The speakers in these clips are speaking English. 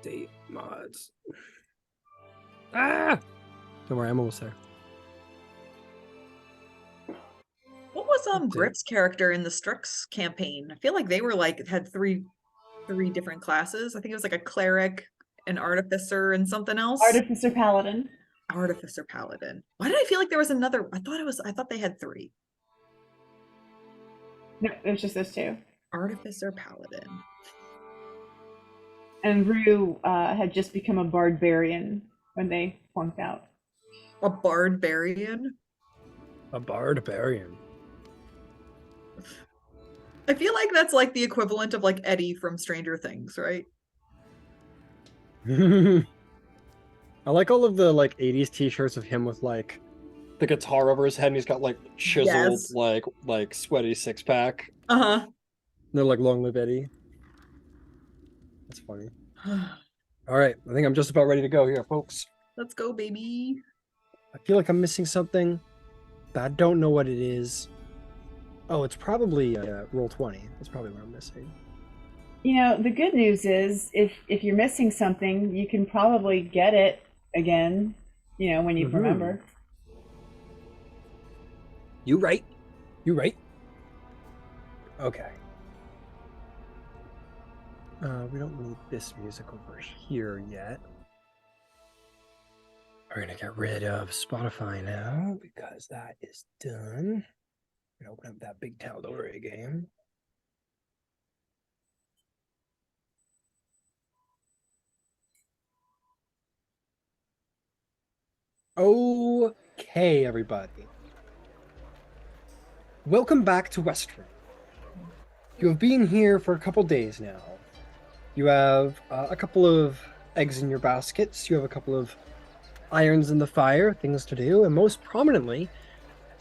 Update mods. Ah! Don't worry, I'm almost there. What was Update. Grip's character in the Strix campaign? I feel like they were like had three different classes. I think it was like a cleric, an artificer, and something else. Artificer Paladin. Artificer Paladin. Why did I feel like there was another? I thought they had three. No, it was just those two. Artificer Paladin. And Rue had just become a barbarian when they flunked out. A barbarian? A barbarian. I feel like that's like the equivalent of like Eddie from Stranger Things, right? I like all of the like 80s t-shirts of him with like the guitar over his head and he's got like chiseled Yes. like sweaty six-pack. Uh-huh. They're like long live Eddie. That's funny. All right, I think I'm just about ready to go here, folks. Let's go, baby. I feel like I'm missing something, but I don't know what it is. Oh, it's probably roll 20. That's probably what I'm missing. You know, the good news is if you're missing something, you can probably get it again, you know, when you remember. You right. You right. Okay. We don't need this music over here yet. We're gonna get rid of Spotify now because that is done. We're gonna open up that big Tal'Dorei game. Okay, everybody. Welcome back to Western. You have been here for a couple days now. You have a couple of eggs in your baskets. You have a couple of irons in the fire, things to do, and most prominently,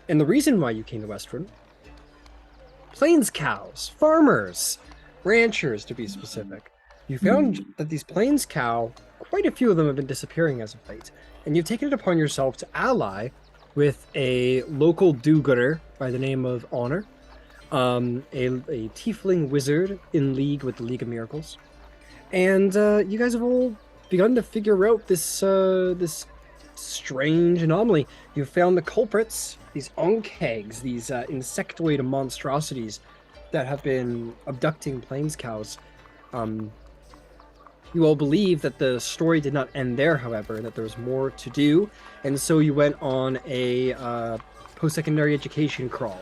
and the reason why you came to Western, plains cows, farmers, ranchers to be specific. You found that these plains cow, quite a few of them have been disappearing as of late, and you've taken it upon yourself to ally with a local do-gooder by the name of Honor, a tiefling wizard in league with the League of Miracles. And you guys have all begun to figure out this this strange anomaly. You've found the culprits, these Ankhegs, these insectoid monstrosities that have been abducting plains cows. You all believe that the story did not end there, however, and that there was more to do. And so you went on a post-secondary education crawl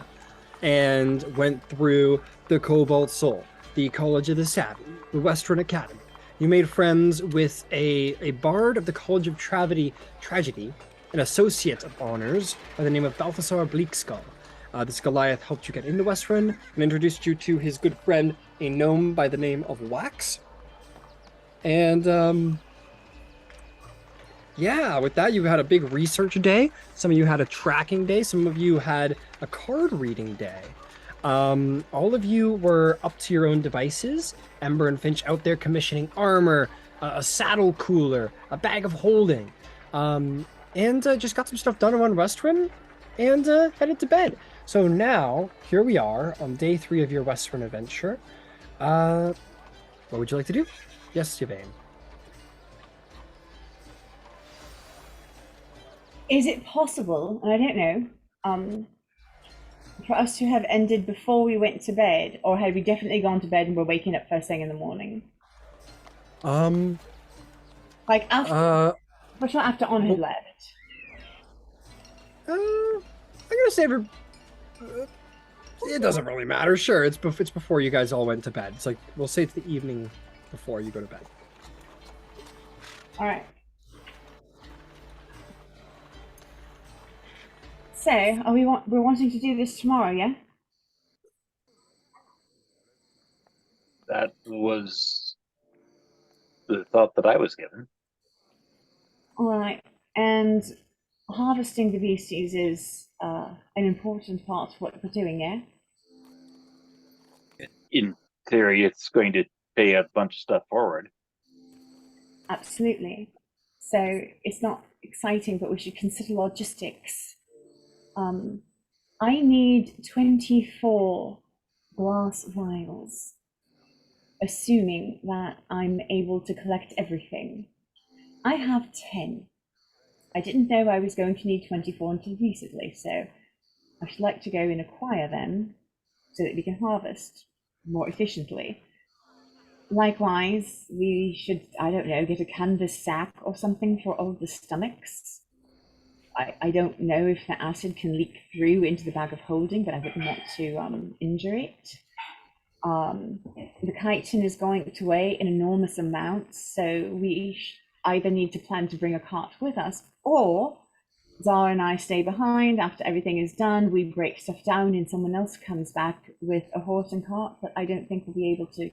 and went through the Cobalt Soul, the College of the Savvy, the Western Academy. You made friends with a bard of the College of Tragedy, an associate of honors by the name of Balthasar Bleakskull. This Goliath helped you get into Western and introduced you to his good friend, a gnome by the name of Wax. And yeah, with that, you had a big research day. Some of you had a tracking day. Some of you had a card reading day. All of you were up to your own devices. Ember and Finch out there commissioning armor, a saddle cooler, a bag of holding, and just got some stuff done around Western and headed to bed. So now, here we are on day 3 of your Western adventure. What would you like to do? Yes, Yvain. Is it possible, and I don't know, for us to have ended before we went to bed, or had we definitely gone to bed and we're waking up first thing in the morning? Like after, but not after On had left. I'm gonna say it doesn't really matter. Sure, it's before you guys all went to bed. It's like we'll say it's the evening before you go to bed. All right. So, we're wanting to do this tomorrow, yeah? That was the thought that I was given. All right. And harvesting the beasties is an important part of what we're doing, yeah? In theory, it's going to pay a bunch of stuff forward. Absolutely. So it's not exciting, but we should consider logistics. I need 24 glass vials. assuming that I'm able to collect everything. I have 10. I didn't know I was going to need 24 until recently, so I should like to go and acquire them so that we can harvest more efficiently. Likewise, we should, I don't know, get a canvas sack or something for all the stomachs. I don't know if the acid can leak through into the bag of holding, but I wouldn't want to injure it. The chitin is going to weigh an enormous amount, so we either need to plan to bring a cart with us, or Zara and I stay behind. After everything is done, we break stuff down and someone else comes back with a horse and cart, but I don't think we'll be able to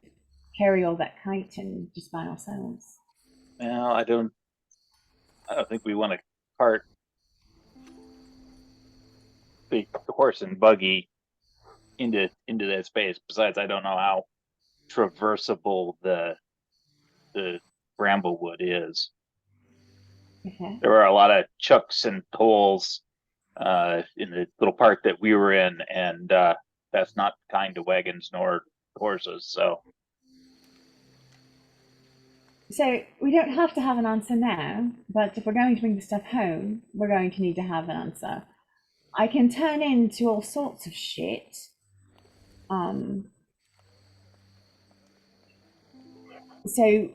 carry all that chitin just by ourselves. Well, I don't think we want to cart the horse and buggy into that space. Besides, I don't know how traversable the Bramble Wood is. Okay. There were a lot of chucks and holes in the little park that we were in, and that's not kind to wagons nor horses. So we don't have to have an answer now, but if we're going to bring the stuff home, we're going to need to have an answer. I can turn into all sorts of shit. So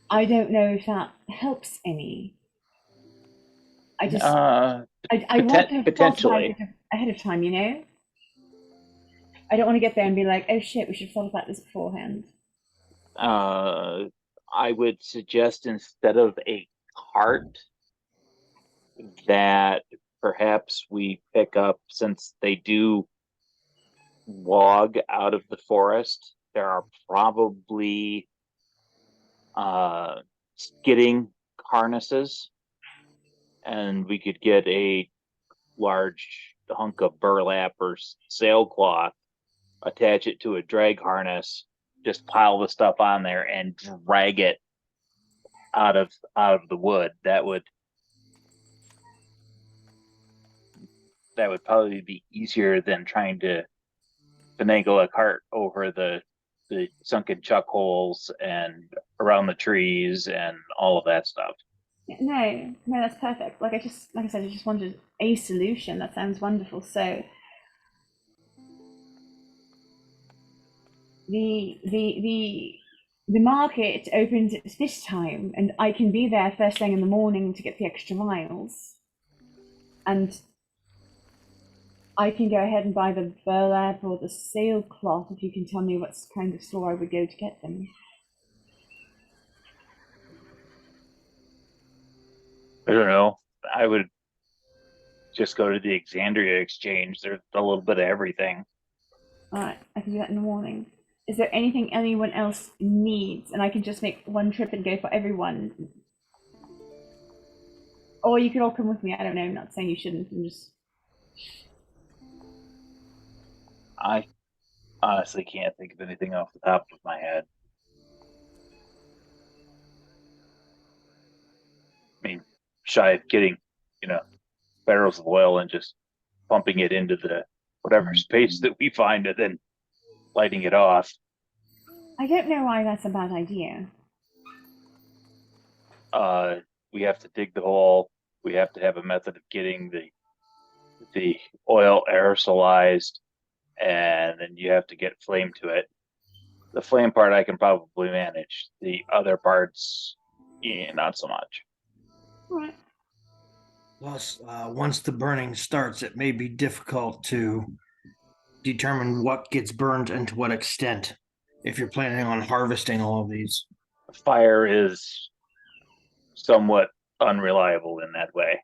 I don't know if that helps any. I just I want to have thought about it ahead of time, you know? I don't want to get there and be like, oh shit, we should have thought about this beforehand. I would suggest instead of a cart that perhaps we pick up, since they do log out of the forest, there are probably skidding harnesses, and we could get a large hunk of burlap or sailcloth, attach it to a drag harness, just pile the stuff on there and drag it out of the wood. That would probably be easier than trying to finagle a cart over the sunken chuck holes and around the trees and all of that stuff. No, that's perfect. Like I said, I just wanted a solution. That sounds wonderful. So the market opens at this time, and I can be there first thing in the morning to get the extra miles, and I can go ahead and buy the burlap or the sailcloth if you can tell me what kind of store I would go to get them. I don't know. I would just go to the Exandria Exchange. There's a little bit of everything. All right, I can do that in the morning. Is there anything anyone else needs? And I can just make one trip and go for everyone. Or you could all come with me. I don't know. I'm not saying you shouldn't. I'm just... I honestly can't think of anything off the top of my head. I mean, shy of getting, barrels of oil and just pumping it into the whatever space that we find and then lighting it off. I don't know why that's a bad idea. We have to dig the hole. We have to have a method of getting the oil aerosolized, and then you have to get flame to it. The flame part I can probably manage. The other parts, not so much. All right. Plus, once the burning starts, it may be difficult to determine what gets burned and to what extent if you're planning on harvesting all of these. Fire is somewhat unreliable in that way.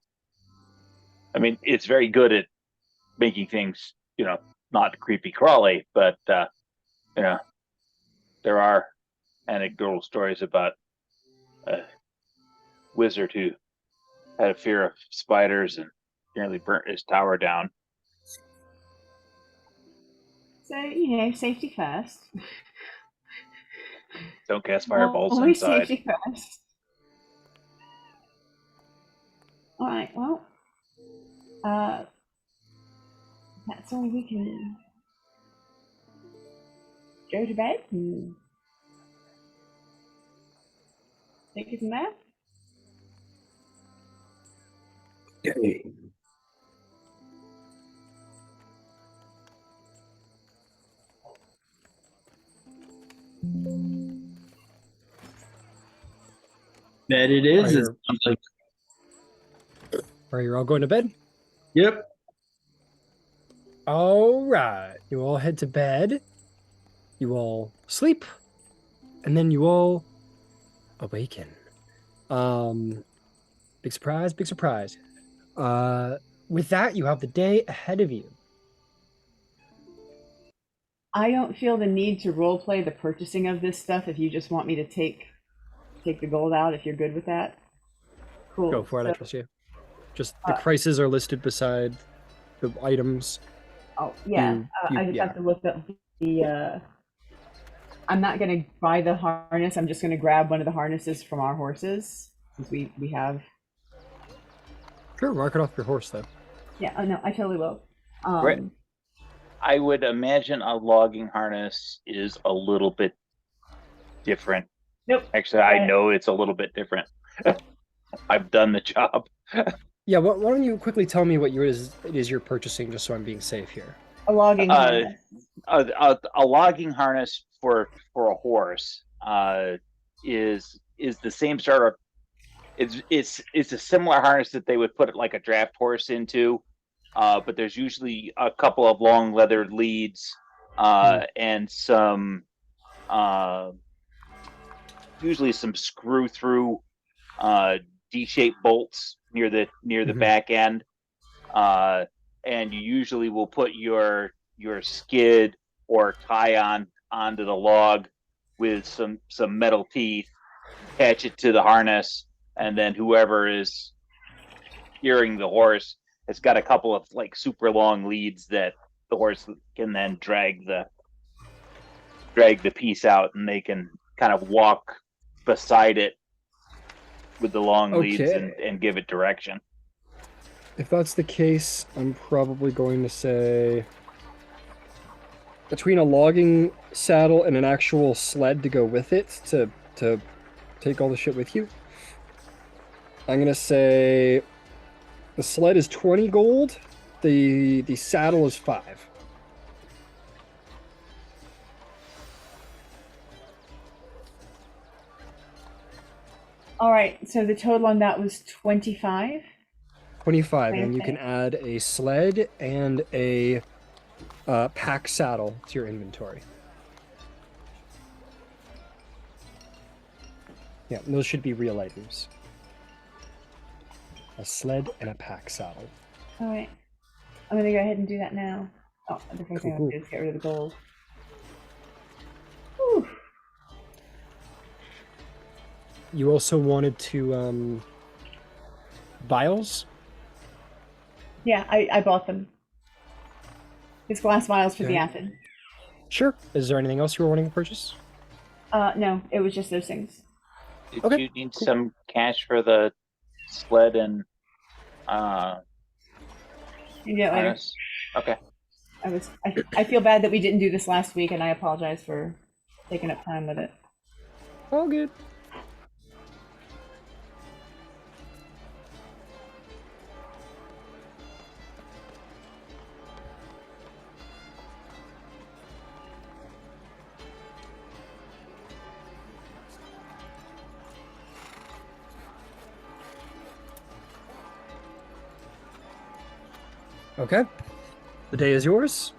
I mean, it's very good at making things, not creepy crawly, but, there are anecdotal stories about a wizard who had a fear of spiders and nearly burnt his tower down. So, safety first. Don't cast fireballs Always inside. safety first. All right, well, that's all we can go to bed and Take his nap. Okay. Bed it is. Are It sounds like. Are you all going to bed? Yep. All right. You all head to bed. You all sleep, and then you all awaken. Big surprise, big surprise. With that, you have the day ahead of you. I don't feel the need to roleplay the purchasing of this stuff if you just want me to take the gold out, if you're good with that. Cool. Go for it, I So- trust you. Just the prices are listed beside the items. Oh, yeah. I just have to look up the. I'm not going to buy the harness. I'm just going to grab one of the harnesses from our horses, since we have. Sure, mark it off your horse, though. Yeah, no, I totally will. Right. I would imagine a logging harness is a little bit different. Nope. Actually, I know it's a little bit different. I've done the job. Yeah, why don't you quickly tell me what it is you're purchasing, just so I'm being safe here. A logging harness. A logging harness for a horse is the same sort of. It's a similar harness that they would put like a draft horse into, but there's usually a couple of long leather leads and some usually some screw through D-shaped bolts near the back end, and you usually will put your skid or tie onto the log with some metal teeth, attach it to the harness, and then whoever is steering the horse has got a couple of like super long leads that the horse can then drag the piece out, and they can kind of walk beside it with the long leads and give it direction. If that's the case, I'm probably going to say between a logging saddle and an actual sled to go with it to take all the shit with you, I'm going to say the sled is 20 gold, the saddle is 5. All right, so the total on that was 25. 25, and you Okay. can add a sled and a pack saddle to your inventory. Yeah, those should be real items. A sled and a pack saddle. All right, I'm gonna go ahead and do that now. Oh, the first thing I Cool, have to do is get rid of the gold. Whew. You also wanted to vials? Yeah, I bought them. It's glass vials for the Okay. acid. Sure. Is there anything else you were wanting to purchase? No, it was just those things. Did Okay, you need cool. some cash for the sled and You get it later. harness? Okay. I feel bad that we didn't do this last week, and I apologize for taking up time with it. All good. Okay. The day is yours.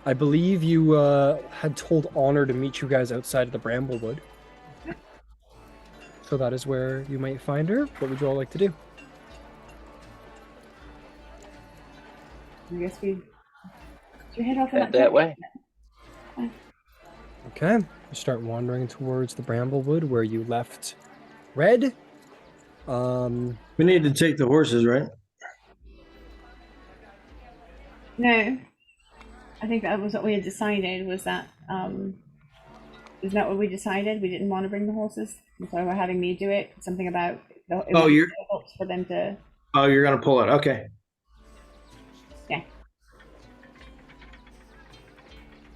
I believe you had told Honor to meet you guys outside of the Bramble Wood. So that is where you might find her. What would you all like to do? I guess we should head off in Head that way. Okay. You start wandering towards the Bramble Wood where you left Red. We need to take the horses, right? No, I think that was what we had decided. Was that isn't that what we decided? We didn't want to bring the horses, and so we're having me do it. Something about it Oh, would be you're- difficult for them to. Oh, you're gonna pull it. Okay. Yeah.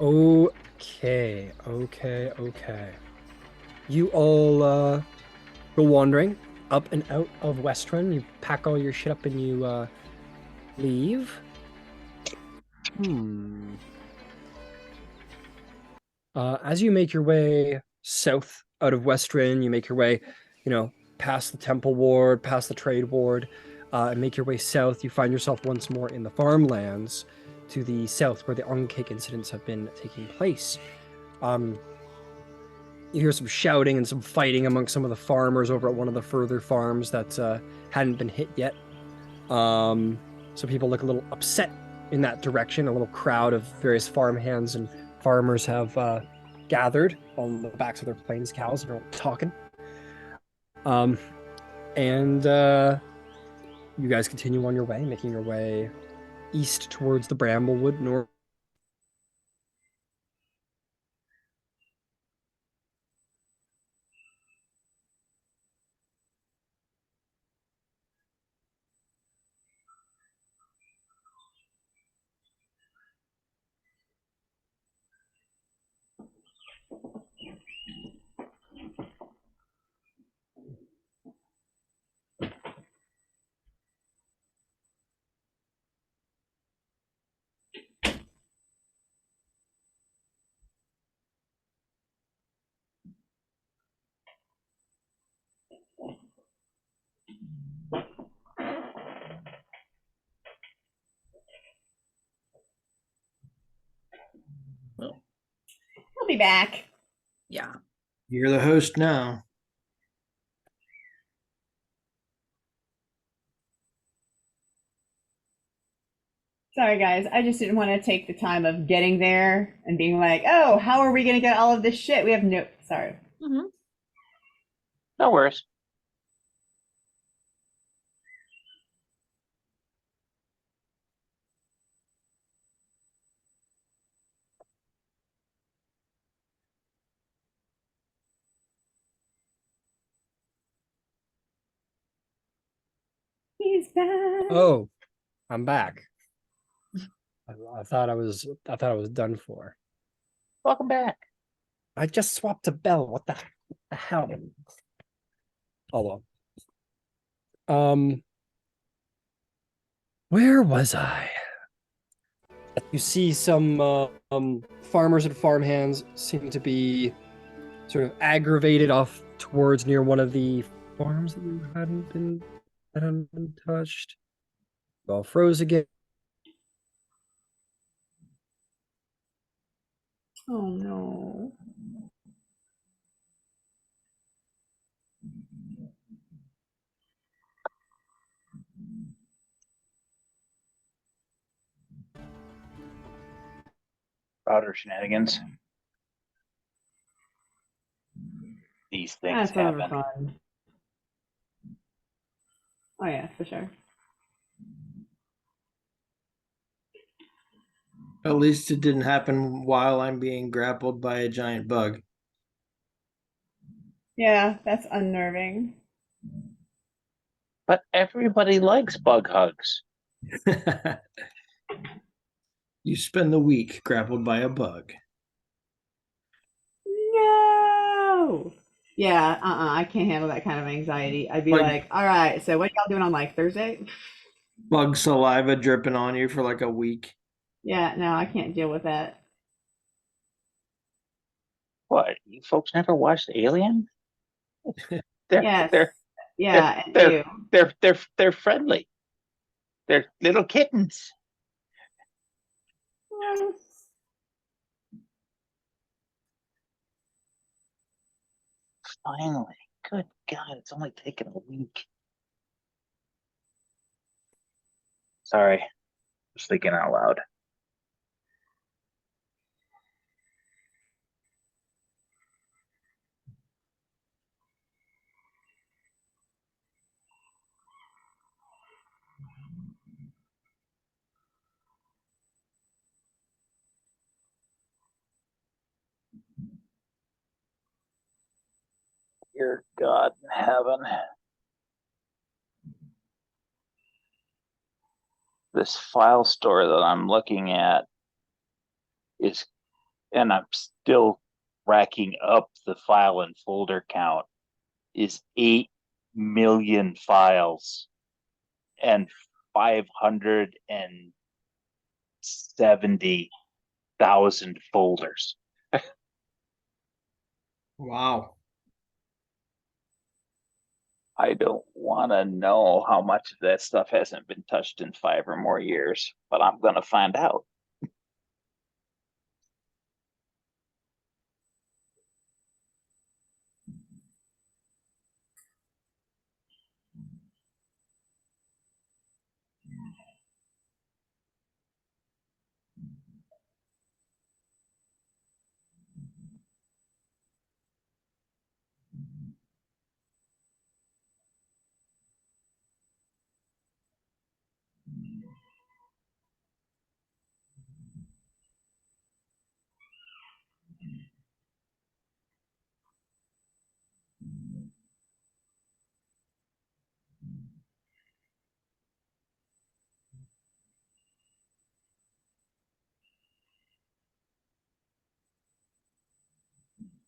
Okay. You all go wandering up and out of Westrun. You pack all your shit up and you leave. As you make your way south out of Westrun, you make your way, past the Temple Ward, past the Trade Ward, and make your way south. You find yourself once more in the farmlands to the south, where the Ankheg incidents have been taking place. You hear some shouting and some fighting among some of the farmers over at one of the further farms that hadn't been hit yet. So people look a little upset in that direction. A little crowd of various farmhands and farmers have gathered on the backs of their plains cows and are talking. And you guys continue on your way, making your way east towards the Bramble Wood, north. I'll be back. Yeah. You're the host now. Sorry, guys. I just didn't want to take the time of getting there and being like, oh, how are we going to get all of this shit? We have no. Sorry. Mm-hmm. No worries. He's back. Oh, I'm back. I thought I was done for. Welcome back. I just swapped to Bell. What the hell? Hold on. Where was I? You see some farmers and farmhands seem to be sort of aggravated off towards near one of the farms that hadn't been touched. All froze again. Oh no. Router shenanigans. These things That's never happen. fun. Oh yeah, for sure. At least it didn't happen while I'm being grappled by a giant bug. Yeah, that's unnerving. But everybody likes bug hugs. You spend the week grappled by a bug. No. Yeah, I can't handle that kind of anxiety. I'd be like, all right, so what y'all doing on like Thursday? Bug saliva dripping on you for like a week. Yeah, no, I can't deal with that. What? You folks never watched Alien? Yes. Yeah, I do. They're friendly. They're little kittens. Yes. Finally. Good God, it's only taken a week. Sorry. Just thinking out loud. Dear God in heaven. This file store that I'm looking at is, and I'm still racking up the file and folder count, is 8 million files and 570,000 folders. Wow. I don't want to know how much of that stuff hasn't been touched in 5 or more years, but I'm going to find out.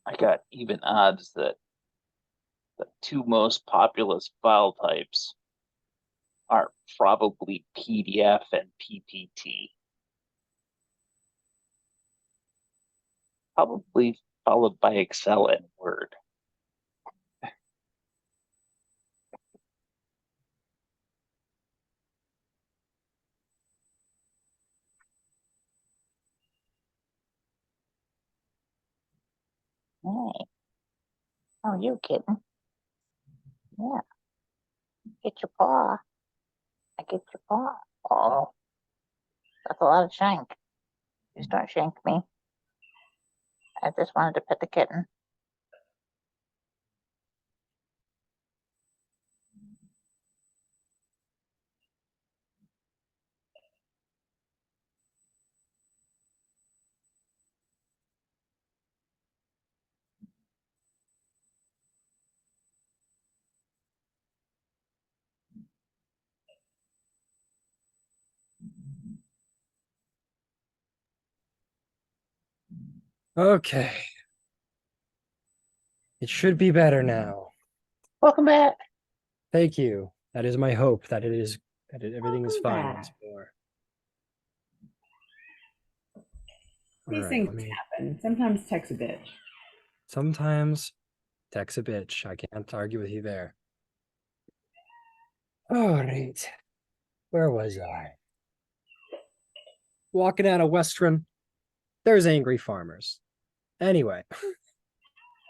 I got even odds that the 2 most populous file types are probably PDF and PPT. Probably followed by Excel and Word. Hey, how are you, kitten? Yeah, get your paw. I get your paw. Oh, that's a lot of shank. Please don't shank me. I just wanted to pet the kitten. Okay. It should be better now. Welcome back. Thank you. That is my hope that everything is fine Welcome once more. These All right, things let me. happen. Sometimes tech's a bitch. Sometimes tech's a bitch. I can't argue with you there. All right. Where was I? Walking out of Western. There's angry farmers. Anyway.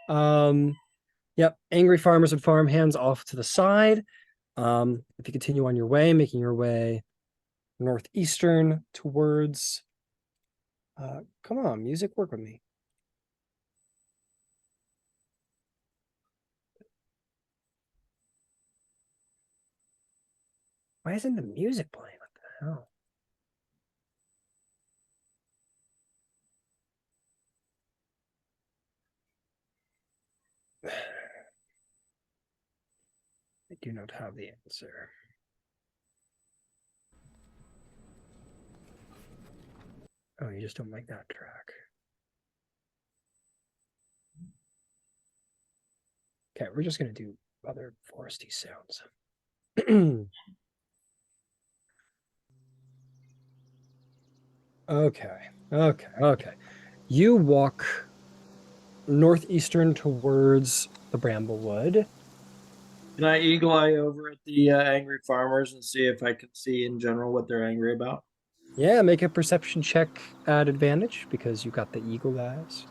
Yep, angry farmers and farmhands off to the side. If you continue on your way, making your way northeastern towards come on, music, work with me. Why isn't the music playing? What the hell? I do not have the answer. Oh, you just don't like that track. Okay, we're just gonna do other foresty sounds. Okay. You walk northeastern towards the Bramble Wood. Can I eagle eye over at the angry farmers and see if I can see in general what they're angry about? Yeah, make a perception check at advantage because you got the eagle eyes.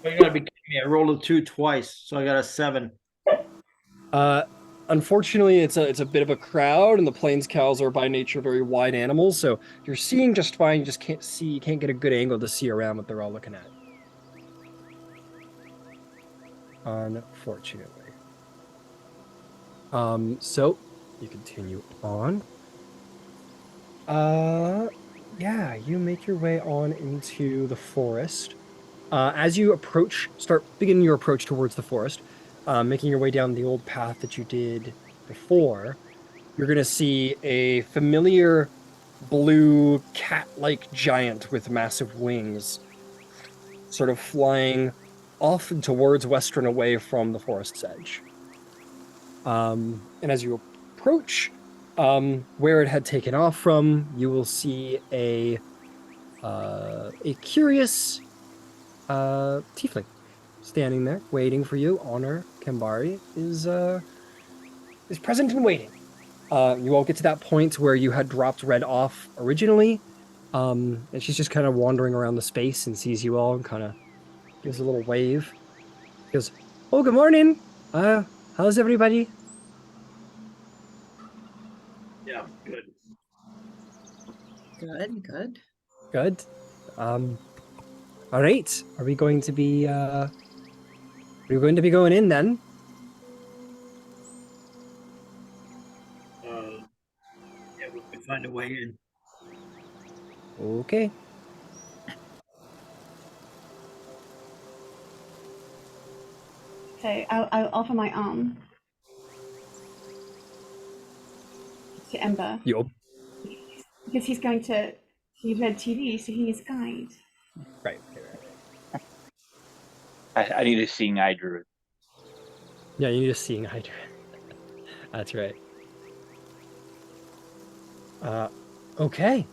You gotta be kidding me. I rolled a 2 twice, so I got a 7. Unfortunately, it's a bit of a crowd, and the plains cows are by nature very wide animals, so you're seeing just fine. You just can't see. You can't get a good angle to see around what they're all looking at. Unfortunately. So you continue on. Yeah, you make your way on into the forest. As you begin your approach towards the forest, making your way down the old path that you did before, you're going to see a familiar blue cat-like giant with massive wings, sort of flying off towards Western away from the forest's edge. And as you approach where it had taken off from, you will see a curious tiefling standing there, waiting for you. Honor Kambari is present and waiting. You all get to that point where you had dropped Red off originally, and she's just kind of wandering around the space and sees you all and kind of gives a little wave. Goes, "Oh, good morning. How's everybody?" Yeah, good. Good. Good. All right. Are we going to be going in then? Yeah, we can find a way in. Okay. So I'll offer my arm to Ember You because he's going to see Red TV, so he is guide. right. I need a seeing eye druid. Yeah, you need a seeing eye. That's right. Okay.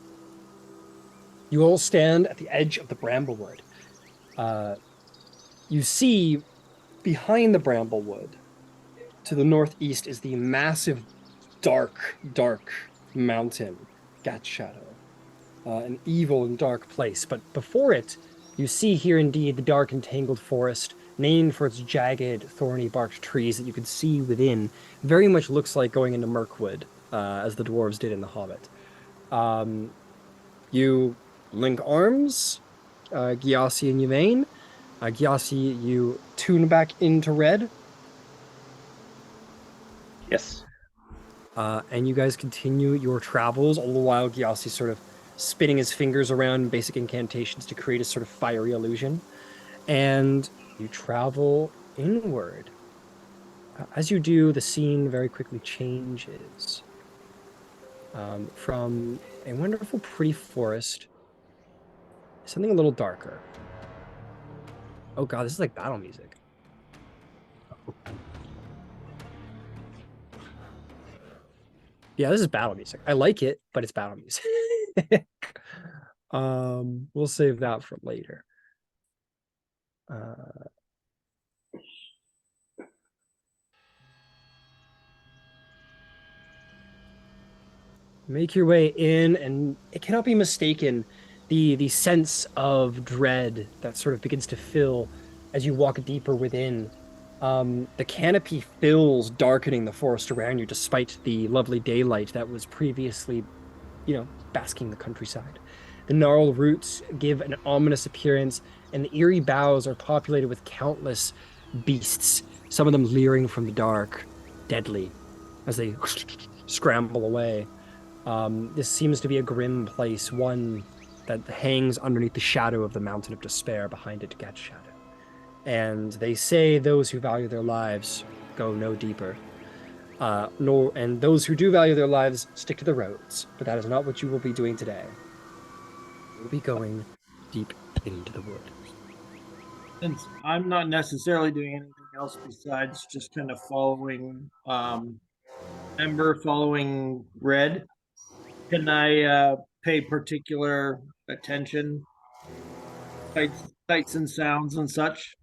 You all stand at the edge of the Bramble Wood. You see behind the Bramble Wood, to the northeast, is the massive, dark mountain, Gat Shadow. An evil and dark place. But before it, you see here indeed the dark and tangled forest, named for its jagged, thorny barked trees that you can see within. Very much looks like going into Mirkwood, as the dwarves did in The Hobbit. You link arms, Gyasi and Yvain. Gyasi, you tune back into red. Yes. And you guys continue your travels, all the while Gyasi sort of spinning his fingers around basic incantations to create a sort of fiery illusion. And you travel inward. As you do, the scene very quickly changes from a wonderful, pretty forest to something a little darker. Oh god, this is like battle music. Yeah, this is battle music. I like it, but it's battle music. We'll save that for later. Make your way in, and it cannot be mistaken. The sense of dread that sort of begins to fill as you walk deeper within. The canopy fills, darkening the forest around you, despite the lovely daylight that was previously, basking the countryside. The gnarled roots give an ominous appearance, and the eerie boughs are populated with countless beasts, some of them leering from the dark, deadly, as they scramble away. This seems to be a grim place, one that hangs underneath the shadow of the Mountain of Despair behind it, Gat Shadow. And they say those who value their lives go no deeper. And those who do value their lives stick to the roads. But that is not what you will be doing today. You'll be going deep into the wood. Since I'm not necessarily doing anything else besides just kind of following Ember, following Red, can I pay particular attention, sights and sounds and such?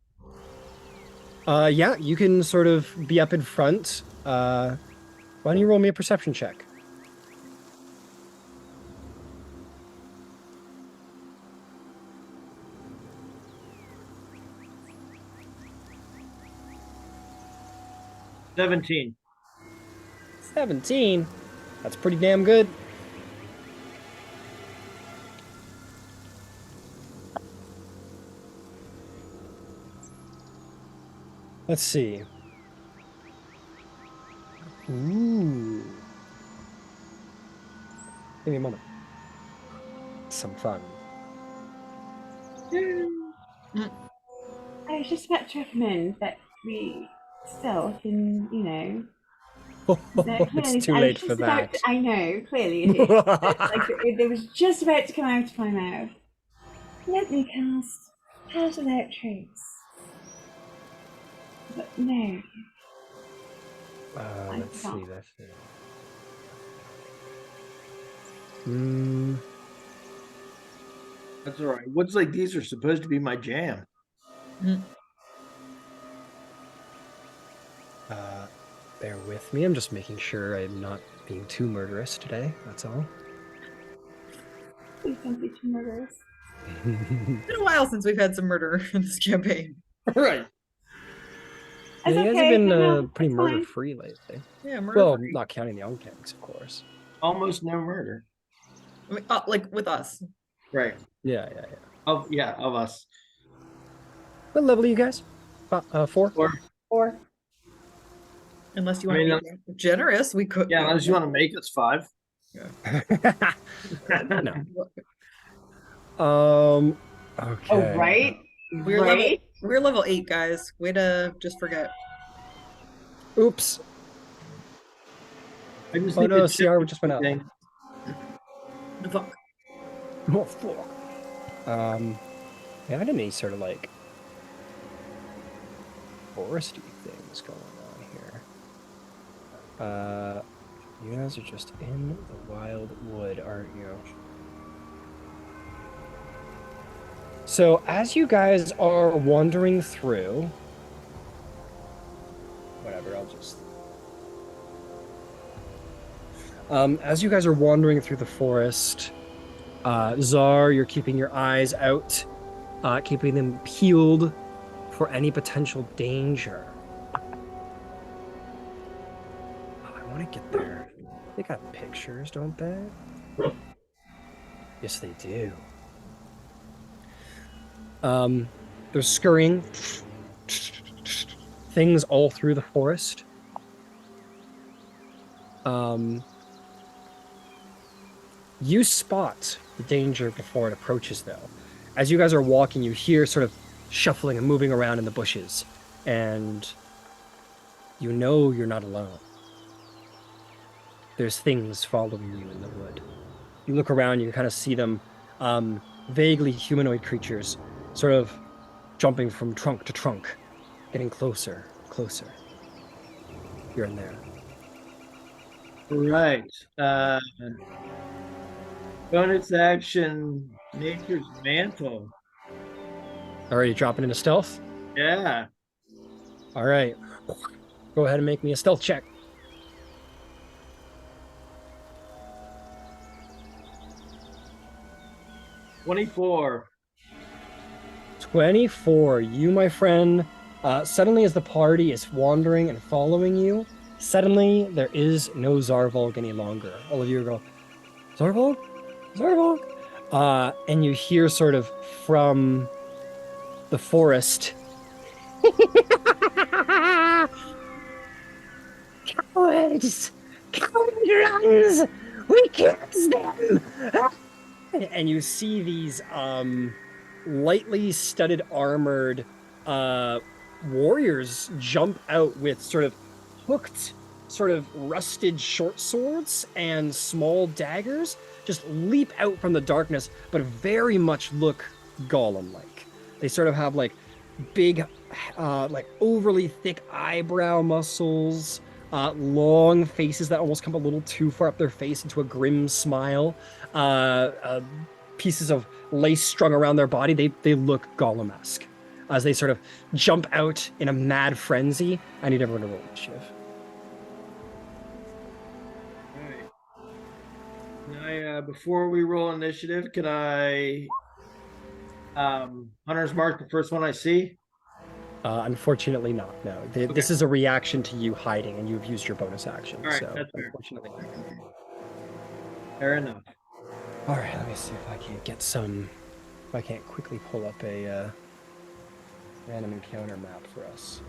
Yeah, you can sort of be up in front. Why don't you roll me a perception check? $17. 17. That's pretty damn good. Let's see. Ooh. Give me a moment. Some fun. I was just about to recommend that we stealth and, It's too I was late for just about that. I know, clearly it is. Like it was just about to come out of my mouth. Let me cast Pass Without Trace. But no. Let's forgot. see. Let's see. Hmm. That's all right. Woods like these are supposed to be my jam. Bear with me. I'm just making sure I'm not being too murderous today. That's all. Please don't be too murderous. It's been a while since we've had some murder in this campaign. Right. It's you guys okay, have been no, pretty it's fine. murder-free lately. Yeah, murder. Well, not counting the Ankheg, of course. Almost no murder. I mean, like with us. Right. Yeah. Of us. What level are you guys? 4? Or Unless you want to be generous, we could. Yeah, unless you want to make us 5. No. Okay. oh right. We're level 8, guys. Way to just forget. Oops. I just Oh think no, it's CR just went up. Fuck. Oh, fuck. We haven't any sort of like foresty things going on here. You guys are just in the wild wood, aren't you? So as you guys are wandering through, whatever, I'll just. As you guys are wandering through the forest, Czar, you're keeping your eyes out, keeping them peeled for any potential danger. Oh, I want to get there. They got pictures, don't they? Yes, they do. There's scurrying things all through the forest. You spot the danger before it approaches, though. As you guys are walking, you hear sort of shuffling and moving around in the bushes, and you know you're not alone. There's things following you in the wood. You look around, you kind of see them, vaguely humanoid creatures, sort of jumping from trunk to trunk, getting closer, closer. You're in there. Right. Bonus action, Nature's Mantle. Already dropping into stealth? Yeah. All right. Go ahead and make me a stealth check. $24. 24. You, my friend, suddenly as the party is wandering and following you, suddenly there is no Zarvolg any longer. All of you go, Zarvolg? Zarvolg? And you hear sort of from the forest. Cowards! Coward runs! We killed them! And you see these lightly studded armored warriors jump out with sort of hooked, sort of rusted short swords and small daggers, just leap out from the darkness, but very much look golem-like. They sort of have like big, like overly thick eyebrow muscles, long faces that almost come a little too far up their face into a grim smile, pieces of lace strung around their body. They look golem-esque as they sort of jump out in a mad frenzy. I need everyone to roll initiative. Before we roll initiative, can I Hunter's Mark the first one I see? Unfortunately not, no. This is a reaction to you hiding, and you've used your bonus action. All right, so that's fair. unfortunately not. Fair enough. All right, let me see if I can get some... If I can't quickly pull up a random encounter map for us.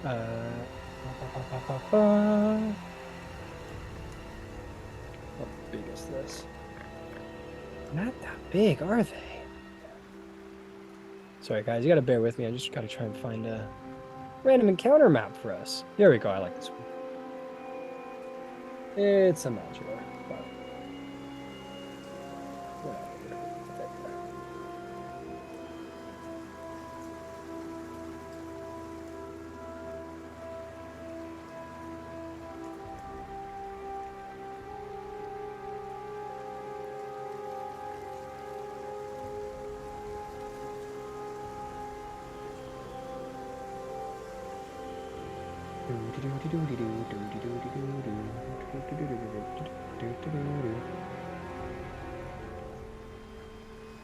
How big is this? Not that big, are they? Sorry, guys, you gotta bear with me. I just gotta try and find a random encounter map for us. Here we go. I like this one. It's a modular, but whatever.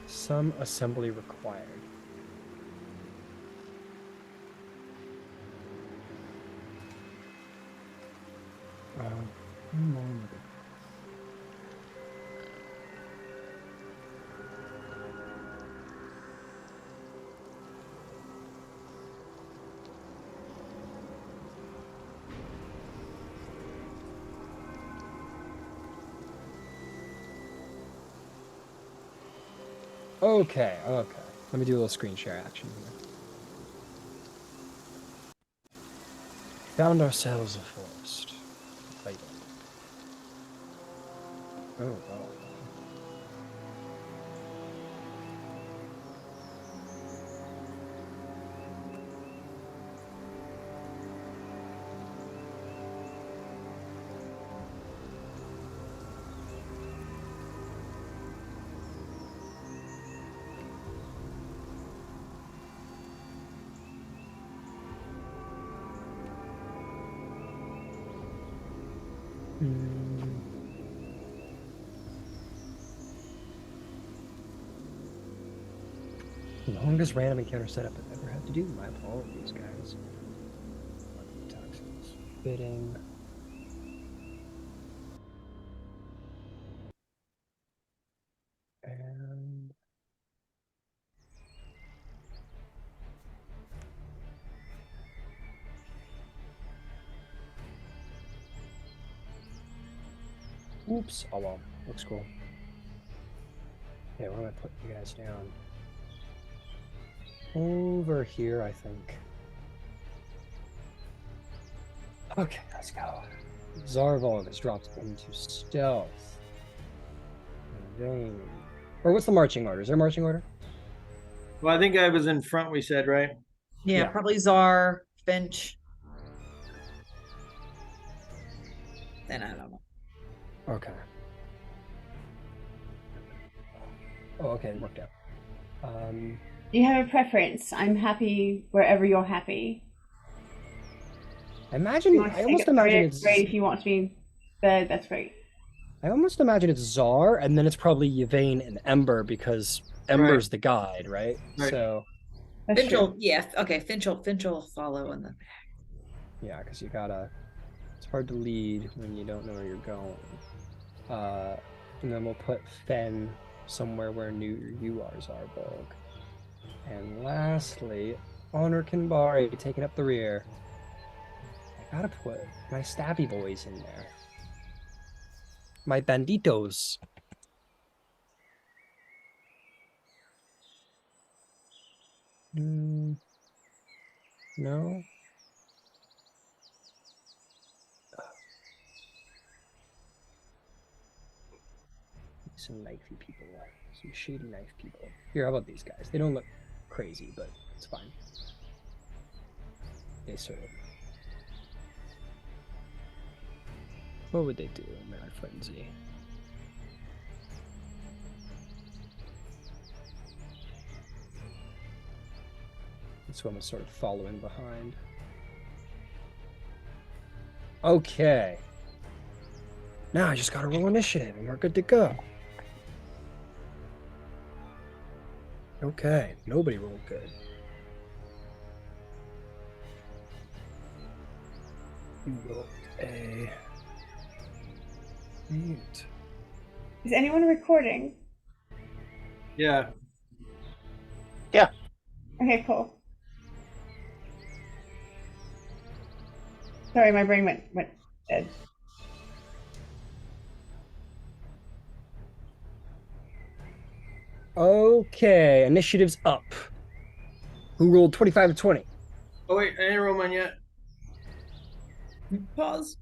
Some assembly required. Okay. Let me do a little screen share action here. Found ourselves a forest. Right. Oh, wow. The longest random encounter setup I've ever had to do. My apologies, guys. Toxins. Fitting. And oops. Oh well. Looks cool. Yeah, where do I put you guys down? Over here, I think. Okay, let's go. Zarvolv has dropped into stealth. Vain. Or what's the marching order? Is there a marching order? Well, I think I was in front, we said, right? Yeah, Yeah. probably Czar, Finch. Then I don't know. Okay. Oh, okay, it worked out. Do you have a preference? I'm happy wherever you're happy. I almost imagine it's great. If you want to be third, that's great. I almost imagine it's Czar, and then it's probably Yvain and Ember because Ember's the guide, right? Right. So That's Finch will, true. yeah, okay, Finch will follow in the back. yeah, because you gotta. It's hard to lead when you don't know where you're going. And then we'll put Fen somewhere where you are, Zarbolg. And lastly, Honor Kinbari taking up the rear. I gotta put my stabby boys in there. My banditos. No. Some knifey people. Some shady knife people. Here, how about these guys? They don't look crazy, but it's fine. They serve. What would they do in Mad Frenzy? This one was sort of following behind. Okay. Now I just gotta roll initiative and we're good to go. Okay, nobody rolled good. You rolled a 8. Is anyone recording? Yeah. Okay, cool. Sorry, my brain went dead. Okay, initiative's up. Who rolled 25 to 20? Oh wait, I didn't roll mine yet. Pause.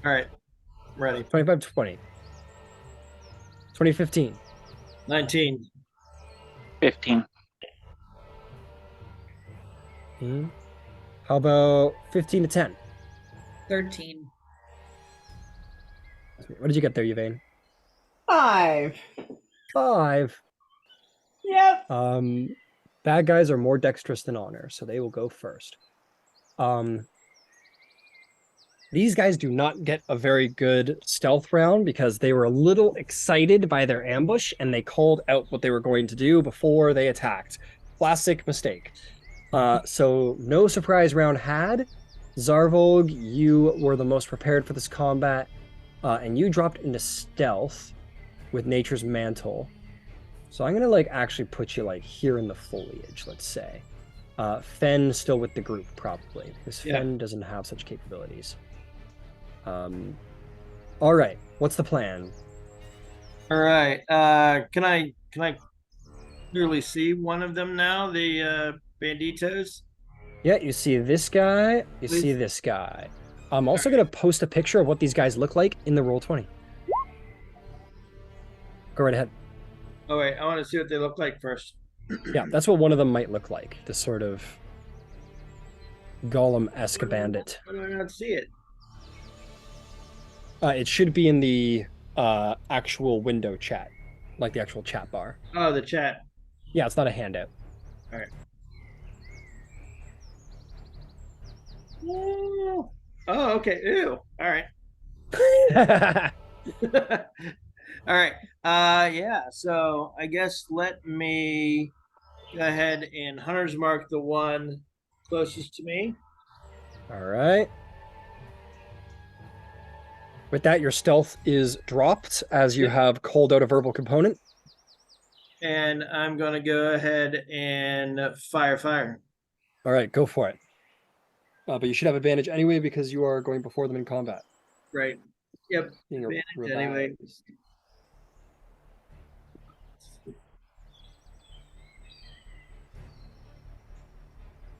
All right, I'm ready. 25 to 20. 2015. 19. 15. How about 15 to 10? 13. What did you get there, Yvain? 5. 5. Yep. Bad guys are more dexterous than honor, so they will go first. These guys do not get a very good stealth round because they were a little excited by their ambush and they called out what they were going to do before they attacked. Classic mistake. So no surprise round had. Zarvolg, you were the most prepared for this combat, and you dropped into stealth with Nature's Mantle. So I'm gonna actually put you here in the foliage, let's say. Fen still with the group probably because Fen doesn't have such capabilities. All right, what's the plan? All right. Can I clearly see one of them now? The banditos. Yeah, you see this guy. You see this guy. I'm also gonna post a picture of what these guys look like in the Roll20. Go right ahead. Oh wait, I want to see what they look like first. Yeah, that's what one of them might look like. This sort of Gollum-esque bandit. Why do I not see it? It should be in the actual window chat, like the actual chat bar. Oh, the chat. Yeah, it's not a handout. All right. Oh, okay. Ew. All right. All right. Yeah. So I guess let me go ahead and hunter's mark the one closest to me. All right. With that, your stealth is dropped as you have called out a verbal component. And I'm going to go ahead and fire. All right, go for it. But you should have advantage anyway because you are going before them in combat. Right. Yep. Being Advantage anyway. revised.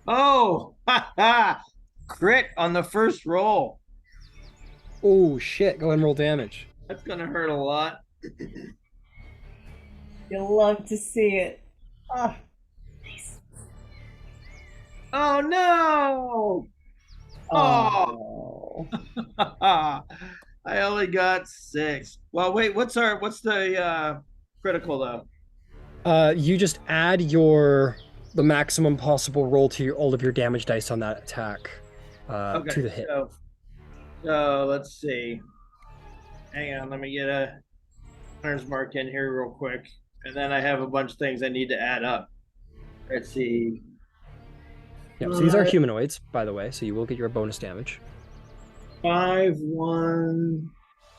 Oh, ha ha! Crit on the first roll. Oh shit! Go ahead and roll damage. That's gonna hurt a lot. You'll love to see it. Oh, nice. Oh no! Oh, I only got 6. Well, wait. What's the critical though? You just add the maximum possible roll to all of your damage dice on that attack to the hit. So let's see. Hang on, let me get a hunter's mark in here real quick, and then I have a bunch of things I need to add up. Let's see. Yeah, so these are humanoids, by the way, so you will get your bonus damage. 5, 1,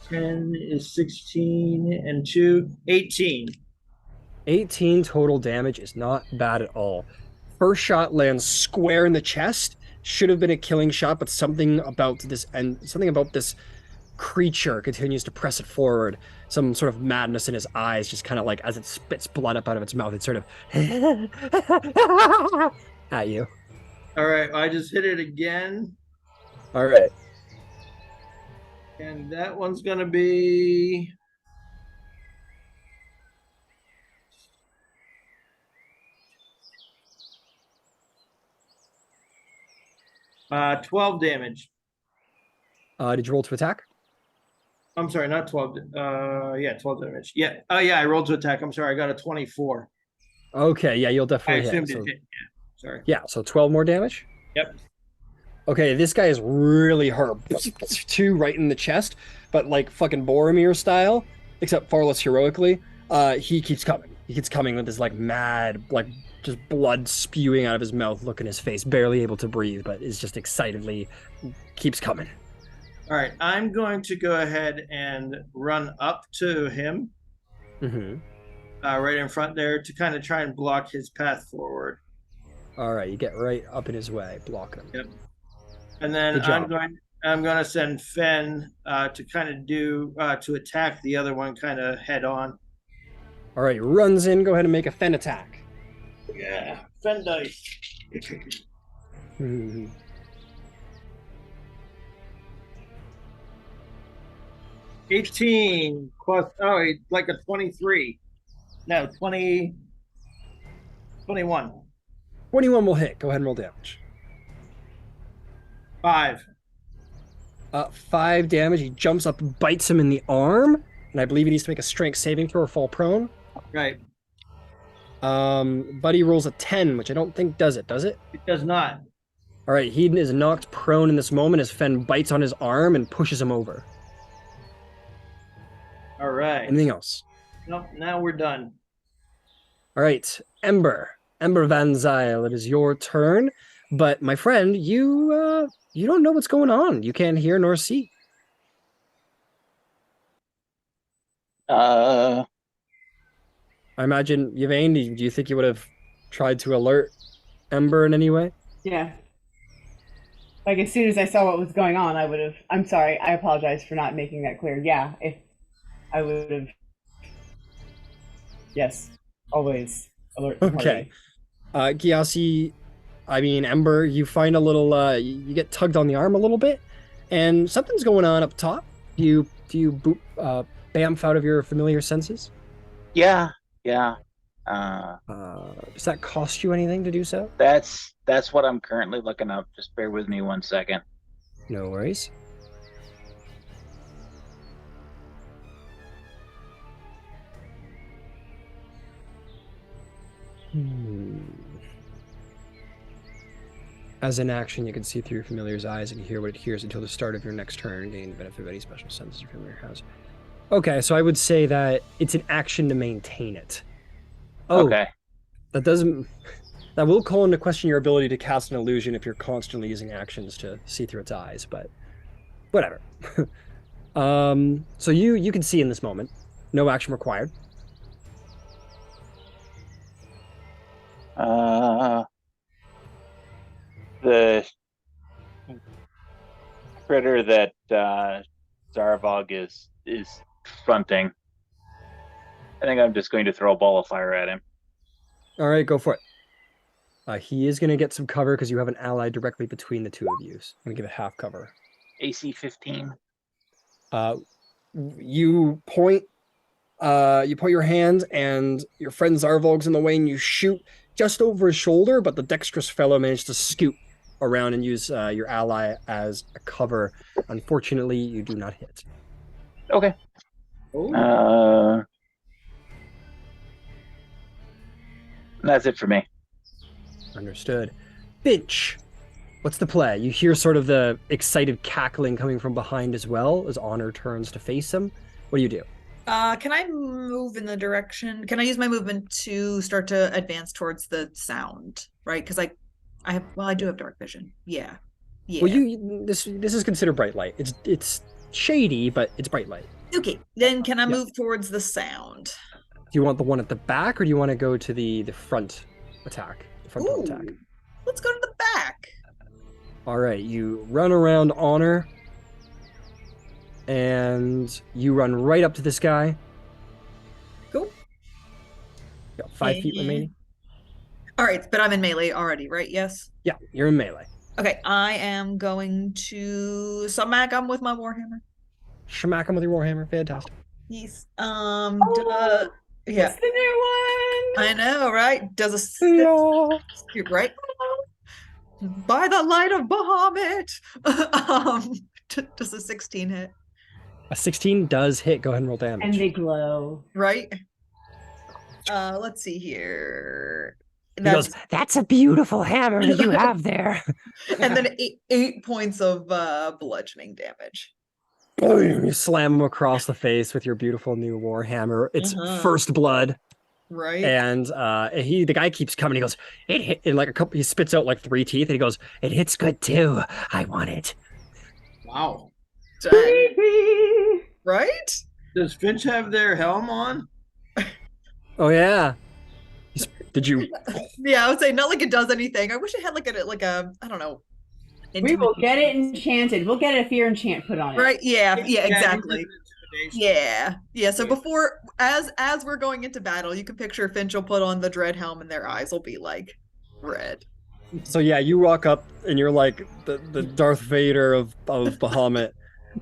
10 is 16, and 2, 18. 18 total damage is not bad at all. First shot lands square in the chest. Should have been a killing shot, but something about this creature continues to press it forward. Some sort of madness in his eyes, just kind of as it spits blood up out of its mouth, it's sort of at you. All right, I just hit it again. All right. And that one's going to be... Uh, 12 damage. Did you roll to attack? I'm sorry, not 12. 12 damage. Yeah. Oh, yeah, I rolled to attack. I'm sorry, I got a 24. Okay, yeah, you'll I definitely assumed hit. it hit. Yeah, sorry. Yeah, so 12 more damage? Yep. Okay, this guy is really hurt. 2 right in the chest, but fucking Boromir style, except far less heroically. He keeps coming. He keeps coming with this mad, just blood spewing out of his mouth, look in his face, barely able to breathe, but is just excitedly keeps coming. All right, I'm going to go ahead and run up to him, right in front there, to kind of try and block his path forward. All right, you get right up in his way, blocking him. Yep. And then Good job. I'm going to send Fen to kind of to attack the other one kind of head on. All right, runs in. Go ahead and make a fen attack. Yeah, Fen dice. 18 plus like a 23. No, 20 21. 21 will hit. Go ahead and roll damage. 5. 5 damage. He jumps up and bites him in the arm, and I believe he needs to make a strength saving throw or fall prone. Right. Buddy rolls a 10, which I don't think does it. Does it? It does not. All right, he is knocked prone in this moment as Fen bites on his arm and pushes him over. All right. Anything else? Nope, now we're done. All right, Ember Van Zyl, it is your turn. But my friend, you don't know what's going on. You can't hear nor see. Uh, I imagine, Yvain, do you think you would have tried to alert Ember in any way? Yeah. Like, as soon as I saw what was going on, I would have. I'm sorry. I apologize for not making that clear. Yeah, if I would have. Yes, always alert. The Okay. party. Gyasi, Ember, you find a little, you get tugged on the arm a little bit, and something's going on up top. Do you bamf out of your familiar senses? yeah. Does that cost you anything to do so? That's what I'm currently looking up. Just bear with me 1 second. No worries. As an action, you can see through your familiar's eyes and hear what it hears until the start of your next turn, gaining the benefit of any special senses your familiar has. Okay, so I would say that it's an action to maintain it. Oh, Okay. That will call into question your ability to cast an illusion if you're constantly using actions to see through its eyes, but whatever. So you can see in this moment. No action required. The critter that Zarvog is fronting. I think I'm just going to throw a ball of fire at him. All right, go for it. He is going to get some cover because you have an ally directly between the two of you. So I'm going to give it half cover. AC 15. You point your hand, and your friend Zarvog's in the way, and you shoot just over his shoulder, but the dexterous fellow managed to scoot around and use your ally as a cover. Unfortunately, you do not hit. Okay. That's it for me. Understood. Finch, what's the play? You hear sort of the excited cackling coming from behind as well as Honor turns to face him. What do you do? Can I move in the direction? Can I use my movement to start to advance towards the sound? Right? Because I do have dark vision. Yeah. Well, this is considered bright light. It's shady, but it's bright light. Okay, then can I move towards the sound? Do you want the one at the back, or do you want to go to the front attack? The frontal attack. Let's go to the back. All right, you run around Honor, and you run right up to this guy. Cool. Got 5 feet remaining. All right, but I'm in melee already, right? Yes. Yeah, you're in melee. Okay, I am going to smack him with my warhammer. Smack him with your warhammer. Fantastic. Yes. Yeah. It's the new one. I know, right? Does a right? By the light of Bahamut. Does a 16 hit? A 16 does hit. Go ahead and roll damage. And they glow. Right? Let's see here. He goes, that's a beautiful hammer you have there. And then 8 points of bludgeoning damage. Boom! You slam him across the face with your beautiful new warhammer. It's first blood. Right. And the guy keeps coming. He goes, it hit in like a couple. He spits out like 3 teeth, and he goes, it hits good too. I want it. Wow. Right? Does Finch have their helm on? Oh yeah. Did you? Yeah, I would say not like it does anything. I wish it had like a I don't know, We will get it Intimidation. enchanted. We'll get a fear enchant put on it. Right? Yeah, Yeah, exactly. intimidation. Yeah. Yeah. So Yeah. before as we're going into battle, you can picture Finch will put on the dread helm and their eyes will be like red. So yeah, you walk up and you're like the Darth Vader of Bahamut,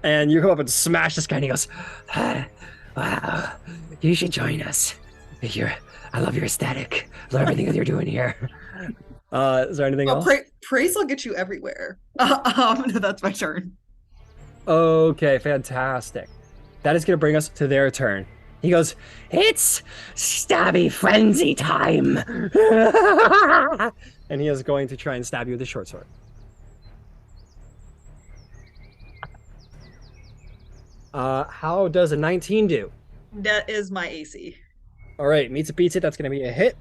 and you come up and smash this guy, and he goes, "Wow, you should join us. I love your aesthetic. I love everything that you're doing here." Is there anything Oh, else? praise will get you everywhere. No, that's my turn. Okay, fantastic. That is going to bring us to their turn. He goes, "It's stabby frenzy time." And he is going to try and stab you with a short sword. How does a 19 do? That is my AC. All right, meets it, beats it. That's going to be a hit.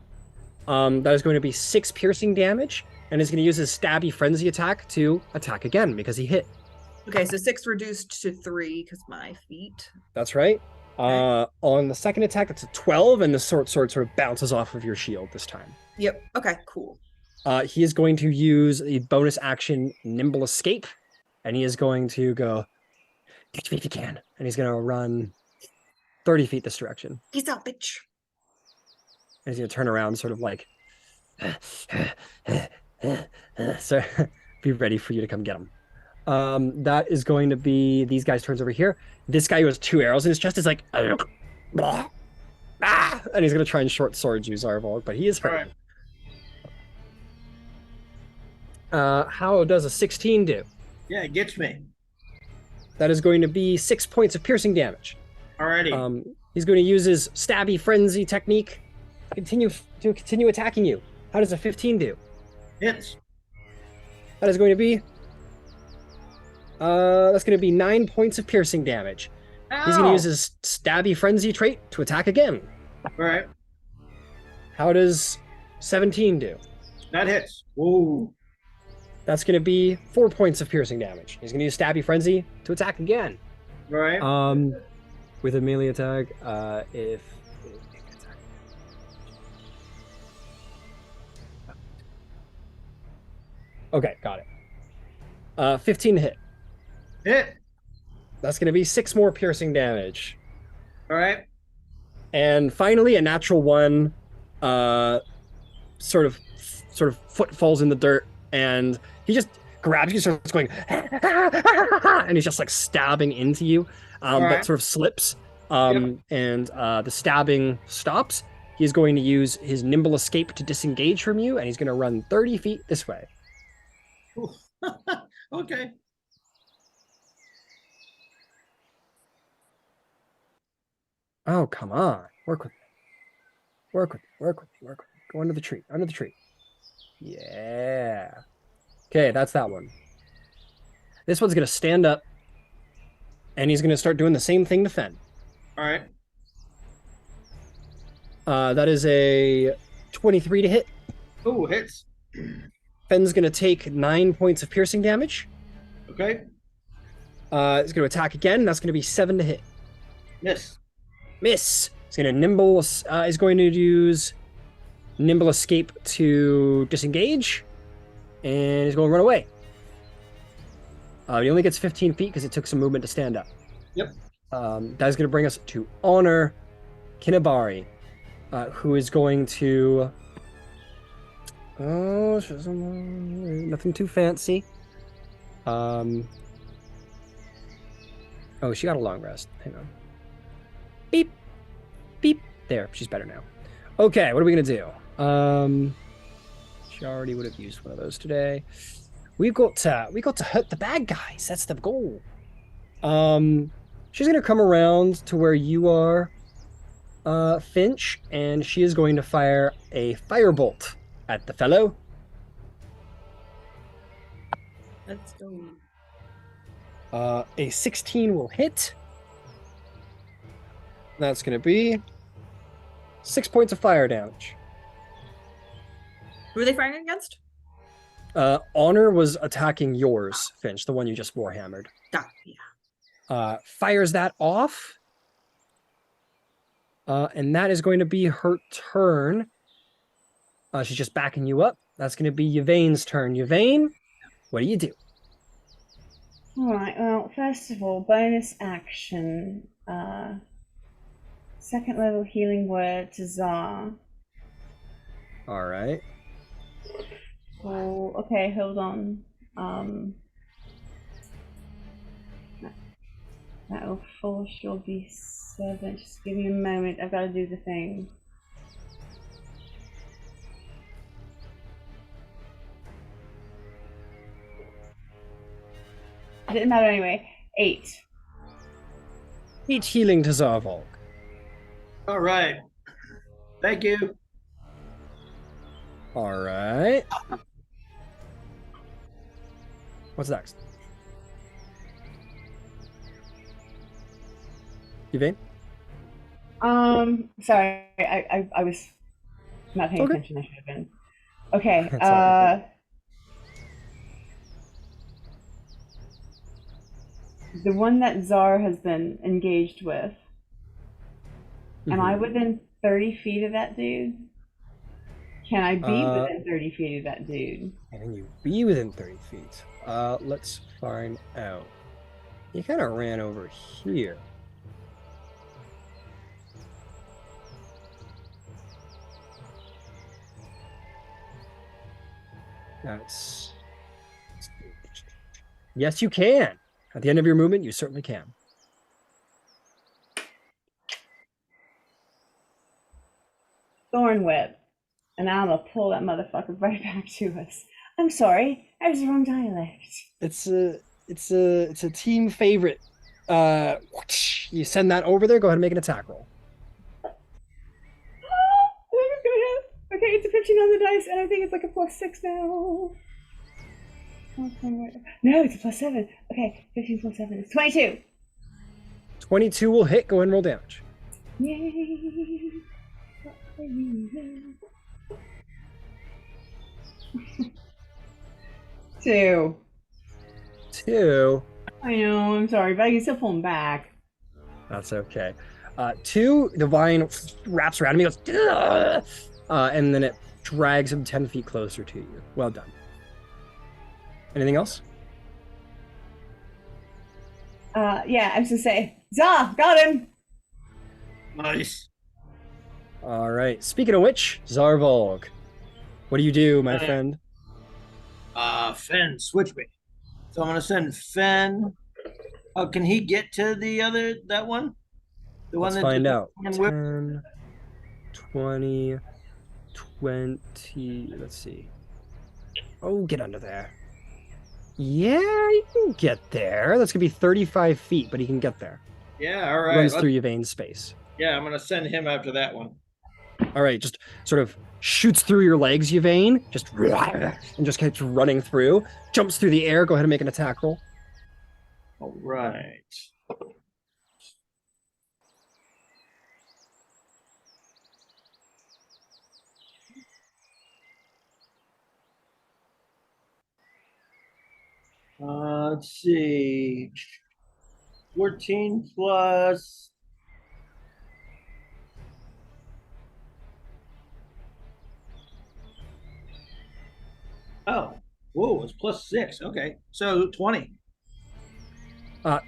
That is going to be 6 piercing damage, and he's going to use his stabby frenzy attack to attack again because he hit. Okay, so 6 reduced to 3 because my feet. That's right. Okay. On the second attack, it's a 12, and the sword sort of bounces off of your shield this time. Yep. Okay, cool. He is going to use the bonus action Nimble Escape, and he is going to go, "Catch me if you can," and he's going to run 30 feet this direction. Peace out, bitch. And he's going to turn around, sort of like, so be ready for you to come get him. That is going to be these guys' turns over here. This guy who has 2 arrows in his chest is like, and he's going to try and short sword you, Zarvolg, but he is hurt. All How does a 16 do? Yeah, it gets me. That is going to be 6 points of piercing damage. Alrighty. He's going to use his stabby frenzy technique to continue attacking you. How does a 15 do? Hits. That is going to be that's going to be 9 points of piercing damage. He's going to use his stabby frenzy trait to attack again. All right. How does 17 do? That hits. Ooh. That's going to be 4 points of piercing damage. He's going to use stabby frenzy to attack again. All right. With a melee attack, if okay, got it. 15 to hit. Hit. That's going to be 6 more piercing damage. All right. And finally, a natural 1, sort of foot falls in the dirt, and he just grabs you, starts going, and he's just like stabbing into you, but sort of slips, and the stabbing stops. He's going to use his nimble escape to disengage from you, and he's going to run 30 feet this way. Okay. Oh, come on. Work with me. Go under the tree. Yeah. Okay, that's that one. This one's going to stand up, and he's going to start doing the same thing to Fen. All right. That is a 23 to hit. Ooh, hits. Fen's going to take 9 points of piercing damage. Okay. He's going to attack again. That's going to be 7 to hit. Miss. Miss. He's going to nimble. He's going to use nimble escape to disengage, and he's going to run away. He only gets 15 feet because it took some movement to stand up. Yep. That is going to bring us to Honor Kinabari, who is going to. Oh, nothing too fancy. Oh, she got a long rest. Hang on. Beep. Beep. There, she's better now. Okay, what are we gonna do? She already would have used one of those today. We got to hurt the bad guys. That's the goal. She's gonna come around to where you are, Finch, and she is going to fire a firebolt at the fellow. Let's go. A 16 will hit. That's going to be 6 points of fire damage. Who are they firing against? Honor was attacking yours, Finch, the one you just warhammered. Yeah. Fires that off. And that is going to be her turn. She's just backing you up. That's going to be Yvain's turn. Yvain, what do you do? Alright, well, first of all, bonus action. Second level healing word to Zar. All right. Oh, okay, hold on. That'll force your B7. Just give me a moment. I've got to do the thing. It didn't matter anyway. 8. 8 healing to Zarvolk. All right. Thank you. All right. What's next? Yvain? Sorry, I was not paying Okay. attention. I should have been. Okay. That's all right. The one that Zar has been engaged with. Am I within 30 feet of that dude? Can I be within 30 feet of that dude? Can you be within 30 feet? Let's find out. He kind of ran over here. That's... Yes, you can. At the end of your movement, you certainly can. Thorn whip. And I'm gonna pull that motherfucker right back to us. I'm sorry, I was the wrong dialect. It's a team favorite. You send that over there. Go ahead and make an attack roll. I think it's gonna hit. Okay, it's a 15 on the dice, and I think it's like a +6 now. No, it's a +7. Okay, 15 plus 7 is 22. 22 will hit. Go ahead and roll damage. Yay! 2. 2. I know, I'm sorry, but I can still pull him back. That's okay. 2, the vine wraps around him. He goes, "Ugh!" And then it drags him 10 feet closer to you. Well done. Anything else? Yeah, I was gonna say, Zah, got him! Nice. All right. Speaking of which, Zarvolg, what do you do, my Okay. friend? Fen, switch me. So I'm gonna send Fen. Oh, can he get to that one? The one Let's that find out. and whip? 10, 20, 20. Let's see. Oh, get under there. Yeah, you can get there. That's going to be 35 feet, but he can get there. Yeah, all right. Runs through Yvain's space. Yeah, I'm gonna send him after that one. All right, just sort of shoots through your legs, Yvain. And just keeps running through. Jumps through the air. Go ahead and make an attack roll. All right. Let's see. 14 plus. Oh, whoa, it's +6. Okay, so 20.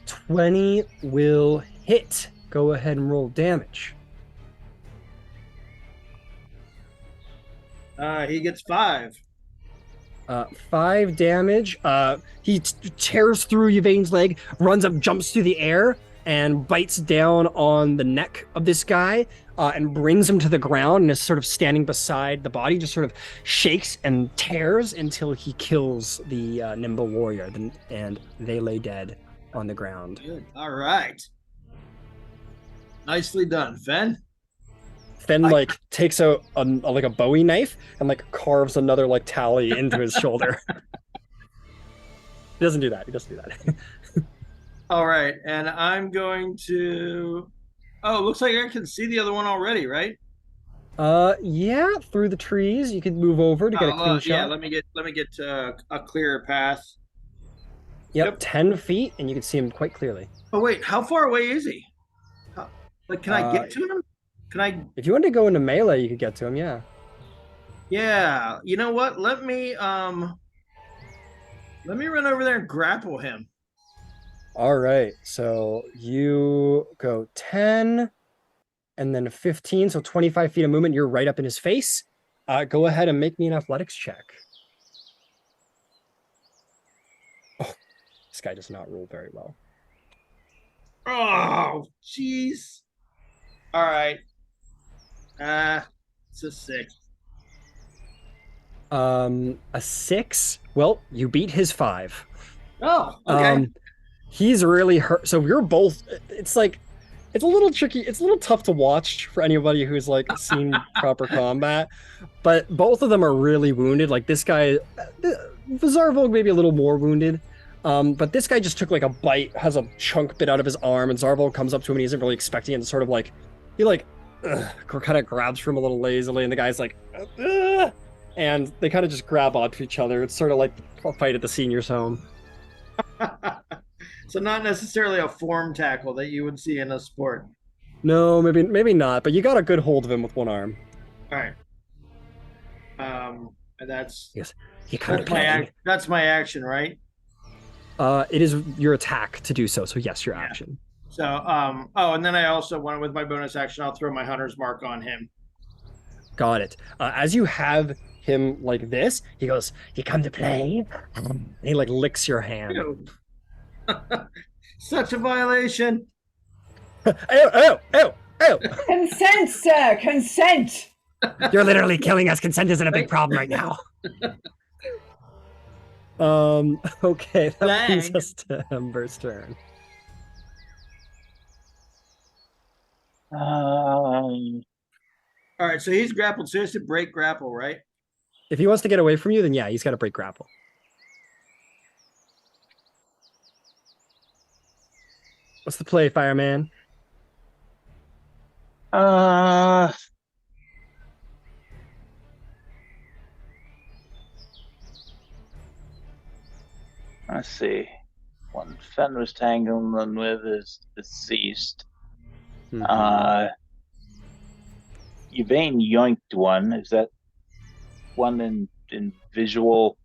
20 will hit. Go ahead and roll damage. He gets 5. 5 damage. He tears through Yvain's leg, runs up, jumps through the air, and bites down on the neck of this guy, and brings him to the ground and is sort of standing beside the body, just sort of shakes and tears until he kills the nimble warrior, and they lay dead on the ground. Good. All right. Nicely done, Fen. Fen takes a like a Bowie knife and carves another tally into his shoulder. He doesn't do that. All right, and I'm going to. Oh, looks like I can see the other one already, right? Yeah, through the trees. You could move over to get a clean shot. Yeah, let me get a clearer path. Yep, 10 feet, and you can see him quite clearly. Oh wait, how far away is he? Can I get to him? Can I? If you wanted to go into melee, you could get to him. Yeah. Yeah. You know what? Let me run over there and grapple him. All right. So you go 10 and then 15. So 25 feet of movement. You're right up in his face. Go ahead and make me an athletics check. Oh, this guy does not roll very well. Oh, jeez. All right. It's a 6. A 6. Well, you beat his 5. Oh, okay. He's really hurt. So you're both. It's like, it's a little tricky. It's a little tough to watch for anybody who's like seen proper combat. But both of them are really wounded. Like this guy, Zarvog maybe a little more wounded. But this guy just took like a bite, has a chunk bit out of his arm, and Zarvog comes up to him and he isn't really expecting it. And sort of like, he like kind of grabs from him a little lazily, and the guy's like, ugh, and they kind of just grab onto each other. It's sort of like a fight at the seniors' home. So not necessarily a form tackle that you would see in a sport. No, maybe not. But you got a good hold of him with one arm. All right. And that's Yes, you kind of that's my action, right? It is your attack to do so. So yes, your action. So and then I also want with my bonus action, I'll throw my hunter's mark on him. Got it. As you have him like this, he goes, "You come to play?" And he like licks your hand. Ew. Such a violation. Oh! Consent, sir, consent. You're literally killing us. Consent isn't a big problem right now. Okay, that brings us to Ember's turn. All right, so he's grappled, so he has to break grapple, right? If he wants to get away from you, then yeah, he's got to break grapple. What's the play, fireman? Let's see. One Fen was tangling with is deceased. Mm-hmm. Yvain yoinked one. Is that one in visual?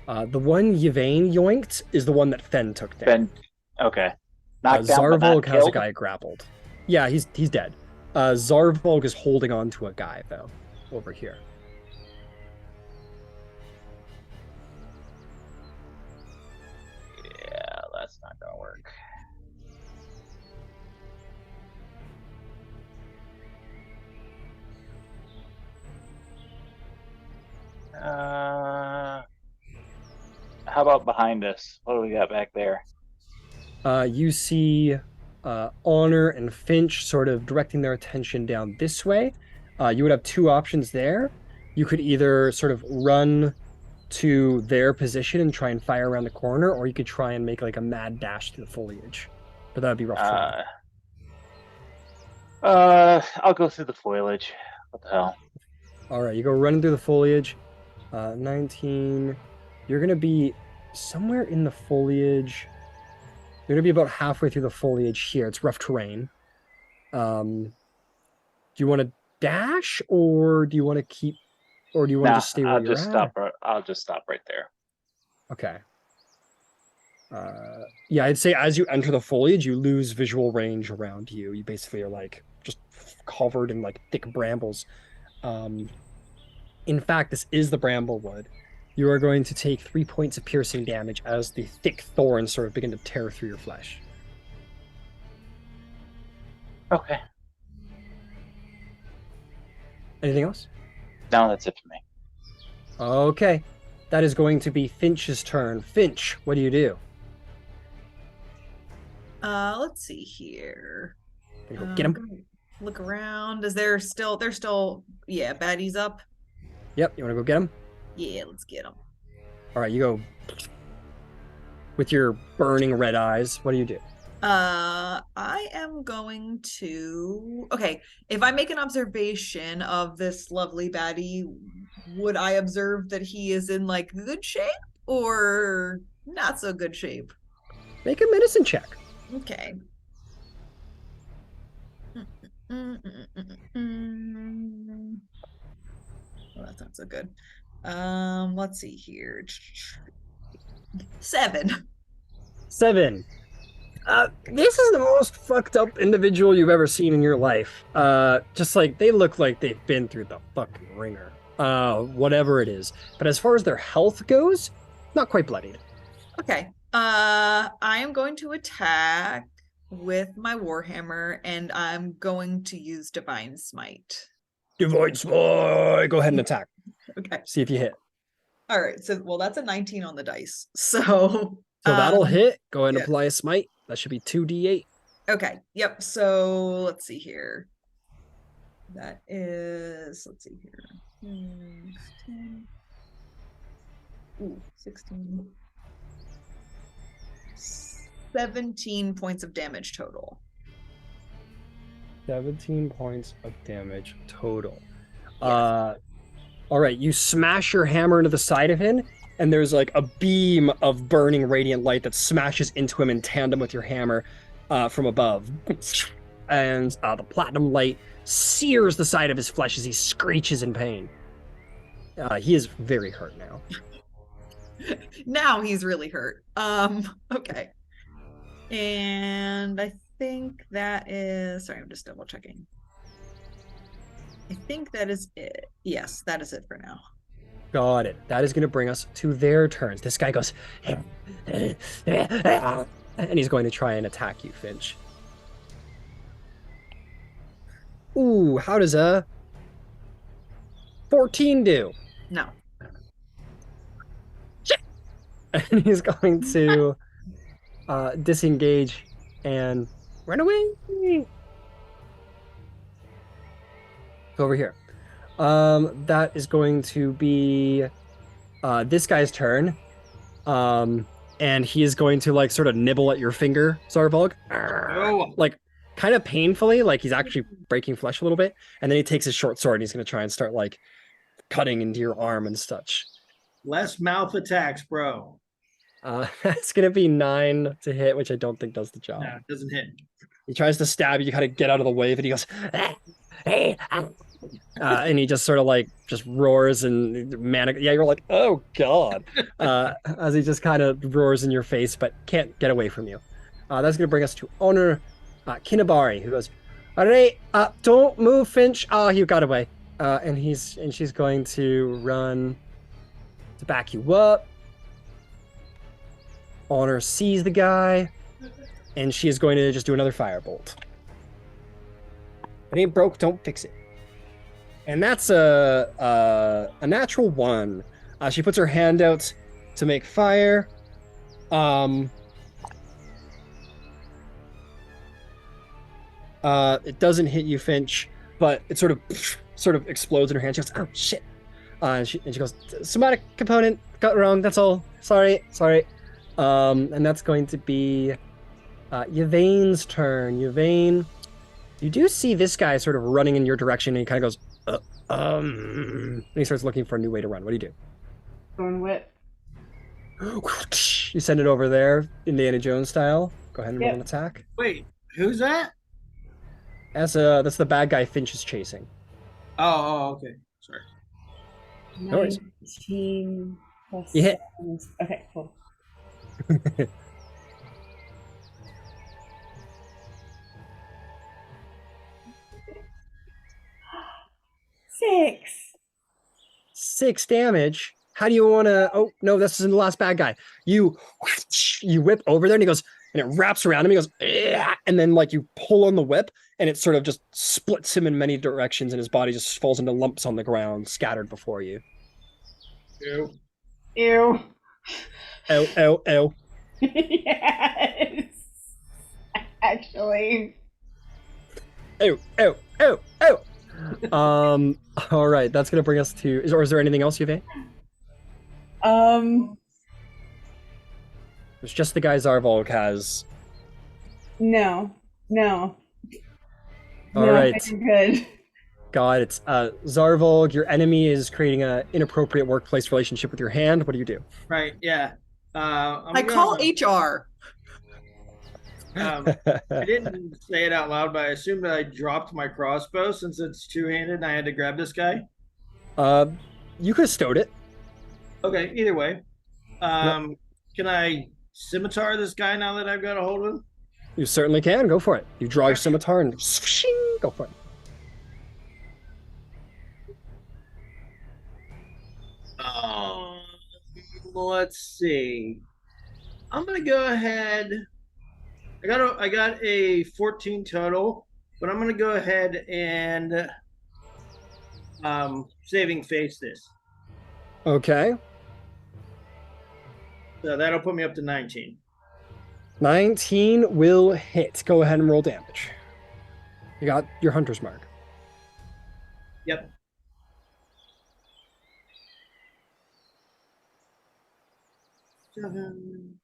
The one Yvain yoinked is the one that Fen took down. Fen, okay. Knocked down, Zarvog but not has killed? a guy grappled. Yeah, he's dead. Zarvog is holding on to a guy though, over here. Yeah, that's not gonna work. How about behind us? What do we got back there? You see Honor and Finch sort of directing their attention down this way. You would have two options there. You could either sort of run to their position and try and fire around the corner, or you could try and make like a mad dash through the foliage. But that would be rough terrain. I'll go through the foliage. What the hell? All right, you go running through the foliage. 19. You're going to be somewhere in the foliage. You're going to be about halfway through the foliage here. It's rough terrain. Do you want to dash, or do you want to keep, or do you want to just stay where you're at? I'll just stop right there. Okay. Yeah, I'd say as you enter the foliage, you lose visual range around you. You basically are like just covered in like thick brambles. In fact, this is the Bramble Wood. You are going to take 3 points of piercing damage as the thick thorns sort of begin to tear through your flesh. Okay. Anything else? No, that's it for me. Okay. That is going to be Finch's turn. Finch, what do you do? Let's see here. You go get him. Look around. There's still baddies up. Yep, you want to go get him? Yeah, let's get them. All right, you go with your burning red eyes. What do you do? I am going to. Okay, if I make an observation of this lovely baddie, would I observe that he is in like good shape or not so good shape? Make a medicine check. Okay. Well, that's not so good. Let's see here. 7. 7. This is the most fucked up individual you've ever seen in your life. Just like they look like they've been through the fucking ringer. Whatever it is. But as far as their health goes, not quite bloodied. Okay. I am going to attack with my Warhammer, and I'm going to use Divine Smite. Divine Smite! Go ahead and attack. Okay. See if you hit. All right. So, well, that's a 19 on the dice. So So that'll hit. Go ahead and yeah. apply a smite. That should be 2d8. Okay. Yep. So let's see here. That is, let's see here. 10. Ooh, 16. 17 points of damage total. 17 points of damage total. Yes. All right, you smash your hammer into the side of him, and there's like a beam of burning radiant light that smashes into him in tandem with your hammer from above. And the platinum light sears the side of his flesh as he screeches in pain. He is very hurt now. Now he's really hurt. Okay. And I think that is, sorry, I'm just double checking. I think that is it. Yes, that is it for now. Got it. That is going to bring us to their turns. This guy goes, and he's going to try and attack you, Finch. Ooh, how does a 14 do? No. And he's going to disengage and run away. Over here. That is going to be this guy's turn. And he is going to like sort of nibble at your finger, Zarvolg. Oh. Like kind of painfully, like he's actually breaking flesh a little bit. And then he takes his short sword and he's going to try and start like cutting into your arm and such. Less mouth attacks, bro. That's going to be 9 to hit, which I don't think does the job. No, it doesn't hit. He tries to stab you, you kind of get out of the way, and he goes, and he just sort of like just roars and manic. Yeah, you're like, oh god, as he just kind of roars in your face, but can't get away from you. That's going to bring us to owner Kinabari, who goes, all right, don't move, Finch. Oh, he got away. And she's going to run to back you up. Honor sees the guy, and she is going to just do another firebolt. It ain't broke, don't fix it. And that's a natural 1. She puts her hand out to make fire. It doesn't hit you, Finch, but it sort of explodes in her hand. She goes, oh shit. And she goes, somatic component, got it wrong, that's all. Sorry. And that's going to be Yvain's turn. Yvain, you do see this guy sort of running in your direction, and he kind of goes, and he starts looking for a new way to run. What do you do? Thorn whip. You send it over there, Indiana Jones style. Go ahead and roll an attack. Wait, who's that? That's the bad guy Finch is chasing. Oh, okay. Sorry. No worries. 19 plus You hit. 7. Okay, cool. 6. 6 damage. How do you want to? Oh no, this isn't the last bad guy. You whip over there, and he goes, and it wraps around him. He goes, "Ugh," and then like you pull on the whip, and it sort of just splits him in many directions, and his body just falls into lumps on the ground, scattered before you. Ew. Ew. Ow. Yes. Actually. Ow. All right, that's gonna bring us to. Is there anything else, Yvain? It's just the guy Zarvolg has. No. All right. I'm good. God, it's Zarvolg. Your enemy is creating an inappropriate workplace relationship with your hand. What do you do? Right, yeah. I call HR. I didn't say it out loud, but I assumed that I dropped my crossbow since it's two-handed and I had to grab this guy. You could have stowed it. Okay, either way. Can I scimitar this guy now that I've got a hold of him? You certainly can. Go for it. You draw your scimitar and go for it. Let's see. I'm gonna go ahead. I got a 14 total, but I'm gonna go ahead and saving face this. Okay. So that'll put me up to 19. 19 will hit. Go ahead and roll damage. You got your hunter's mark. Yep. Seven.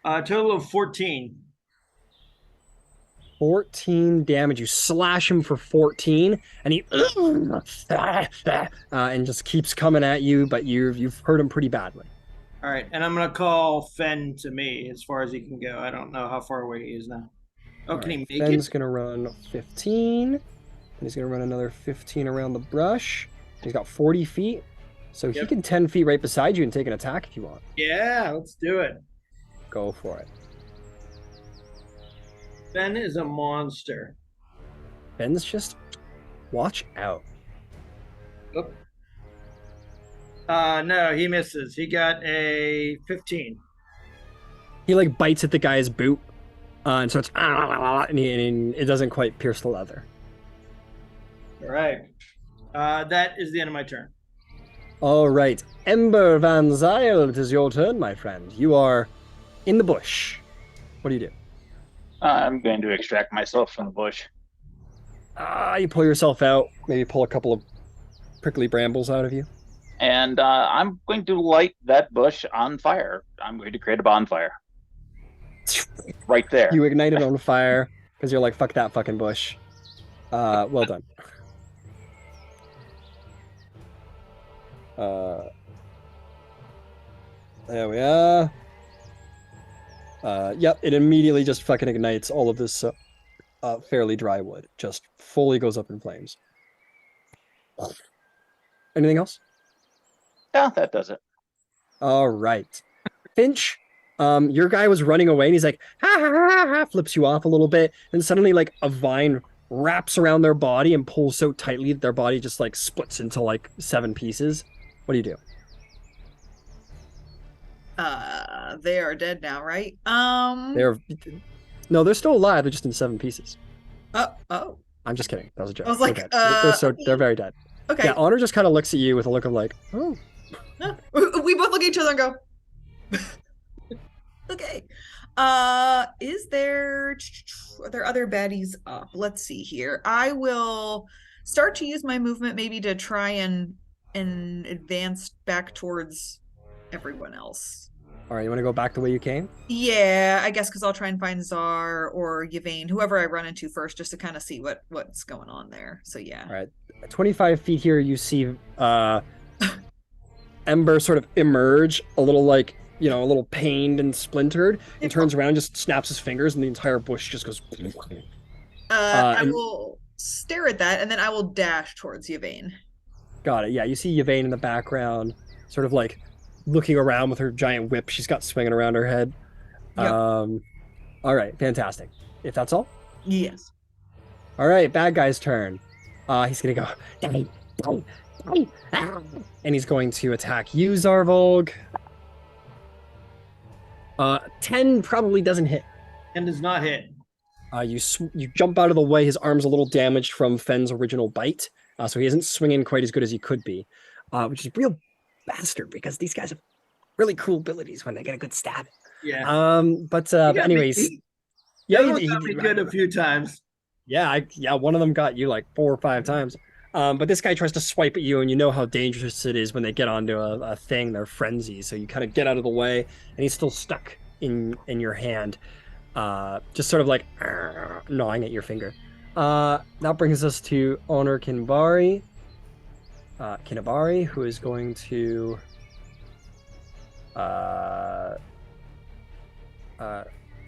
Total of 14. 14 damage. You slash him for 14, and he and just keeps coming at you, but you've hurt him pretty badly. All right, and I'm gonna call Fen to me as far as he can go. I don't know how far away he is now. Oh, can he make Fen's it? gonna run 15, and he's gonna run another 15 around the brush. He's got 40 feet, so he can 10 feet right beside you and take an attack if you want. Yeah, let's do it. Go for it. Fen is a monster. Ben's just watch out. Oop. No, he misses. He got a 15. He like bites at the guy's boot, and starts, and it doesn't quite pierce the leather. All right. That is the end of my turn. All right, Ember Van Zyl, it is your turn, my friend. You are in the bush. What do you do? I'm going to extract myself from the bush. You pull yourself out, maybe pull a couple of prickly brambles out of you. And I'm going to light that bush on fire. I'm going to create a bonfire. Right there. You ignite it on fire because you're like, fuck that fucking bush. Well done. There we are. Yep, it immediately just fucking ignites all of this fairly dry wood. Just fully goes up in flames. Anything else? Yeah, that does it. All right. Finch, your guy was running away and he's like, ha ha ha ha, flips you off a little bit. And suddenly like a vine wraps around their body and pulls so tightly that their body just like splits into like 7 pieces. What do you do? They are dead now, right? No, they're still alive. They're just in 7 pieces. Oh. I'm just kidding. That was a joke. I was like, they're very dead. Okay. Yeah, Honor just kind of looks at you with a look of like, oh. No. We both look at each other and go, okay. Are there other baddies up? Let's see here. I will start to use my movement maybe to try and advance back towards everyone else. All right, you want to go back the way you came? Yeah, I guess because I'll try and find Czar or Yvain, whoever I run into first, just to kind of see what's going on there. So yeah. All right, 25 feet here, you see Ember sort of emerge, a little like, a little pained and splintered. He turns around, just snaps his fingers, and the entire bush just goes. I will stare at that, and then I will dash towards Yvain. Got it. Yeah, you see Yvain in the background, sort of like looking around with her giant whip she's got swinging around her head. Yep. All right, fantastic. If that's all? Yes. All right, bad guy's turn. He's gonna go, and he's going to attack you, Zarvolg. 10 probably doesn't hit. 10 does not hit. You jump out of the way. His arm's a little damaged from Fen's original bite, so he isn't swinging quite as good as he could be, which is a real bastard because these guys have really cool abilities when they get a good stab. Yeah. But anyways, yeah, he got me good a few times. Yeah, one of them got you like 4 or 5 times. But this guy tries to swipe at you, and you know how dangerous it is when they get onto a thing. They're frenzy, so you kind of get out of the way, and he's still stuck in your hand, just sort of like gnawing at your finger. That brings us to Honor Kinbari. Kinabari, who is going to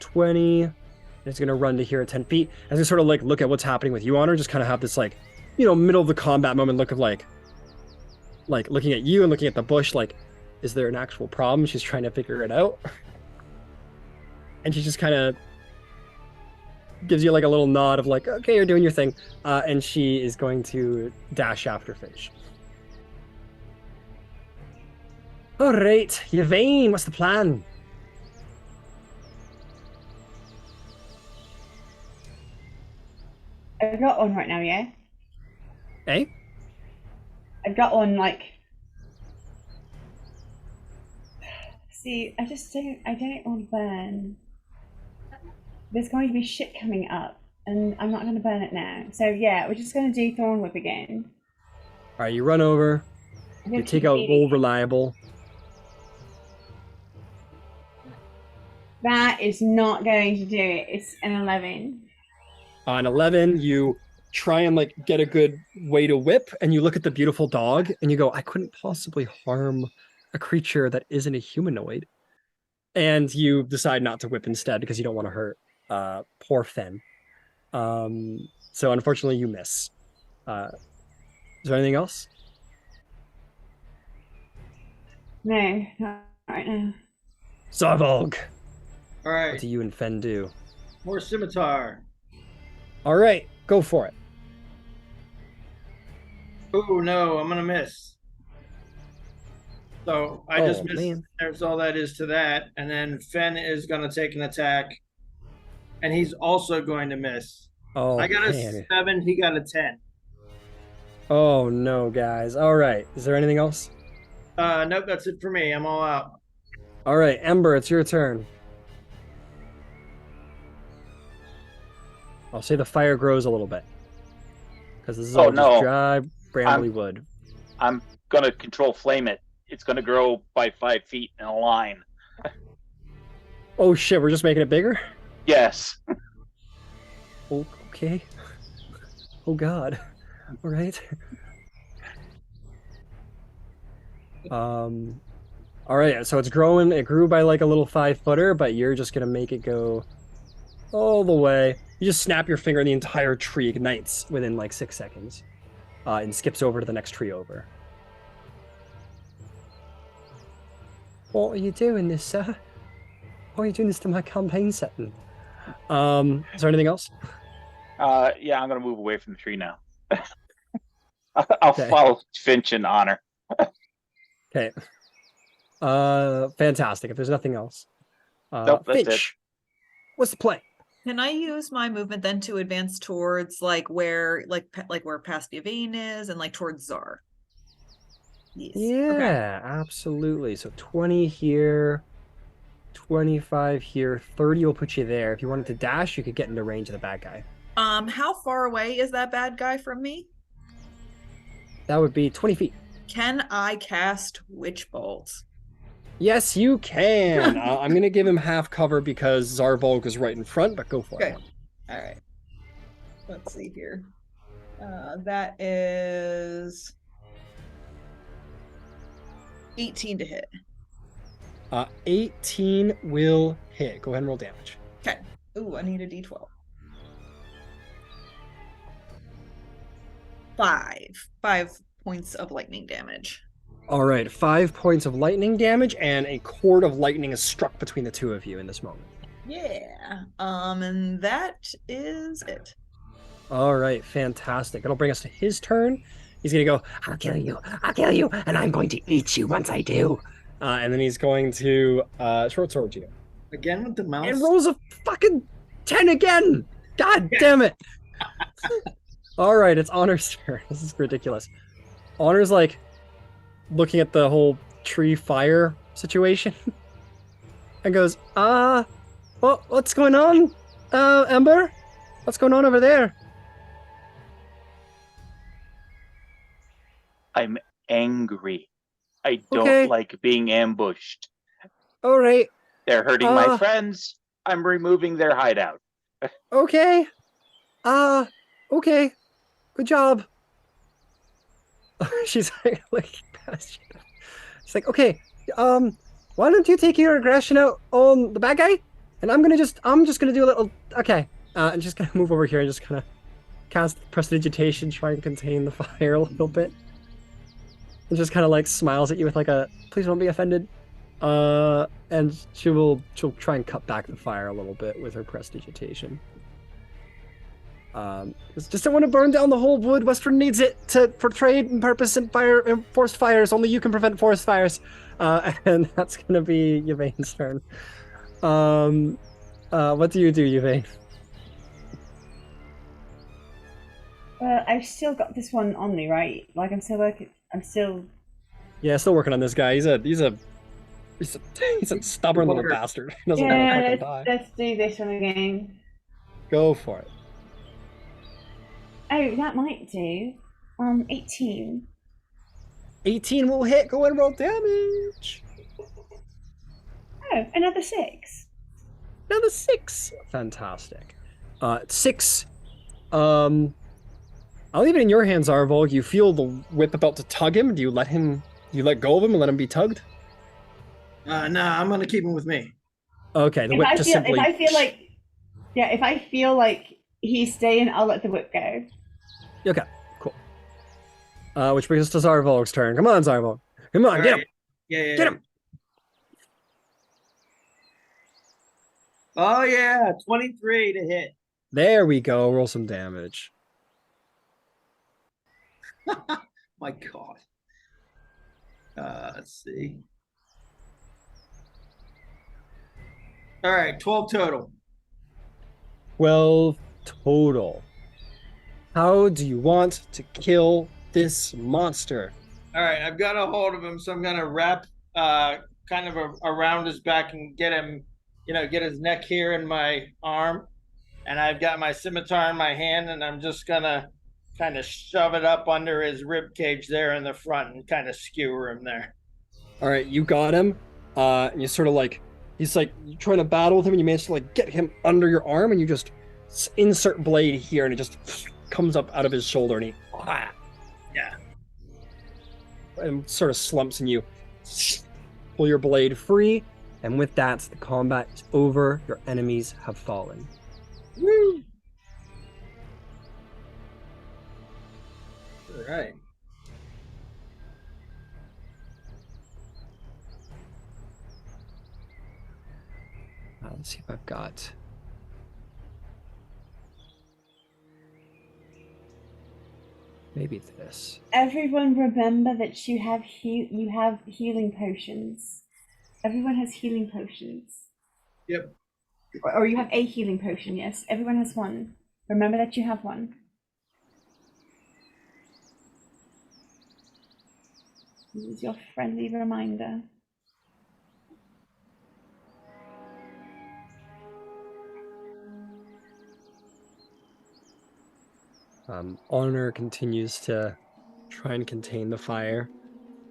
20. It's going to run to here at 10 feet. As we sort of like look at what's happening with you, Honor, just kind of have this like, middle of the combat moment look of like, like looking at you and looking at the bush, like, is there an actual problem? She's trying to figure it out. And she just kind of gives you like a little nod of like, okay, you're doing your thing. And she is going to dash after Finch. All right, Yvain, what's the plan? I've got one right now, yeah? Eh? I've got one, like... See, I don't want to burn. There's going to be shit coming up, and I'm not going to burn it now. So yeah, we're just going to do Thorn Whip again. All right, you run over. You take out Old Reliable. That is not going to do it. It's an 11. On 11, you try and like get a good way to whip, and you look at the beautiful dog, and you go, I couldn't possibly harm a creature that isn't a humanoid. And you decide not to whip instead because you don't want to hurt poor Fen. So unfortunately, you miss. Is there anything else? No, not right now. Zarvolg, All right. what do you and Fen do? More scimitar. All right, go for it. Oh no, I'm gonna miss. So I just missed. Man. There's all that is to that. And then Fen is gonna take an attack. And he's also going to miss. Oh, I got a man. 7, he got a 10. Oh no, guys. All right. Is there anything else? Nope, that's it for me. I'm all out. All right, Ember, it's your turn. I'll say the fire grows a little bit. Because this is all just dry, brambly wood. I'm gonna control flame it. It's gonna grow by 5 feet in a line. Oh shit, we're just making it bigger? Yes. Oh, okay. Oh god. All right. All right, so it's growing. It grew by like a little 5-footer, but you're just gonna make it go all the way. You just snap your finger and the entire tree ignites within like 6 seconds, and skips over to the next tree over. What are you doing this, sir? Why are you doing this to my campaign setting? Is there anything else? Yeah, I'm gonna move away from the tree now. I'll follow Finch in honor. Okay. Fantastic. If there's nothing else, Nope, that's Finch, what's the play? Can I use my movement then to advance towards like where past Yvain is and like towards Zar? Yes. Yeah, Okay. absolutely. So 20 here, 25 here, 30 will put you there. If you wanted to dash, you could get into range of the bad guy. How far away is that bad guy from me? That would be 20 feet. Can I cast Witch Bolt? Yes, you can. I'm going to give him half cover because Zarvolg is right in front, but go for it. Okay. All right. Let's see here. That is 18 to hit. 18 will hit. Go ahead and roll damage. Okay. Ooh, I need a d12. 5 points of lightning damage. All right, 5 points of lightning damage, and a cord of lightning is struck between the two of you in this moment. Yeah. And that is it. All right, fantastic. That'll bring us to his turn. He's going to go, I'll kill you, and I'm going to eat you once I do. And then he's going to short sword you. Again with the mouse. And rolls a fucking 10 again. God damn it. All right, it's Honor's turn. This is ridiculous. Honor's like looking at the whole tree fire situation and goes, what's going on, Ember? What's going on over there? I'm angry. I don't like being ambushed. All right. They're hurting my friends. I'm removing their hideout. Okay. Okay. Good job. She's like past you. She's like, okay, why don't you take your aggression out on the bad guy? And I'm just gonna do a little, okay. And just gonna move over here and just kind of cast prestidigitation, try and contain the fire a little bit. and just kind of like smiles at you with like a please don't be offended. And she'll try and cut back the fire a little bit with her prestidigitation. Just don't want to burn down the whole wood. Western needs it for trade and purpose and fire and forest fires. Only you can prevent forest fires. And that's gonna be Yvain's turn. What do you do, Yvain? Well, I've still got this one on me, right? Like I'm still working. I'm still. Yeah, still working on this guy. He's a stubborn little bastard. He doesn't want to fucking die. Let's do this one again. Go for it. Oh, that might do. 18. 18 will hit. Go and roll damage. Oh, another 6. Another 6. Fantastic. 6. I'll leave it in your hands, Arvolg. You feel the whip about to tug him. Do you let go of him and let him be tugged? Nah, I'm gonna keep him with me. Okay, the whip just simply. If I feel like he's staying, I'll let the whip go. Okay, cool. Which brings us to Zarvolg's turn. Come on, Zarvolg. Come on, get him. Yeah. Get him. Oh yeah, 23 to hit. There we go. Roll some damage. My God. Let's see. All right, 12 total. 12 total. How do you want to kill this monster? All right, I've got a hold of him, so I'm gonna wrap kind of around his back and get him, get his neck here in my arm, and I've got my scimitar in my hand, and I'm just gonna kind of shove it up under his rib cage there in the front and kind of skewer him there. All right, you got him. And you sort of like, he's like trying to battle with him, and you manage to like get him under your arm, and you just insert blade here, and it just comes up out of his shoulder, and he, yeah, and sort of slumps, and you pull your blade free, and with that, the combat is over. Your enemies have fallen. Woo! All right. Let's see if I've got. Maybe this. Everyone remember that you have healing potions. Everyone has healing potions. Yep. Or you have a healing potion, yes. Everyone has one. Remember that you have one. This is your friendly reminder. Honor continues to try and contain the fire,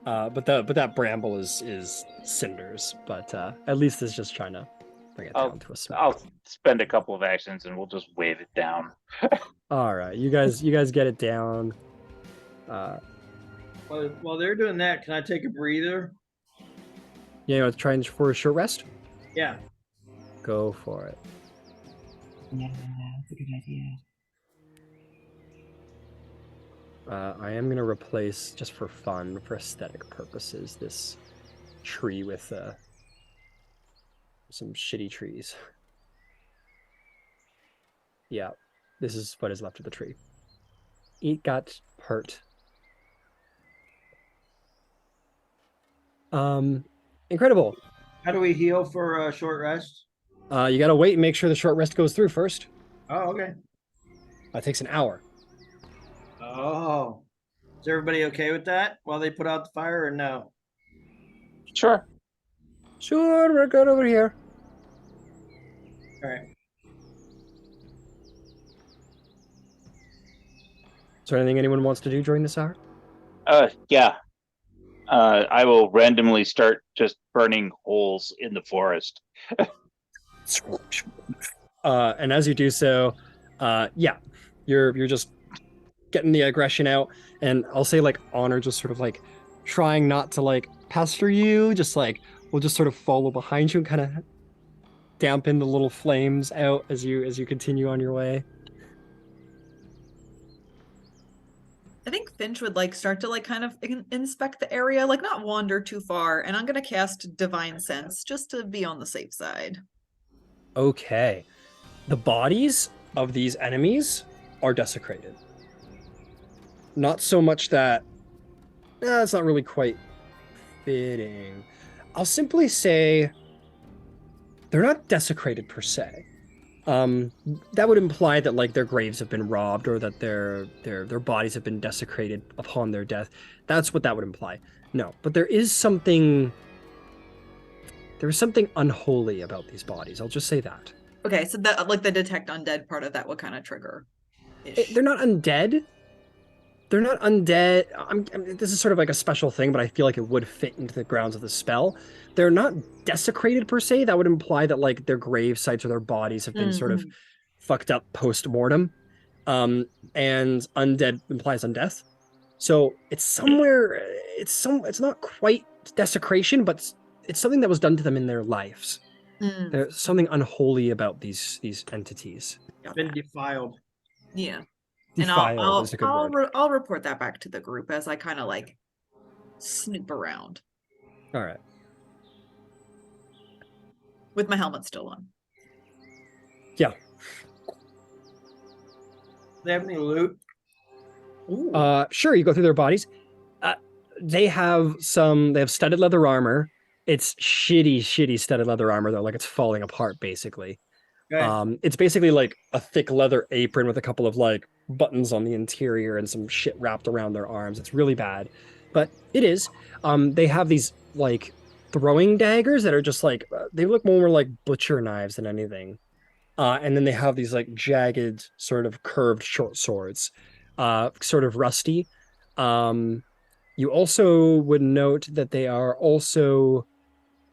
but that bramble is cinders. But at least it's just trying to bring it down to a smoke. I'll spend a couple of actions and we'll just wave it down. All right, you guys get it down. While they're doing that, can I take a breather? Yeah, you want to try and for a short rest? Yeah. Go for it. Yeah, that's a good idea. I am going to replace, just for fun, for aesthetic purposes, this tree with some shitty trees. Yeah, this is what is left of the tree. It got hurt. Incredible. How do we heal for a short rest? You got to wait and make sure the short rest goes through first. Oh, okay. It takes an hour. Oh, is everybody okay with that while they put out the fire, or no? Sure. Sure, we're good over here. All right. Is there anything anyone wants to do during this hour? Yeah. I will randomly start just burning holes in the forest. And as you do so, yeah, you're just getting the aggression out, and I'll say like Honor just sort of like trying not to like pester you, just like we'll just sort of follow behind you and kind of dampen the little flames out as you continue on your way. I think Finch would like start to like kind of inspect the area, like not wander too far, and I'm gonna cast Divine Sense just to be on the safe side. Okay. The bodies of these enemies are desecrated. Not so much that... it's not really quite fitting. I'll simply say they're not desecrated per se. That would imply that like their graves have been robbed or that their bodies have been desecrated upon their death. That's what that would imply. No, but there is something unholy about these bodies. I'll just say that. Okay, so that like the detect undead part of that would kind of trigger. They're not undead. They're not undead. This is sort of like a special thing, but I feel like it would fit into the grounds of the spell. They're not desecrated per se. That would imply that like their grave sites or their bodies have been sort of fucked up post-mortem. And undead implies undeath. So it's somewhere, it's not quite desecration, but it's something that was done to them in their lives. There's something unholy about these entities. Been defiled. Yeah. Defiled is a good word. I'll report that back to the group as I kind of like snoop around. All right. With my helmet still on. Yeah. Do they have any loot? Ooh. Sure, you go through their bodies. They have studded leather armor. It's shitty studded leather armor though, like it's falling apart basically. Okay. It's basically like a thick leather apron with a couple of like buttons on the interior and some shit wrapped around their arms. It's really bad, but it is. They have these like throwing daggers that are just like they look more like butcher knives than anything. And then they have these like jagged, sort of curved short swords, sort of rusty. You also would note that they are also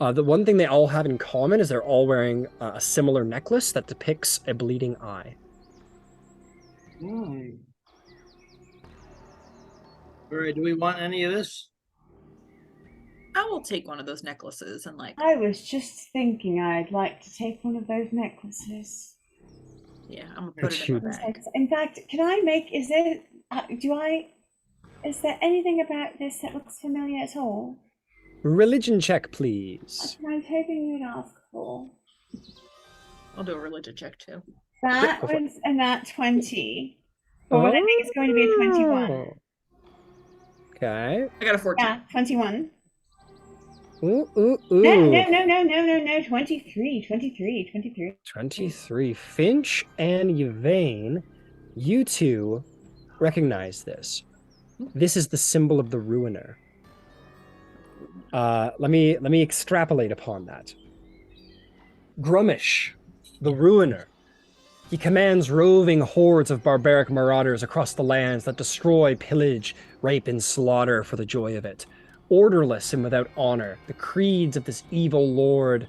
the one thing they all have in common is they're all wearing a similar necklace that depicts a bleeding eye. All right, do we want any of this? I will take one of those necklaces and like. I was just thinking I'd like to take one of those necklaces. Yeah, I'm gonna put it in my bag. In fact, can I make? Is there anything about this that looks familiar at all? Religion check, please. That's what I was hoping you'd ask for. I'll do a religion check too. That was a nat 20. For what I think is going to be a 21. Okay. I got a 14. Yeah, 21. Ooh. No. 23. 23. Finch and Yvain, you two recognize this. This is the symbol of the Ruiner. Let me extrapolate upon that. Grummish, the Ruiner. He commands roving hordes of barbaric marauders across the lands that destroy, pillage, rape, and slaughter for the joy of it. Orderless and without honor, the creeds of this evil lord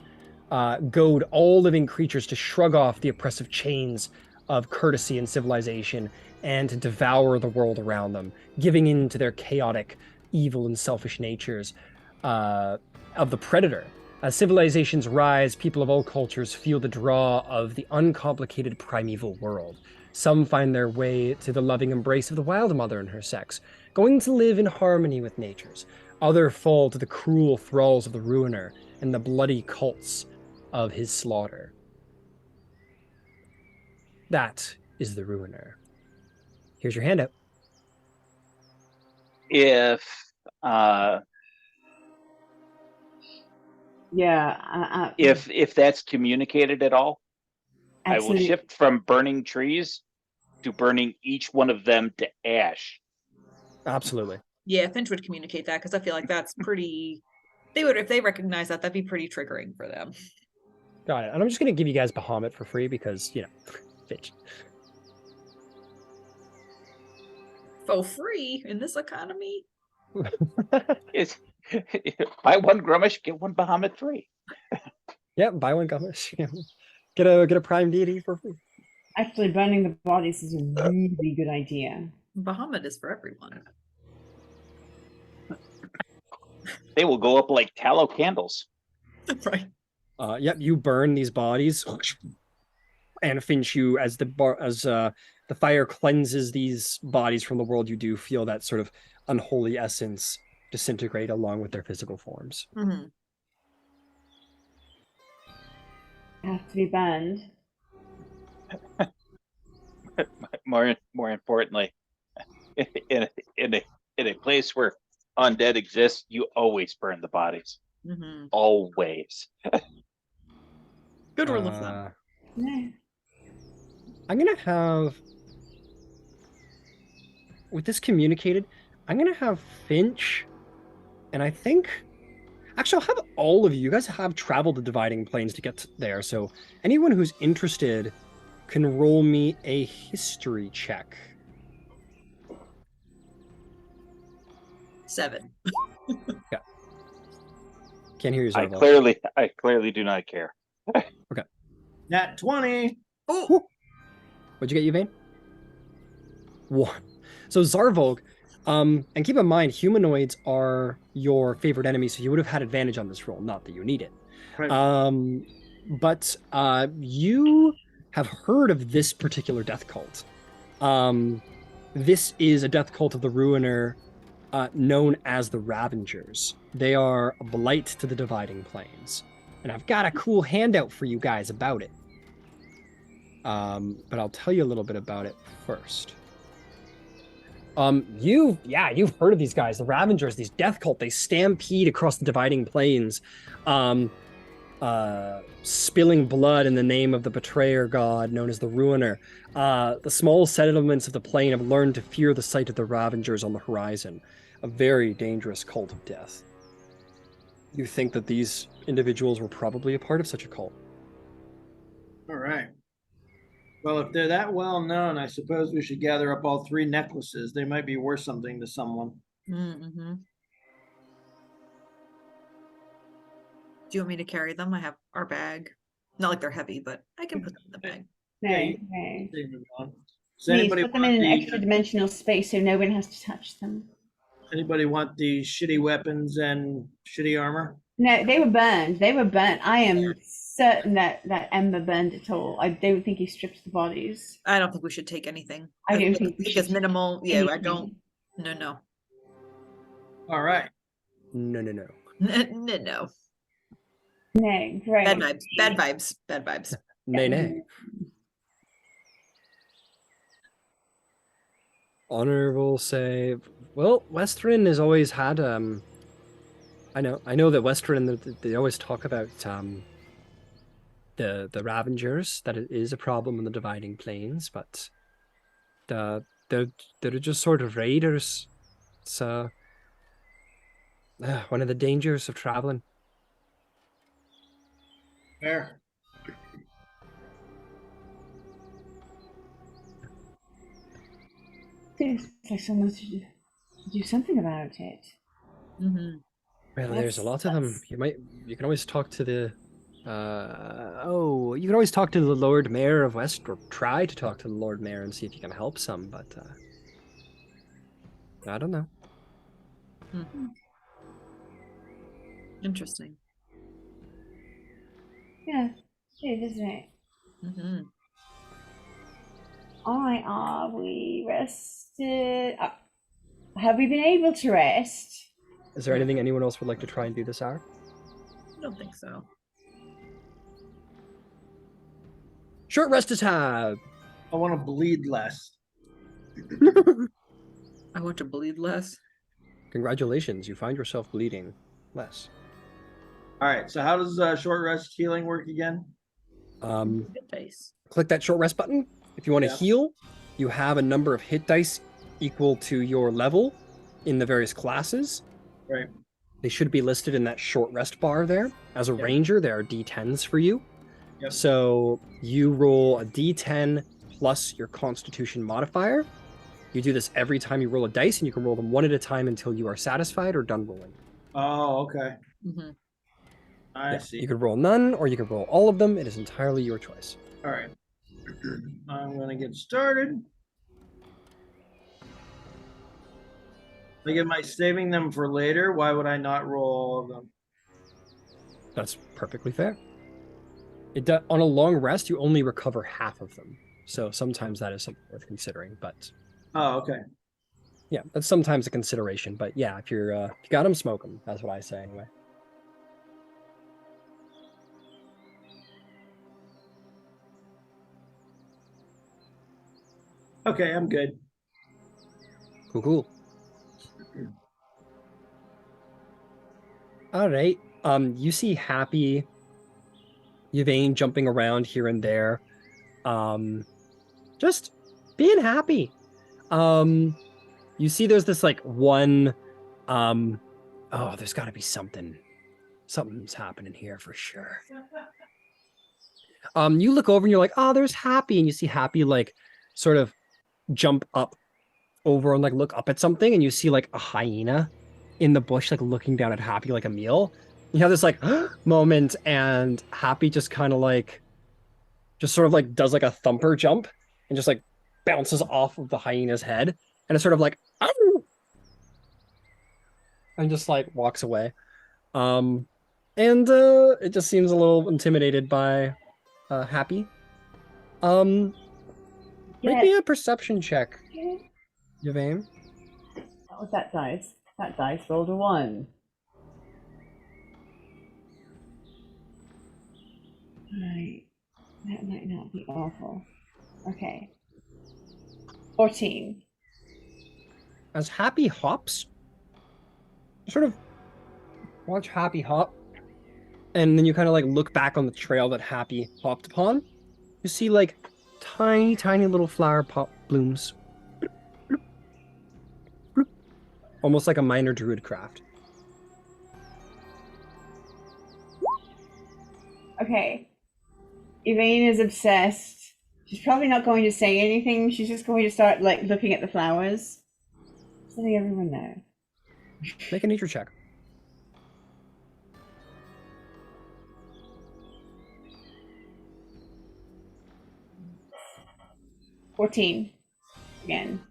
goad all living creatures to shrug off the oppressive chains of courtesy and civilization and to devour the world around them, giving in to their chaotic, evil, and selfish natures of the predator. As civilizations rise, people of all cultures feel the draw of the uncomplicated primeval world. Some find their way to the loving embrace of the Wild Mother and her sex, going to live in harmony with natures. Others fall to the cruel thralls of the Ruiner and the bloody cults of his slaughter. That is the Ruiner. Here's your handout. If if that's communicated at all, Absolutely. I will shift from burning trees to burning each one of them to ash. Absolutely. Yeah, Finch would communicate that because I feel like that's pretty. They would, if they recognize that, that'd be pretty triggering for them. Got it. And I'm just going to give you guys Bahamut for free because, Finch. For free in this economy? Buy one Grummish, get one Bahamut free. Yeah, buy one Grummish. Get a prime deity for free. Actually, burning the bodies is a really good idea. Bahamut is for everyone. They will go up like tallow candles. Right. Yep, you burn these bodies, and Finch, the fire cleanses these bodies from the world, you do feel that sort of unholy essence disintegrate along with their physical forms. Mm-hmm. Have to be burned. More importantly, in a place where undead exists, you always burn the bodies. Mm-hmm. Always. Good rule of thumb. No. I'm gonna have, with this communicated, I'm gonna have Finch, and I think, actually, I'll have all of you. You guys have traveled the dividing plains to get there, so anyone who's interested can roll me a history check. 7. Can't hear you, I Zarval. clearly do not care. Nat 20. Oh, What'd you get, Yvain? 1. So Zarvolg, and keep in mind, humanoids are your favorite enemy, so you would have had advantage on this roll. Not that you need it. Right. But you have heard of this particular death cult. This is a death cult of the Ruiner, known as the Ravagers. They are a blight to the Dividing Plains, and I've got a cool handout for you guys about it. But I'll tell you a little bit about it first. You've heard of these guys, the Ravagers, these death cult. They stampede across the Dividing Plains, spilling blood in the name of the betrayer god known as the Ruiner. The small settlements of the plain have learned to fear the sight of the Ravagers on the horizon, a very dangerous cult of death. You think that these individuals were probably a part of such a cult? All right. Well, if they're that well known, I suppose we should gather up all 3 necklaces. They might be worth something to someone. mm-hmm. Do you want me to carry them? I have our bag. Not like they're heavy, but I can put them in the bag. No, Yeah, no. Does Please anybody put them in want an the, extra dimensional space so no one has to touch them. anybody want the shitty weapons and shitty armor? No, they were burned. They were burnt. I am certain that Ember burned it all. I don't think he stripped the bodies. I don't think we should take anything. I don't think we it's should minimal. take Yeah, I anything. don't. No. All right. No. No. No, great. Bad vibes. Bad vibes. Bad vibes. Nay. Honorable save. Well, Westrin has always had I know that Westrin, they always talk about the Ravagers, that it is a problem in the Dividing Plains, but they're just sort of raiders. It's one of the dangers of traveling. Fair. Seems like someone should do something about it. Mm-hmm. Well, there's a lot of them. You can always talk to the you can always talk to the Lord Mayor of West, or try to talk to the Lord Mayor and see if you can help some, but I don't know. Mm-hmm. Interesting. Yeah, it is, isn't it? Mm-hmm. Are we rested? Have we been able to rest? Is there anything anyone else would like to try and do this hour? I don't think so. Short rest is had. I want to bleed less. I want to bleed less. Congratulations, you find yourself bleeding less. All right. So how does short rest healing work again? Good dice. Click that short rest button. If you want to Yeah. heal, you have a number of hit dice equal to your level in the various classes. Right. They should be listed in that short rest bar there. As a Yep. ranger, there are D10s for you. Yep. So you roll a D10 plus your constitution modifier. You do this every time you roll a dice, and you can roll them one at a time until you are satisfied or done rolling. Oh, okay. Mm-hmm. I Yeah, see. You could roll none, or you could roll all of them. It is entirely your choice. All right. I'm going to get started. Am I saving them for later? Why would I not roll all of them? That's perfectly fair. On a long rest, you only recover half of them. So sometimes that is something worth considering. But Oh, okay. yeah, that's sometimes a consideration. But yeah, if you got them, smoke them. That's what I say anyway. Okay, I'm good. Cool. All right. You see Happy Yvain jumping around here and there. Just being happy. You see there's this like one oh, there's gotta be something. Something's happening here for sure. You look over and you're like, oh, there's Happy, and you see Happy like sort of jump up over and like look up at something, and you see like a hyena in the bush, like looking down at Happy like a meal. You have this like moment, and Happy just kind of like just sort of like does like a thumper jump and just like bounces off of the hyena's head, and it's sort of like ow! And just like walks away. And it just seems a little intimidated by Happy. Make me a perception check, Yvain. What was that dice? That dice rolled a 1. Right. That might not be awful. Okay. 14. As Happy hops, sort of watch Happy hop, and then you kind of like look back on the trail that Happy hopped upon. You see like tiny, tiny little flower pop blooms. Bloop, bloop, bloop. Almost like a minor druid craft. Okay. Elaine is obsessed. She's probably not going to say anything. She's just going to start like looking at the flowers. Just letting everyone know. Make a nature check. $14. Again.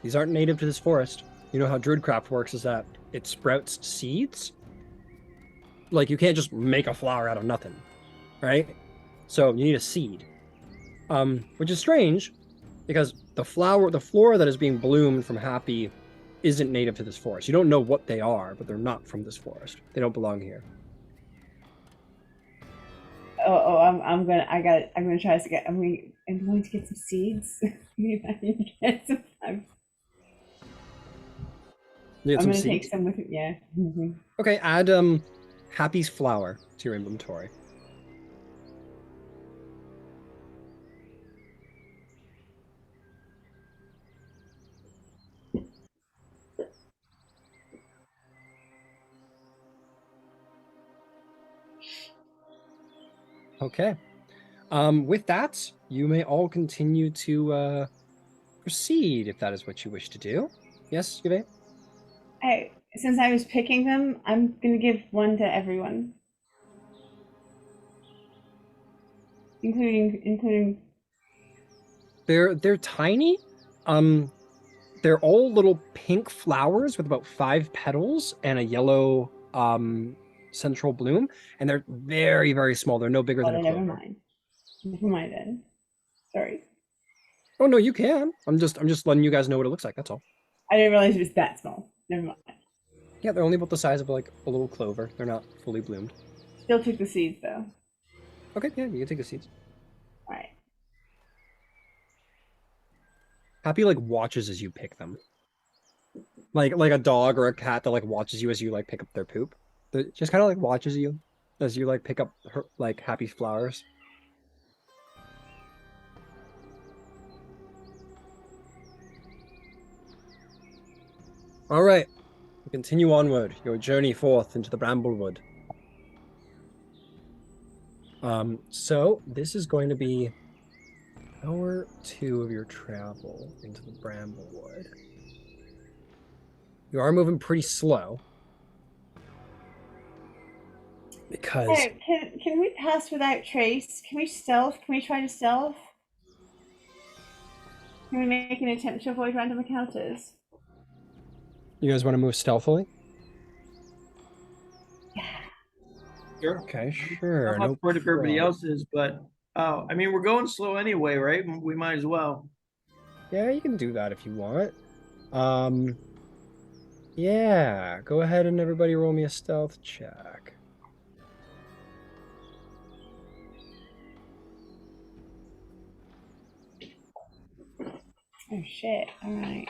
These aren't native to this forest. You know how druidcraft works is that it sprouts seeds. Like you can't just make a flower out of nothing, right? So you need a seed. Which is strange because the flora that is being bloomed from Happy isn't native to this forest. You don't know what they are, but they're not from this forest. They don't belong here. I'm going to try to get, I'm going to get some seeds. Get some, I'm going to take some with it, yeah. Mm-hmm. Okay, add Happy's flower to your inventory. Okay. With that, you may all continue to proceed if that is what you wish to do. Yes, Yvain? Since I was picking them, I'm going to give one to everyone. Including They're tiny. They're all little pink flowers with about 5 petals and a yellow central bloom, and they're very, very small. They're no bigger than a clover. Never mind then. Sorry. Oh no, you can. I'm just letting you guys know what it looks like. That's all. I didn't realize it was that small. Never mind. Yeah, they're only about the size of like a little clover. They're not fully bloomed. Still took the seeds though. Okay, yeah, you can take the seeds. All right. Happy like watches as you pick them. Like a dog or a cat that like watches you as you like pick up their poop. That just kind of like watches you as you like pick up her like Happy's flowers. All right, continue onward your journey forth into the Bramble Wood. So this is going to be hour 2 of your travel into the Bramble Wood. You are moving pretty slow. Because... Hey, can we pass without trace? Can we stealth? Can we try to stealth? Can we make an attempt to avoid random encounters? You guys want to move stealthily? Yeah. Sure. Okay, sure. I'm not sure if everybody else is, but Oh, I mean, we're going slow anyway, right? We might as well. Yeah, you can do that if you want. Yeah, go ahead and everybody roll me a stealth check. Oh shit! All right.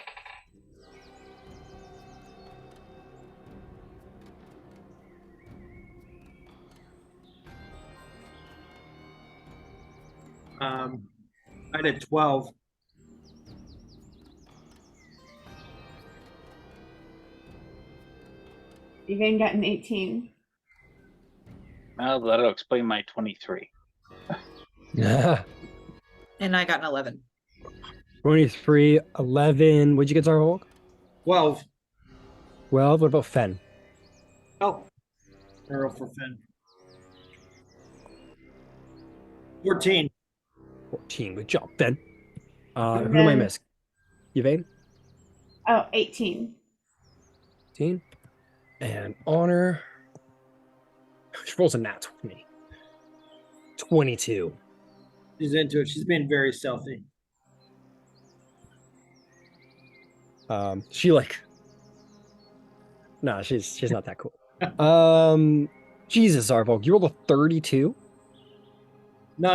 I did 12. You're going to get an 18. Well, that'll explain my 23. And I got an 11. 23, 11. What'd you get, Zarvolk? 12. 12. What about Fen? Oh. Arrow for Finn. 14. 14. Good job, Fen. And Who am I then- missing? Yvain? Oh, 18. 18. And Honor. She rolls a nat 20. 22. She's into it. She's being very stealthy. She like. Nah, she's not that cool. Jesus, Zarvolk, you rolled a 32. No.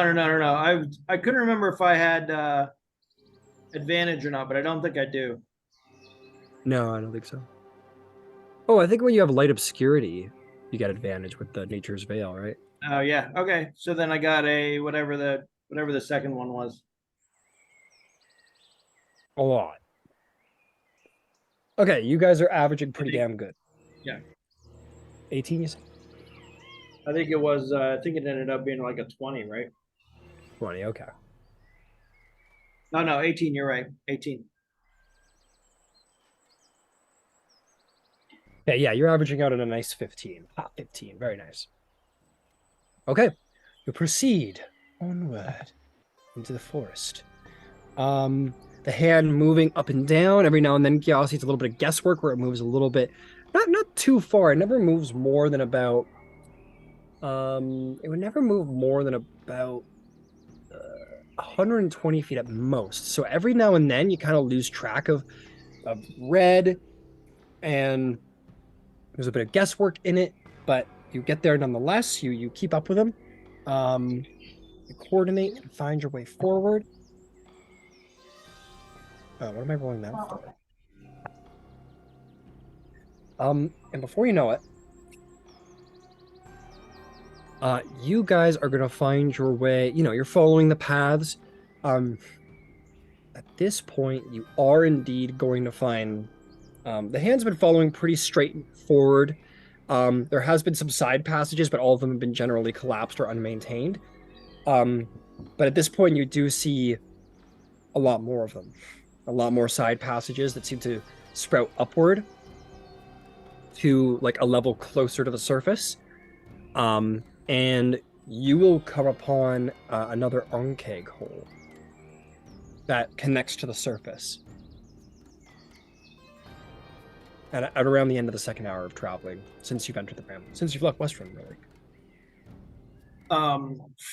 I couldn't remember if I had advantage or not, but I don't think I do. No, I don't think so. Oh, I think when you have light obscurity, you get advantage with the Nature's Veil, right? Oh yeah. Okay. So then I got a whatever the second one was. A lot. Okay, you guys are averaging pretty damn good. Yeah. 18, you said? I think it was. I think it ended up being like a 20, right? 20, okay. No, 18. You're right. 18. Okay, yeah, you're averaging out at a nice 15. Hot 15, very nice. Okay, you proceed onward into the forest. The hand moving up and down every now and then. Yeah, obviously it's a little bit of guesswork where it moves a little bit, not too far. It never moves more than about. It would never move more than about 120 feet at most. So every now and then you kind of lose track of red, and there's a bit of guesswork in it, but you get there nonetheless. You keep up with them. You coordinate and find your way forward. What am I rolling that for? And before you know it, you guys are gonna find your way. You're following the paths. At this point, you are indeed going to find. The hand's been following pretty straightforward. There has been some side passages, but all of them have been generally collapsed or unmaintained. But at this point, you do see a lot more of them. A lot more side passages that seem to sprout upward to like a level closer to the surface. And you will come upon another Ankheg hole that connects to the surface. At around the end of the second hour of traveling, since you've entered the Bramble, since you've left Westruun, really.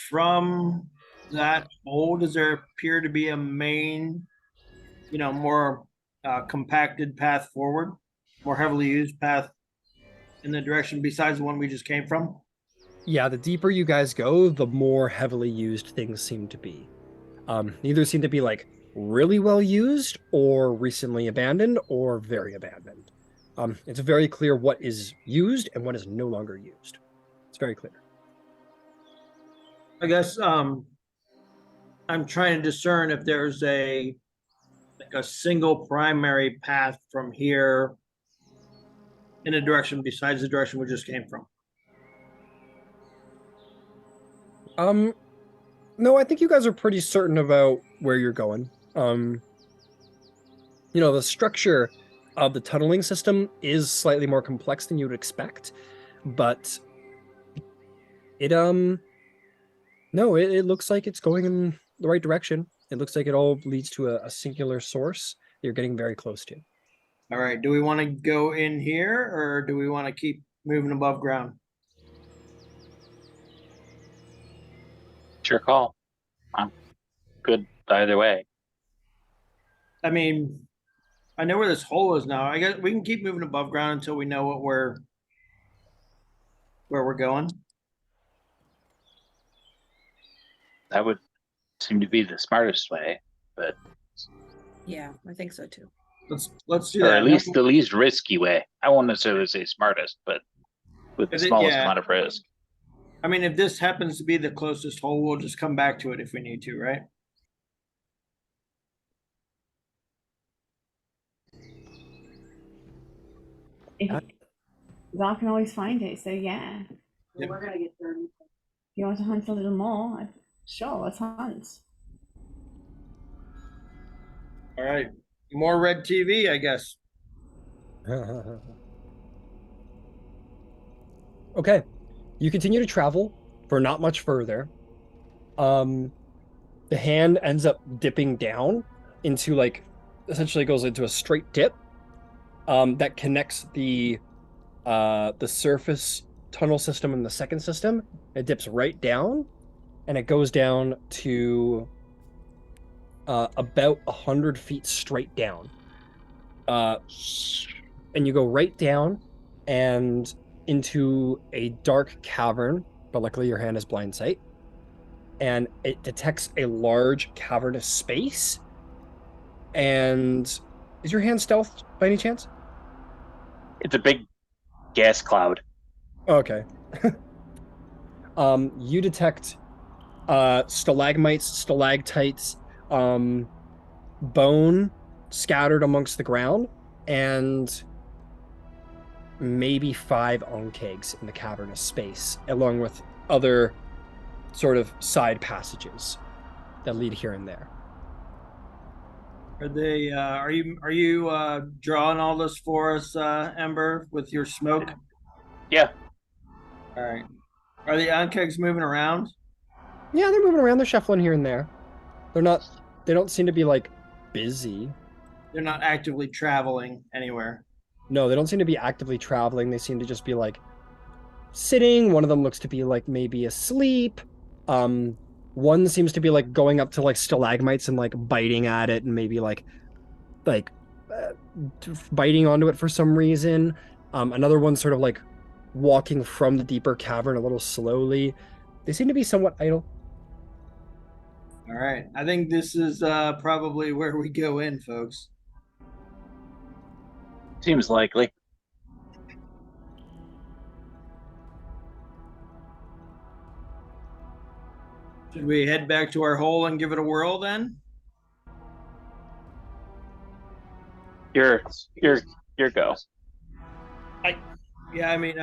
From that hole, does there appear to be a main, more compacted path forward, more heavily used path in the direction besides the one we just came from? Yeah, the deeper you guys go, the more heavily used things seem to be. Either seem to be like really well used, or recently abandoned, or very abandoned. It's very clear what is used and what is no longer used. It's very clear. I guess I'm trying to discern if there's a single primary path from here in a direction besides the direction we just came from. No, I think you guys are pretty certain about where you're going. The structure of the tunneling system is slightly more complex than you would expect, but it looks like it's going in the right direction. It looks like it all leads to a singular source you're getting very close to. All right. Do we want to go in here, or do we want to keep moving above ground? It's your call. Good either way. I mean, I know where this hole is now. I guess we can keep moving above ground until we know where we're going. That would seem to be the smartest way, but Yeah, I think so too. Let's do or that. at least the least risky way. I won't necessarily say smartest, but with the Is it- smallest yeah. amount of risk. I mean, if this happens to be the closest hole, we'll just come back to it if we need to, right? If I can always find it, so yeah. Yep. We're gonna get dirty. If you want to hunt a little more, sure, let's hunt. All right. More red TV, I guess. Okay. You continue to travel for not much further. The hand ends up dipping down into like essentially goes into a straight dip that connects the surface tunnel system and the second system. It dips right down and it goes down to about 100 feet straight down. And you go right down and into a dark cavern, but luckily your hand has blind sight. And it detects a large cavernous space. And is your hand stealthed by any chance? It's a big gas cloud. Okay. You detect stalagmites, stalactites, bone scattered amongst the ground, and maybe 5 Ankhegs in the cavernous space, along with other sort of side passages that lead here and there. Are they? Are you drawing all this for us, Ember, with your smoke? Yeah. All right. Are the Ankegs moving around? Yeah, they're moving around. They're shuffling here and there. They're not. They don't seem to be like busy. They're not actively traveling anywhere. No, they don't seem to be actively traveling. They seem to just be like sitting. One of them looks to be like maybe asleep. One seems to be like going up to like stalagmites and like biting at it and maybe like biting onto it for some reason. Another one sort of like walking from the deeper cavern a little slowly. They seem to be somewhat idle. All right. I think this is probably where we go in, folks. Seems likely. Should we head back to our hole and give it a whirl then? Your go. Yeah, I mean,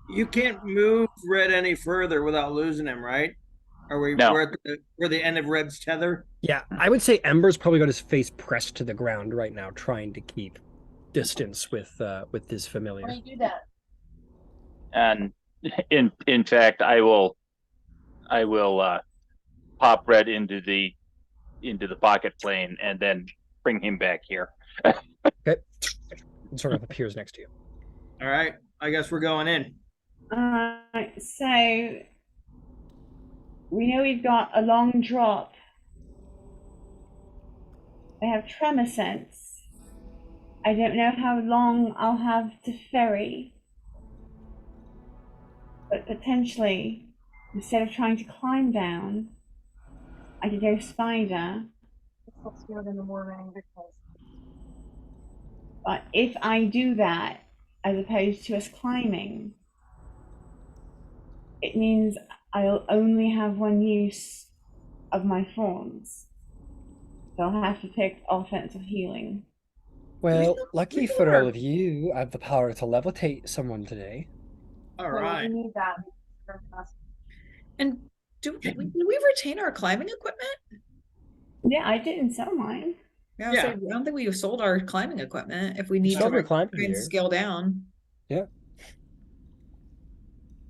you can't move Red any further without losing him, right? No. We're at the end of Red's tether? Yeah, I would say Ember's probably got his face pressed to the ground right now, trying to keep distance with his familiar. Why do you do that? And in fact, I will pop Red into the pocket plane and then bring him back here. Okay. And sort of appears next to you. All right. I guess we're going in. So we know we've got a long drop. They have tremor sense. I don't know how long I'll have to ferry, but potentially, instead of trying to climb down, I could go spider. In the morning because But if I do that, as opposed to us climbing, it means I'll only have one use of my thorns. So I'll have to pick offensive healing. Well, lucky for all of you, I have the power to levitate someone today. All right. we need that. And do we retain our climbing equipment? Yeah, I didn't sell mine. Yeah, Yeah. I don't think we've sold our climbing equipment. If we need Still have to your climbing try and gear. scale down. Yeah.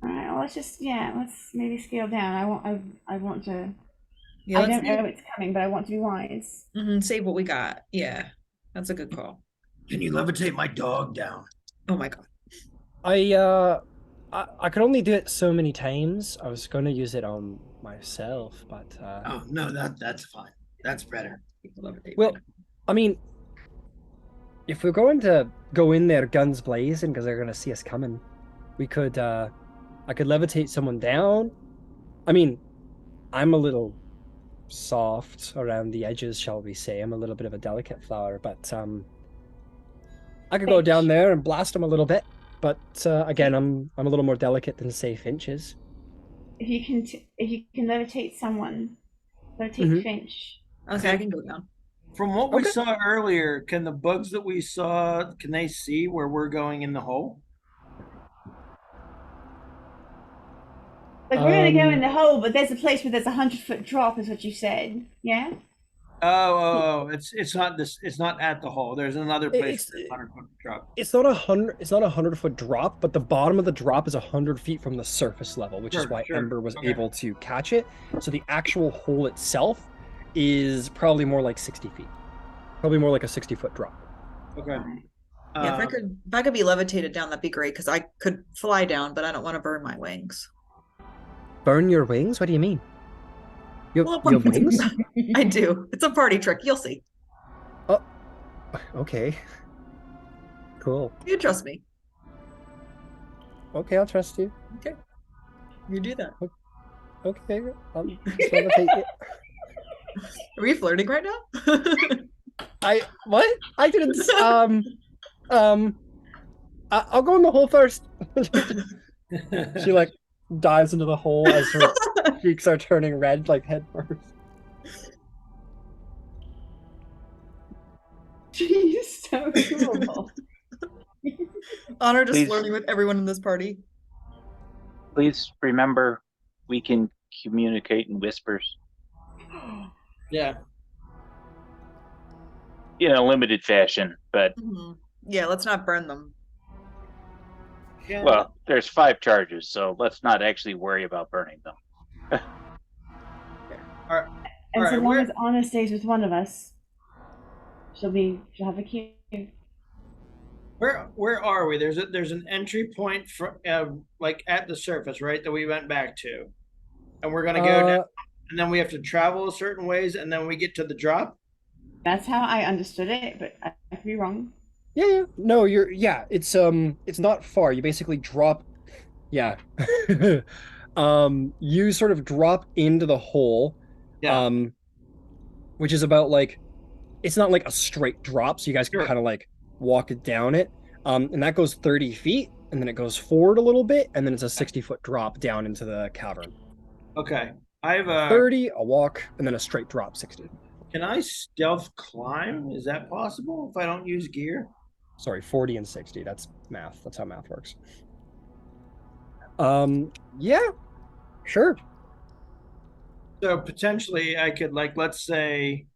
All right, well, let's maybe scale down. I want to. Yeah, I don't know it's coming, but I want to be wise. save what we got. Yeah, that's a good call. Can you levitate my dog down? Oh my god. I could only do it so many times. I was going to use it on myself, but Oh no, that's fine. That's better. well, I mean, if we're going to go in there guns blazing because they're going to see us coming, we could. I could levitate someone down. I mean, I'm a little soft around the edges, shall we say? I'm a little bit of a delicate flower, but I could go down there and blast them a little bit. But again, I'm a little more delicate than say Finch is. If you can levitate someone, levitate Finch. Okay, I can go down. From what we Okay. saw earlier, can the bugs that we saw, can they see where we're going in the hole? Like we're gonna go in the hole, but there's a place where there's 100-foot drop, is what you said. Yeah. Oh, it's not this. It's not at the hole. There's another place It's- for the 100-foot drop. It's not 100. It's not 100-foot drop, but the bottom of the drop is 100 feet from the surface level, which is Sure, why sure. Ember was Okay. able to catch it. So the actual hole itself is probably more like 60 feet. Probably more like a 60-foot drop. Okay. Yeah, if I could be levitated down, that'd be great because I could fly down, but I don't want to burn my wings. Burn your wings? What do you mean? You Well, have wings? I do. It's a party trick. You'll see. Oh, okay. Cool. You trust me. Okay, I'll trust you. You do that. Okay, I'll just levitate you. Are we flirting right now? What? I didn't. I'll go in the hole first. She like dives into the hole as her cheeks are turning red, like head first. She's so adorable. Honor just Please. flirting with everyone in this party. Please remember, we can communicate in whispers. Yeah. In a limited fashion, but Mhm. Yeah, let's not burn them. Yeah. well, there's 5 charges, so let's not actually worry about burning them. And so Alright, long where- as Anna stays with one of us, she'll have a queue. Where are we? There's an entry point for like at the surface, right? That we went back to, and we're gonna go down, and then we have to travel a certain ways, and then we get to the drop. That's how I understood it, but I could be wrong. Yeah. No, it's not far. You basically drop. Yeah. You sort of drop into the hole. Yeah. Which is about like, it's not like a straight drop, so you guys can Sure. kind of like walk it down it. And that goes 30 feet, and then it goes forward a little bit, and then it's a 60-foot drop down into the cavern. Okay. I have a. 30, a walk, and then a straight drop 60. Can I stealth climb? Is that possible if I don't use gear? Sorry, 40 and 60. That's math. That's how math works. Yeah, sure. So potentially I could, like, let's say.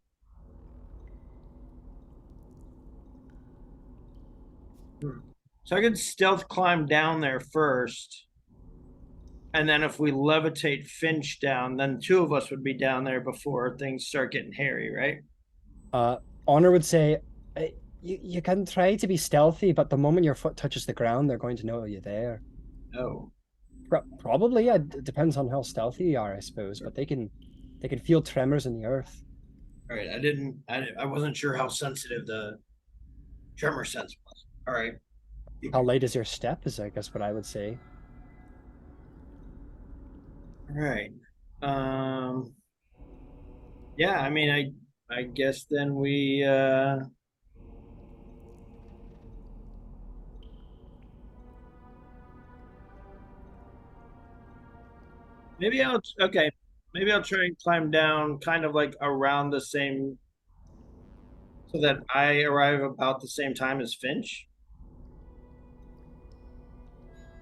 So I could stealth climb down there first. And then if we levitate Finch down, then 2 of us would be down there before things start getting hairy, right? Honor would say, you can try to be stealthy, but the moment your foot touches the ground, they're going to know you're there. Oh. Probably, yeah. It depends on how stealthy you are, I suppose. But they can feel tremors in the earth. All right. I wasn't sure how sensitive the tremor sense was. All right. How light is your step is, I guess, what I would say. All right. Yeah, I mean, I guess then we maybe I'll try and climb down kind of like around the same so that I arrive about the same time as Finch.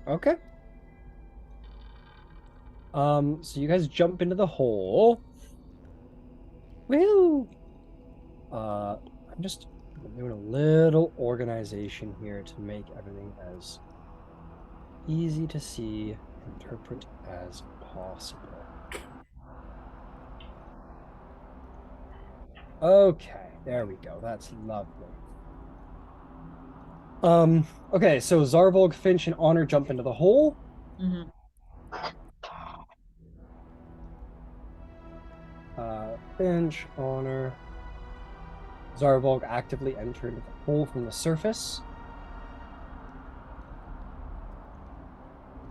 Okay. So you guys jump into the hole. Woo! I'm just doing a little organization here to make everything as easy to see, interpret as possible. Okay, there we go. That's lovely. Okay, so Zarvolg, Finch, and Honor jump into the hole. Mhm. Finch, Honor. Zarvolg actively entered the hole from the surface.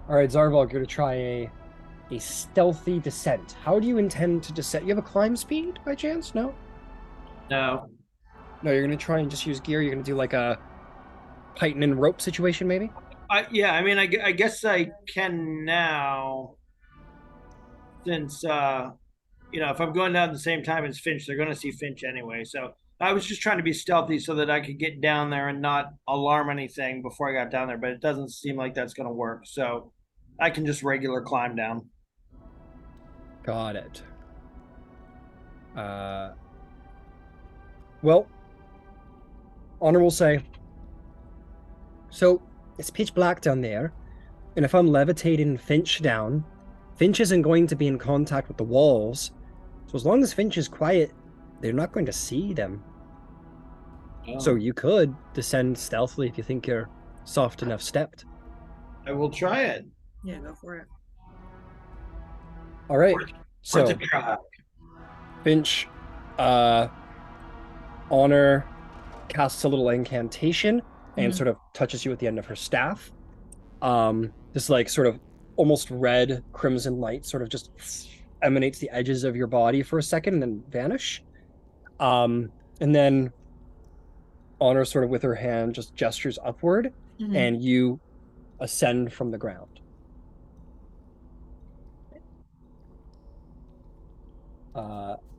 All right, Zarvolg, you're going to try a stealthy descent. How do you intend to descend? You have a climb speed by chance? No? No. No, you're going to try and just use gear. You're going to do like a Titan and rope situation, maybe? Yeah, I mean, I guess I can now, since if I'm going down at the same time as Finch, they're going to see Finch anyway. So I was just trying to be stealthy so that I could get down there and not alarm anything before I got down there. But it doesn't seem like that's going to work. So I can just regular climb down. Got it. Well, Honor will say, so it's pitch black down there, and if I'm levitating Finch down, Finch isn't going to be in contact with the walls. So as long as Finch is quiet, they're not going to see them. Oh. So you could descend stealthily if you think you're soft enough stepped. I will try it. Yeah, go for it. All right. So To try. Finch, Honor casts a little incantation and sort of touches you at the end of her staff. This like sort of almost red crimson light sort of just emanates the edges of your body for a second and then vanish. And then Honor sort of with her hand just gestures upward and you ascend from the ground.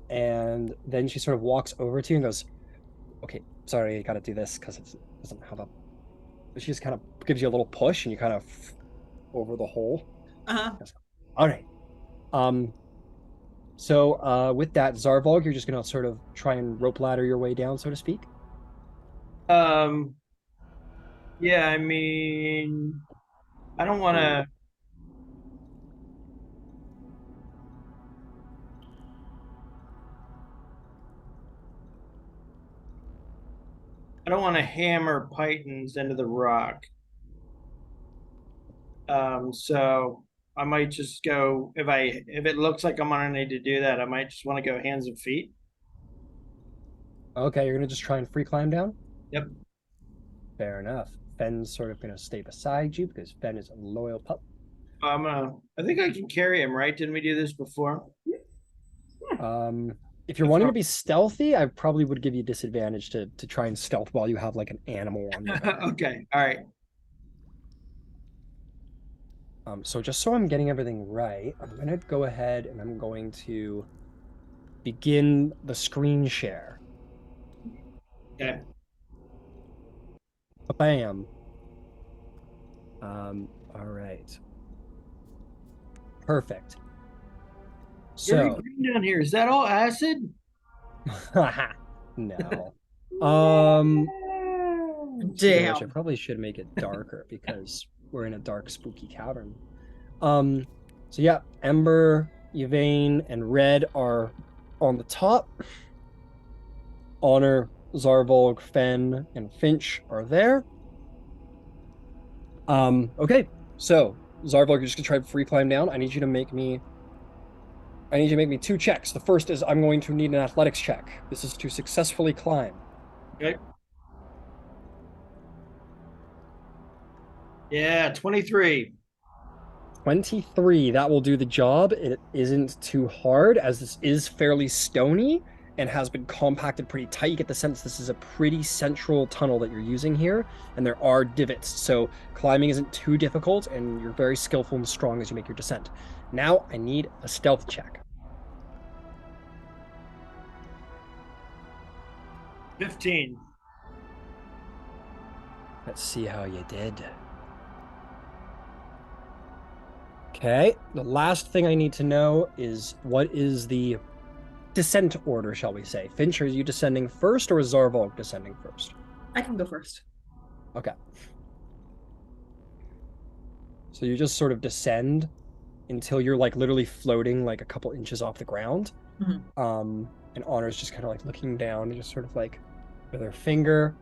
And then she sort of walks over to you and goes, okay, sorry, I gotta do this because it doesn't have a... She just kind of gives you a little push and you kind of over the hole. All right. So with that, Zarvolg, you're just gonna sort of try and rope ladder your way down, so to speak? Yeah, I mean, I don't want to... I don't want to hammer pythons into the rock. So I might just go if it looks like I'm gonna need to do that, I might just want to go hands and feet. Okay, you're gonna just try and free climb down? Yep. Fair enough. Fenn's sort of gonna stay beside you because Fenn is a loyal pup. I think I can carry him, right? Didn't we do this before? If you're wanting to be stealthy, I probably would give you disadvantage to try and stealth while you have like an animal on your back. Okay, all right. So just so I'm getting everything right, I'm gonna go ahead and I'm going to begin the screen share. Okay. Bam. All right. Perfect. Very So green down here. Is that all acid? no. Damn. I probably should make it darker because we're in a dark, spooky cavern. So yeah, Ember, Yvain, and Red are on the top. Honor, Zarvolg, Fenn, and Finch are there. Okay, so Zarvolg, you're just gonna try to free climb down. I need you to make me 2 checks. The first is I'm going to need an athletics check. This is to successfully climb. Okay. Yeah, 23. 23, that will do the job. It isn't too hard as this is fairly stony and has been compacted pretty tight. You get the sense this is a pretty central tunnel that you're using here, and there are divots, so climbing isn't too difficult, and you're very skillful and strong as you make your descent. Now I need a stealth check. 15. Let's see how you did. Okay, the last thing I need to know is what is the descent order, shall we say? Finch, are you descending first or is Zarvolg descending first? I can go first. Okay. So you just sort of descend until you're like literally floating like a couple inches off the ground. And Honor's just kind of like looking down and just sort of like with her finger.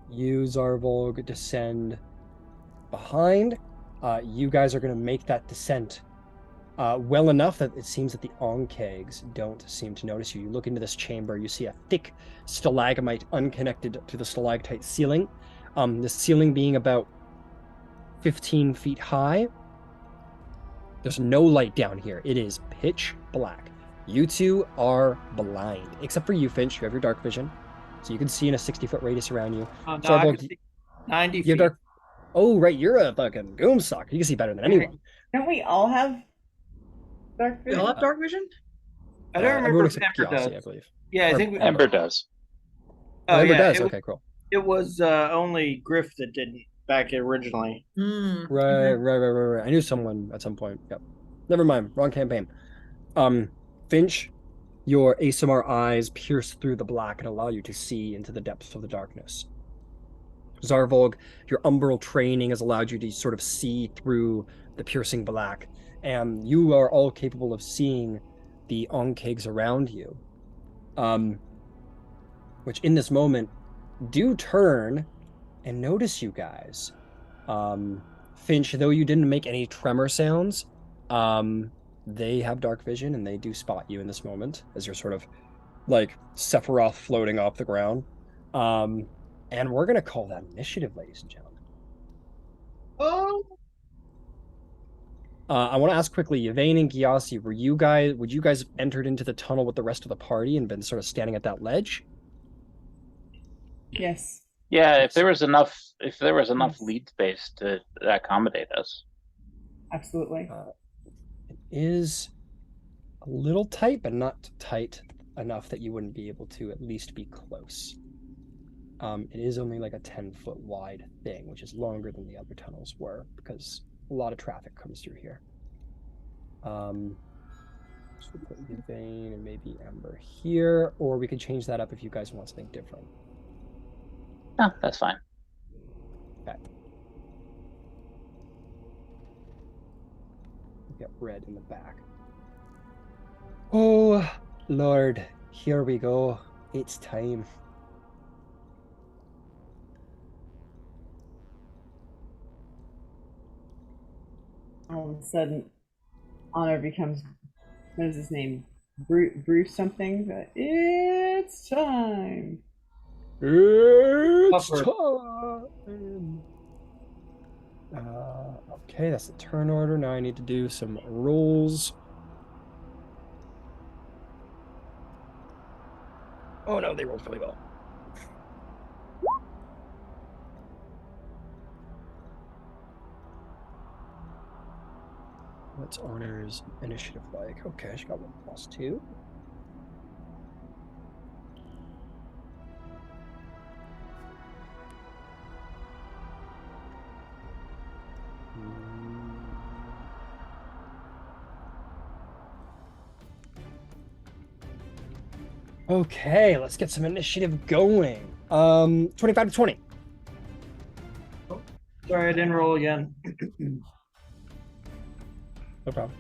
You, Zarvolg, descend behind. You guys are going to make that descent well enough that it seems that the Ankhegs don't seem to notice you. You look into this chamber, you see a thick stalagmite unconnected to the stalactite ceiling. The ceiling being about 15 feet high. There's no light down here. It is pitch black. You two are blind, except for you, Finch. You have your dark vision, so you can see in a 60-foot radius around you. Oh, no, So I can see 90 you feet. have dark. Oh, right. You're a fucking goomsock. You can see better than anyone. Don't we all have dark We vision? all have dark vision? I don't remember everyone if except Ember Kiasi, does. I believe. Yeah, I Or think we, Ember does. oh, Ember yeah, does. it, Okay, cool. it was only Griff that didn't back originally. Right. I knew someone at some point. Yep. Never mind. Wrong campaign. Finch, your ASMR eyes pierce through the black and allow you to see into the depths of the darkness. Zarvolg, your umbral training has allowed you to sort of see through the piercing black, and you are all capable of seeing the Ankhegs around you. Which in this moment do turn and notice you guys. Finch, though you didn't make any tremor sounds, they have dark vision and they do spot you in this moment as you're sort of like Sephiroth floating off the ground. And we're gonna call that initiative, ladies and gentlemen. Oh, I want to ask quickly, Yvain and Gyasi, would you guys have entered into the tunnel with the rest of the party and been sort of standing at that ledge? Yes. Yeah, if there was enough Yes. lead space to accommodate us. Absolutely. It is a little tight, but not tight enough that you wouldn't be able to at least be close. It is only like a 10-foot wide thing, which is longer than the other tunnels were because a lot of traffic comes through here. So we'll put Yvain and maybe Ember here, or we could change that up if you guys want something different. No, that's fine. Okay. We've got red in the back. Oh, Lord, here we go. It's time. All of a sudden, Honor becomes, what is his name? Bruce something? But it's time. It's Upper. time. Okay, that's the turn order. Now I need to do some rolls. Oh no, they rolled really well. What's Honor's initiative like? Okay, she got 1+2. Okay, let's get some initiative going. 25 to 20. sorry, I didn't roll again. No problem.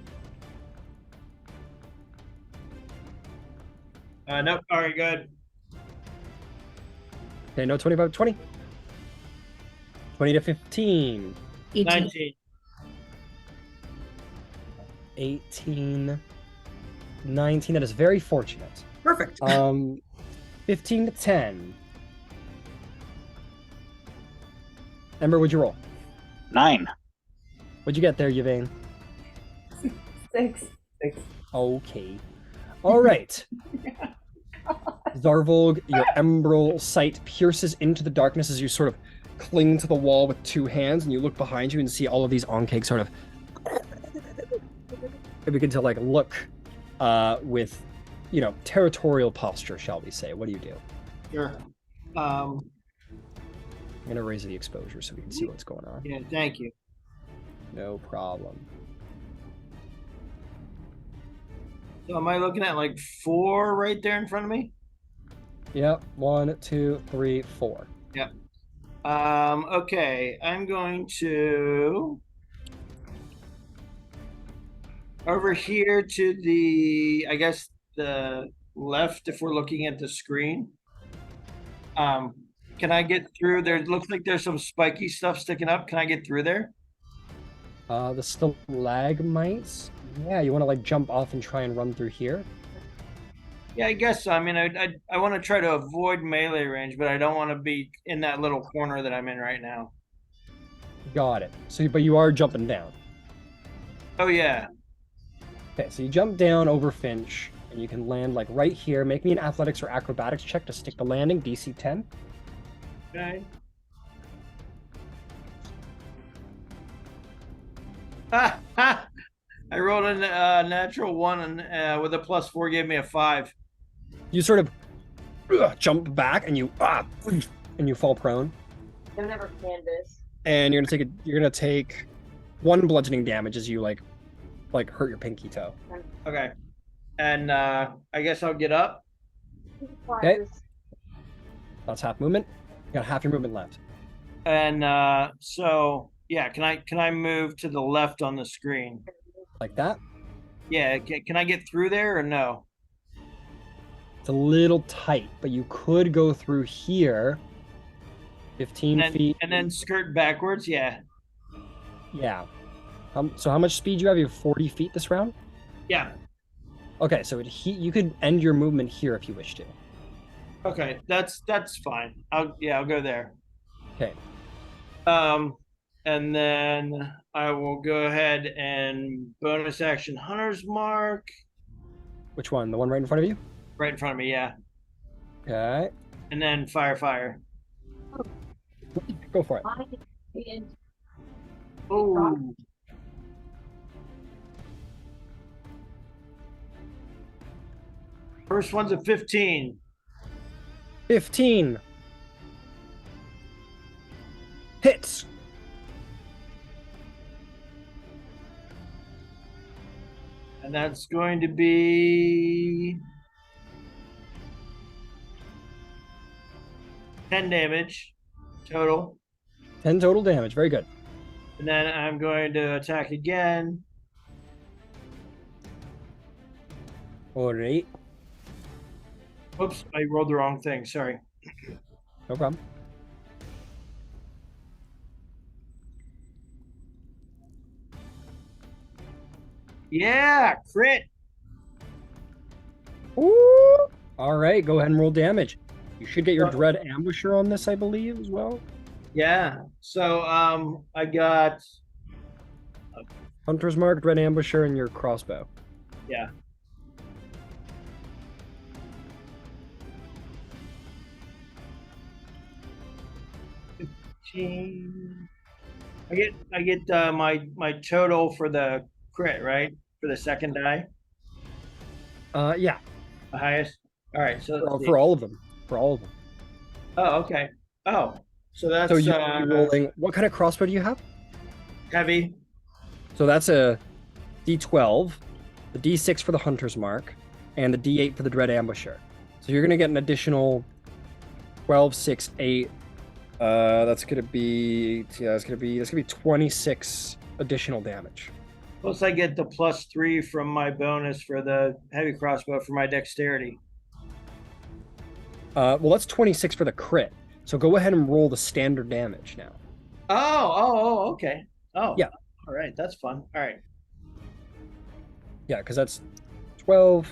Nope. All right, good. Okay, no 25 to 20. 20 to 15. 19. 18. 19. That is very fortunate. Perfect. 15 to 10. Ember, what'd you roll? 9. What'd you get there, Yvain? 6. Okay. All right. Zarvolg, your emerald sight pierces into the darkness as you sort of cling to the wall with two hands, and you look behind you and see all of these Ankhegs sort of begin to like look with, you know, territorial posture, shall we say. What do you do? Sure. I'm gonna raise the exposure so we can see what's going on. Yeah, thank you. No problem. So am I looking at like 4 right there in front of me? Yep. 1, 2, 3, 4. Yep. Okay, I'm going to over here to the, I guess the left if we're looking at the screen. Can I get through there? Looks like there's some spiky stuff sticking up. Can I get through there? The stalagmites. Yeah, you want to like jump off and try and run through here? Yeah, I guess so. I mean, I want to try to avoid melee range, but I don't want to be in that little corner that I'm in right now. Got it. So, but you are jumping down. Oh yeah. Okay, so you jump down over Finch, and you can land like right here. Make me an athletics or acrobatics check to stick the landing, DC 10. Okay. I rolled a natural 1 and with a +4 gave me a 5. You sort of jump back and you fall prone. Don't ever canvas. And you're gonna take 1 bludgeoning damage as you like hurt your pinky toe. Okay. And I guess I'll get up. Okay. That's half movement. You got half your movement left. And so yeah, can I move to the left on the screen? Like that? Yeah, can I get through there or no? It's a little tight, but you could go through here. 15 feet. And then skirt backwards, yeah. Yeah. So how much speed do you have? You have 40 feet this round? Yeah. Okay, so you could end your movement here if you wish to. Okay, that's fine. I'll go there. Okay. And then I will go ahead and bonus action Hunter's Mark. Which one? The one right in front of you? Right in front of me, yeah. Okay. And then fire. Go for it. Oh. First one's a 15. 15. Hits. And that's going to be 10 damage total. 10 total damage. Very good. And then I'm going to attack again. All right. Oops, I rolled the wrong thing. Sorry. No problem. Yeah, crit. Ooh. All right, go ahead and roll damage. You should get your Dread Ambusher on this, I believe, as well. Yeah. So I got Hunter's Mark, Dread Ambusher, and your crossbow. Yeah. I get my total for the crit, right? For the second die. Yeah. The highest. All right. So For all of them. For all of them. Oh, okay. Oh, so that's So you're rolling. What kind of crossbow do you have? heavy. So that's a D12, the D6 for the Hunter's Mark, and the D8 for the Dread Ambusher. So you're gonna get an additional 12, 6, 8. That's gonna be 26 additional damage. Plus, I get the +3 from my bonus for the heavy crossbow for my dexterity. Well, that's 26 for the crit. So go ahead and roll the standard damage now. Oh, okay. Oh, yeah. All right, that's fun. All right. Yeah, because that's 12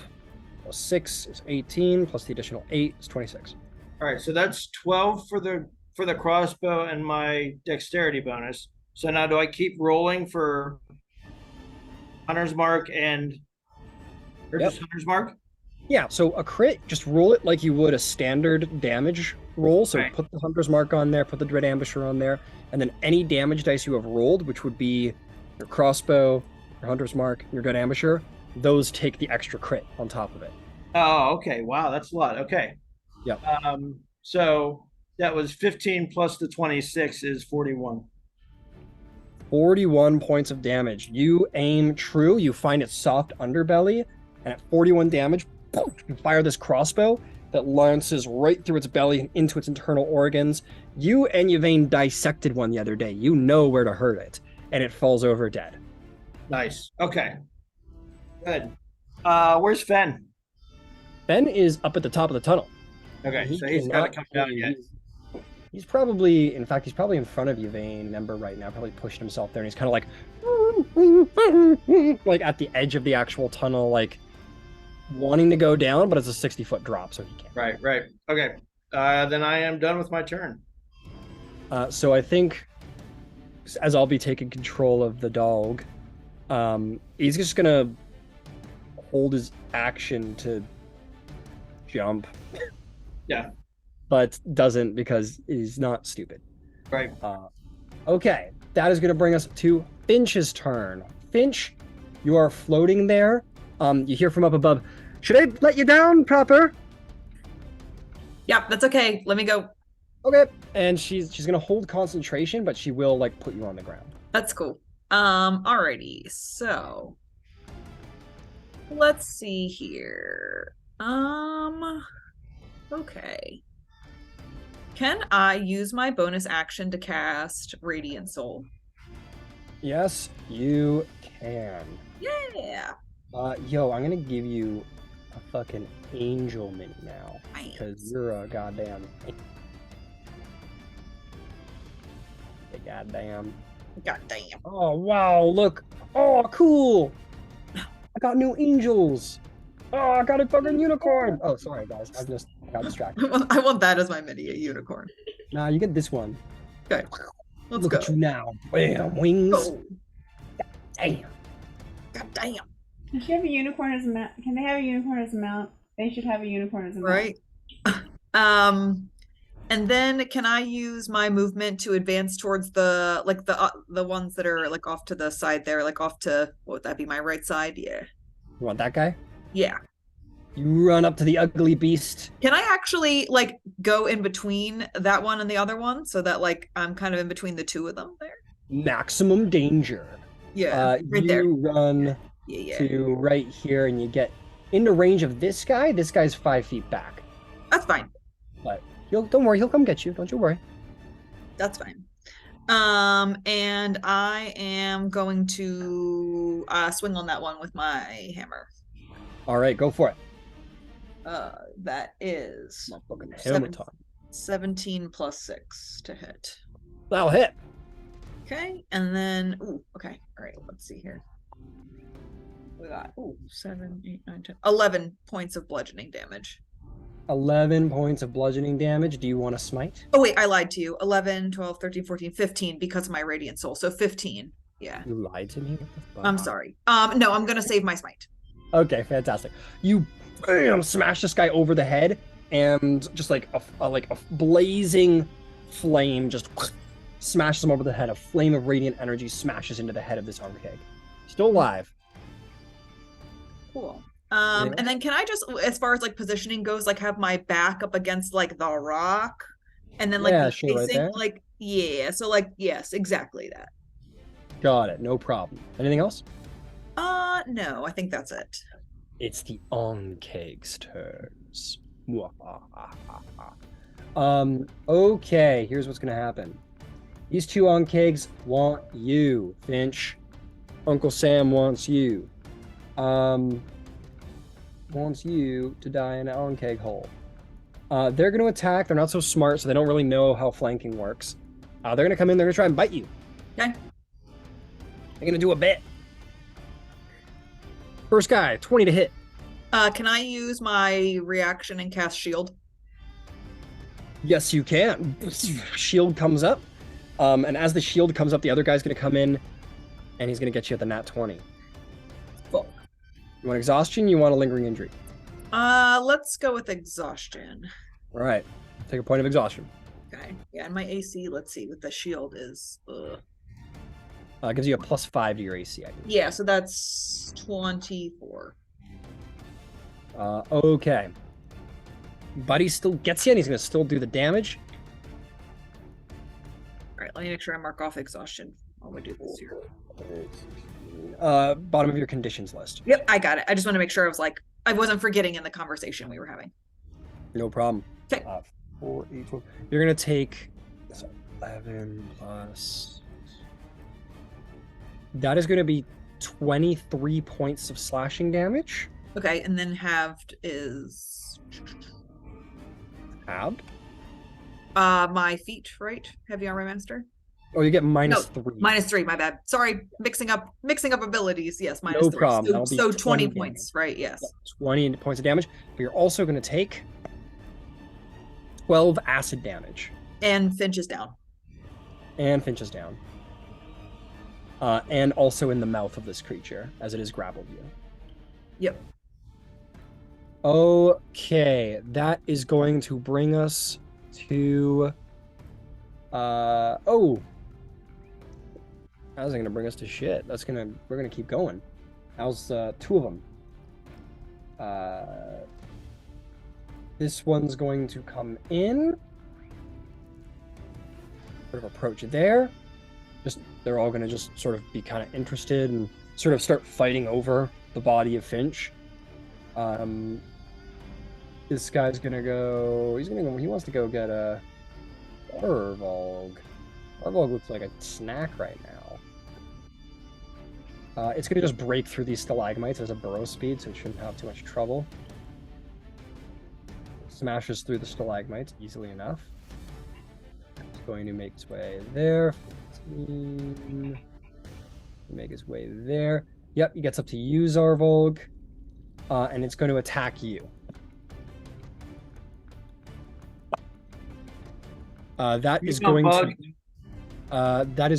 plus 6 is 18 plus the additional 8 is 26. All right, so that's 12 for the crossbow and my dexterity bonus. So now do I keep rolling for Hunter's Mark or just Hunter's Mark? Yeah, so a crit, just roll it like you would a standard damage roll. So Right. put the Hunter's Mark on there, put the Dread Ambusher on there, and then any damage dice you have rolled, which would be your crossbow, your Hunter's Mark, your Dread Ambusher, those take the extra crit on top of it. Oh, okay. Wow, that's a lot. Okay. Yep. So that was 15 plus the 26 is 41. 41 points of damage. You aim true, you find its soft underbelly, and at 41 damage, you fire this crossbow that lances right through its belly and into its internal organs. You and Yvain dissected one the other day. You know where to hurt it, and it falls over dead. Nice. Okay. Good. Where's Fen? Ben is up at the top of the tunnel. Okay, He so he's got to cannot come down hear yet. you. He's probably, in fact, he's probably in front of you, Vane, remember, right now, probably pushing himself there, and he's kind of like at the edge of the actual tunnel, like wanting to go down, but it's a 60-foot drop, so he can't. Right. Okay. Then I am done with my turn. So I think, as I'll be taking control of the dog, he's just gonna hold his action to jump. Yeah. But doesn't because he's not stupid. Right. Okay, that is going to bring us to Finch's turn. Finch, you are floating there. You hear from up above, "Should I let you down, Proper?" Yep, that's okay. Let me go. Okay, and she's going to hold concentration, but she will like put you on the ground. That's cool. Alrighty. So let's see here. Okay. Can I use my bonus action to cast Radiant Soul? Yes, you can. Yeah. Yo, I'm going to give you a fucking angel mini now because Nice. you're a goddamn. Goddamn. God damn. Oh wow! Look. Oh, cool. I got new angels. Oh, I got a fucking unicorn. Oh, sorry guys, I just got distracted. I want that as my mini, a unicorn. Nah, you get this one. Okay. Let's Look go. at you now. Bam, wings. Go. Damn. God damn. Does she have a unicorn as a mount? Can they have a unicorn as a mount? They should have a unicorn as a mount. Right. And then can I use my movement to advance towards the ones that are like off to the side there, like off to, what would that be, my right side? Yeah. You want that guy? Yeah. You run up to the ugly beast. Can I actually like go in between that one and the other one so that like I'm kind of in between the two of them there? Maximum danger. Yeah. Right you there. run Yeah. to right here, and you get into range of this guy. This guy's 5 feet back. That's fine. But don't worry, he'll come get you. Don't you worry. That's fine. And I am going to swing on that one with my hammer. All right, go for it. That is My fucking Seven. hammer time. 17 plus 6 to hit. That'll hit. Okay, and then okay. All right, let's see here. We got 7, 8, 9, 10, 11 points of bludgeoning damage. 11 points of bludgeoning damage. Do you want to smite? Oh wait, I lied to you. 11, 12, 13, 14, 15 because of my radiant soul. So 15. Yeah. You lied to me? What the fuck? I'm sorry. No, I'm gonna save my smite. Okay, fantastic. You bam, smash this guy over the head, and just like a blazing flame just smashes him over the head. A flame of radiant energy smashes into the head of this Ankheg. Still alive. Cool. And then can I just, as far as like positioning goes, like have my back up against like the rock, and then like Yeah, be sure, right facing there. like so like yes, exactly that. Got it. No problem. Anything else? No, I think that's it. It's the Ankheg's turns. Okay, here's what's gonna happen. These two Ankheg's want you, Finch. Uncle Sam wants you. Wants you to die in an Ankheg hole. They're gonna attack. They're not so smart, so they don't really know how flanking works. They're gonna come in, they're gonna try and bite you. Okay. They're gonna do a bit. First guy, 20 to hit. Can I use my reaction and cast shield? Yes, you can. Shield comes up. And as the shield comes up, the other guy's going to come in, and he's going to get you at the nat 20. Cool. You want exhaustion? You want a lingering injury? Let's go with exhaustion. All right. Take a point of exhaustion. Okay. Yeah, and my AC, let's see, with the shield is Gives you a +5 to your AC. I think. yeah, so that's 24. Okay. Buddy still gets you, and he's going to still do the damage. All right, let me make sure I mark off exhaustion while we do this here. Bottom of your conditions list. Yep, I got it. I just want to make sure I wasn't forgetting in the conversation we were having. No problem. Okay. 4, 8, 12. You're going to take 11 plus... That is going to be 23 points of slashing damage. Okay, and then halved is Halved? My feet, right? Heavy armor master. Oh, you get No, -3. -3. My bad. Sorry, mixing up abilities. Yes, -3. No problem. So, That'll be so 20 20 points, right? Yes. 20 points of damage. But you're also going to take 12 acid damage. And Finch is down. And Finch is down. And also in the mouth of this creature, as it has grappled you. Yep. Okay, that is going to bring us to... oh! That wasn't gonna bring us to shit. We're gonna keep going. How's 2 of them? This one's going to come in. Sort of approach there. They're all gonna just sort of be kind of interested and sort of start fighting over the body of Finch. This guy's gonna go. He wants to go get a Arvolg. Arvolg looks like a snack right now. It's gonna just break through these stalagmites as a burrow speed, so it shouldn't have too much trouble. Smashes through the stalagmites easily enough. It's going to make its way there. 15. Make his way there. Yep, he gets up to you, Zarvolg. And it's going to attack you. That is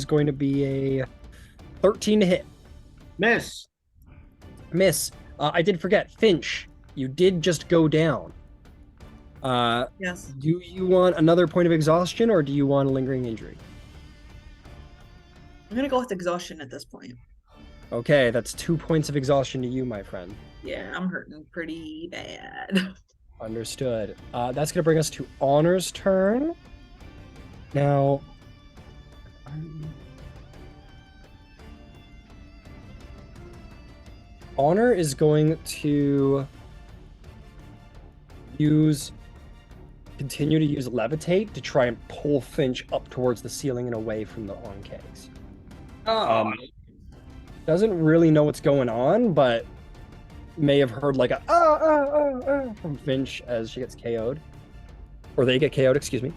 going to be a 13 to hit. Miss. I did forget, Finch, you did just go down. Yes. Do you want another point of exhaustion, or do you want a lingering injury? I'm gonna go with exhaustion at this point. Okay, that's 2 points of exhaustion to you, my friend. Yeah, I'm hurting pretty bad. Understood. That's gonna bring us to Honor's turn. Now, Honor is going to continue to use Levitate to try and pull Finch up towards the ceiling and away from the Ankheg. Doesn't really know what's going on, but may have heard like a from Finch as she gets KO'd. Or they get KO'd, excuse me.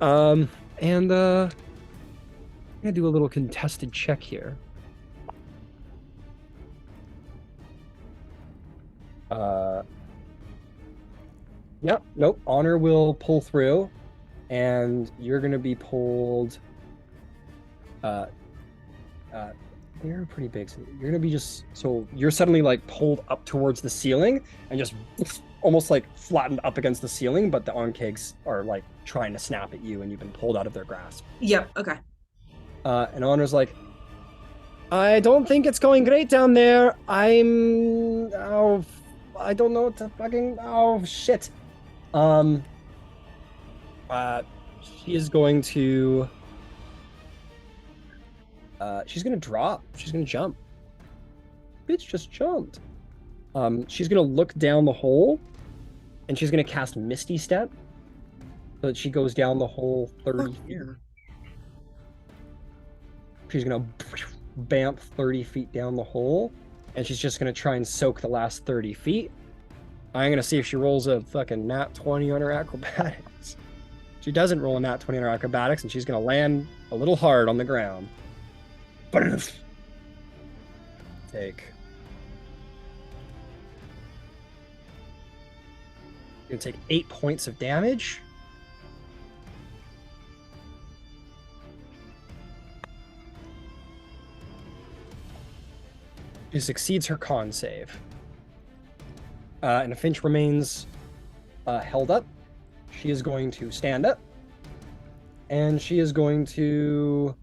I'm gonna do a little contested check here. Yep, nope. Honor will pull through, and you're gonna be pulled. They're pretty big. So you're gonna be you're suddenly like pulled up towards the ceiling and just almost like flattened up against the ceiling, but the Ankhegs are like trying to snap at you, and you've been pulled out of their grasp. Yep. Okay. And Honor's like, I don't think it's going great down there. I don't know what to fucking. Oh shit. She is going to. She's gonna drop. She's gonna jump. Bitch just jumped. She's gonna look down the hole, and she's gonna cast Misty Step, so that she goes down the hole 30 feet. Yeah. She's gonna bamf 30 feet down the hole, and she's just gonna try and soak the last 30 feet. I'm gonna see if she rolls a fucking nat 20 on her acrobatics. She doesn't roll a nat 20 on her acrobatics, and she's gonna land a little hard on the ground. Take. You're gonna take 8 points of damage. She succeeds her con save. And Finch remains held up. She is going to stand up. And she is going to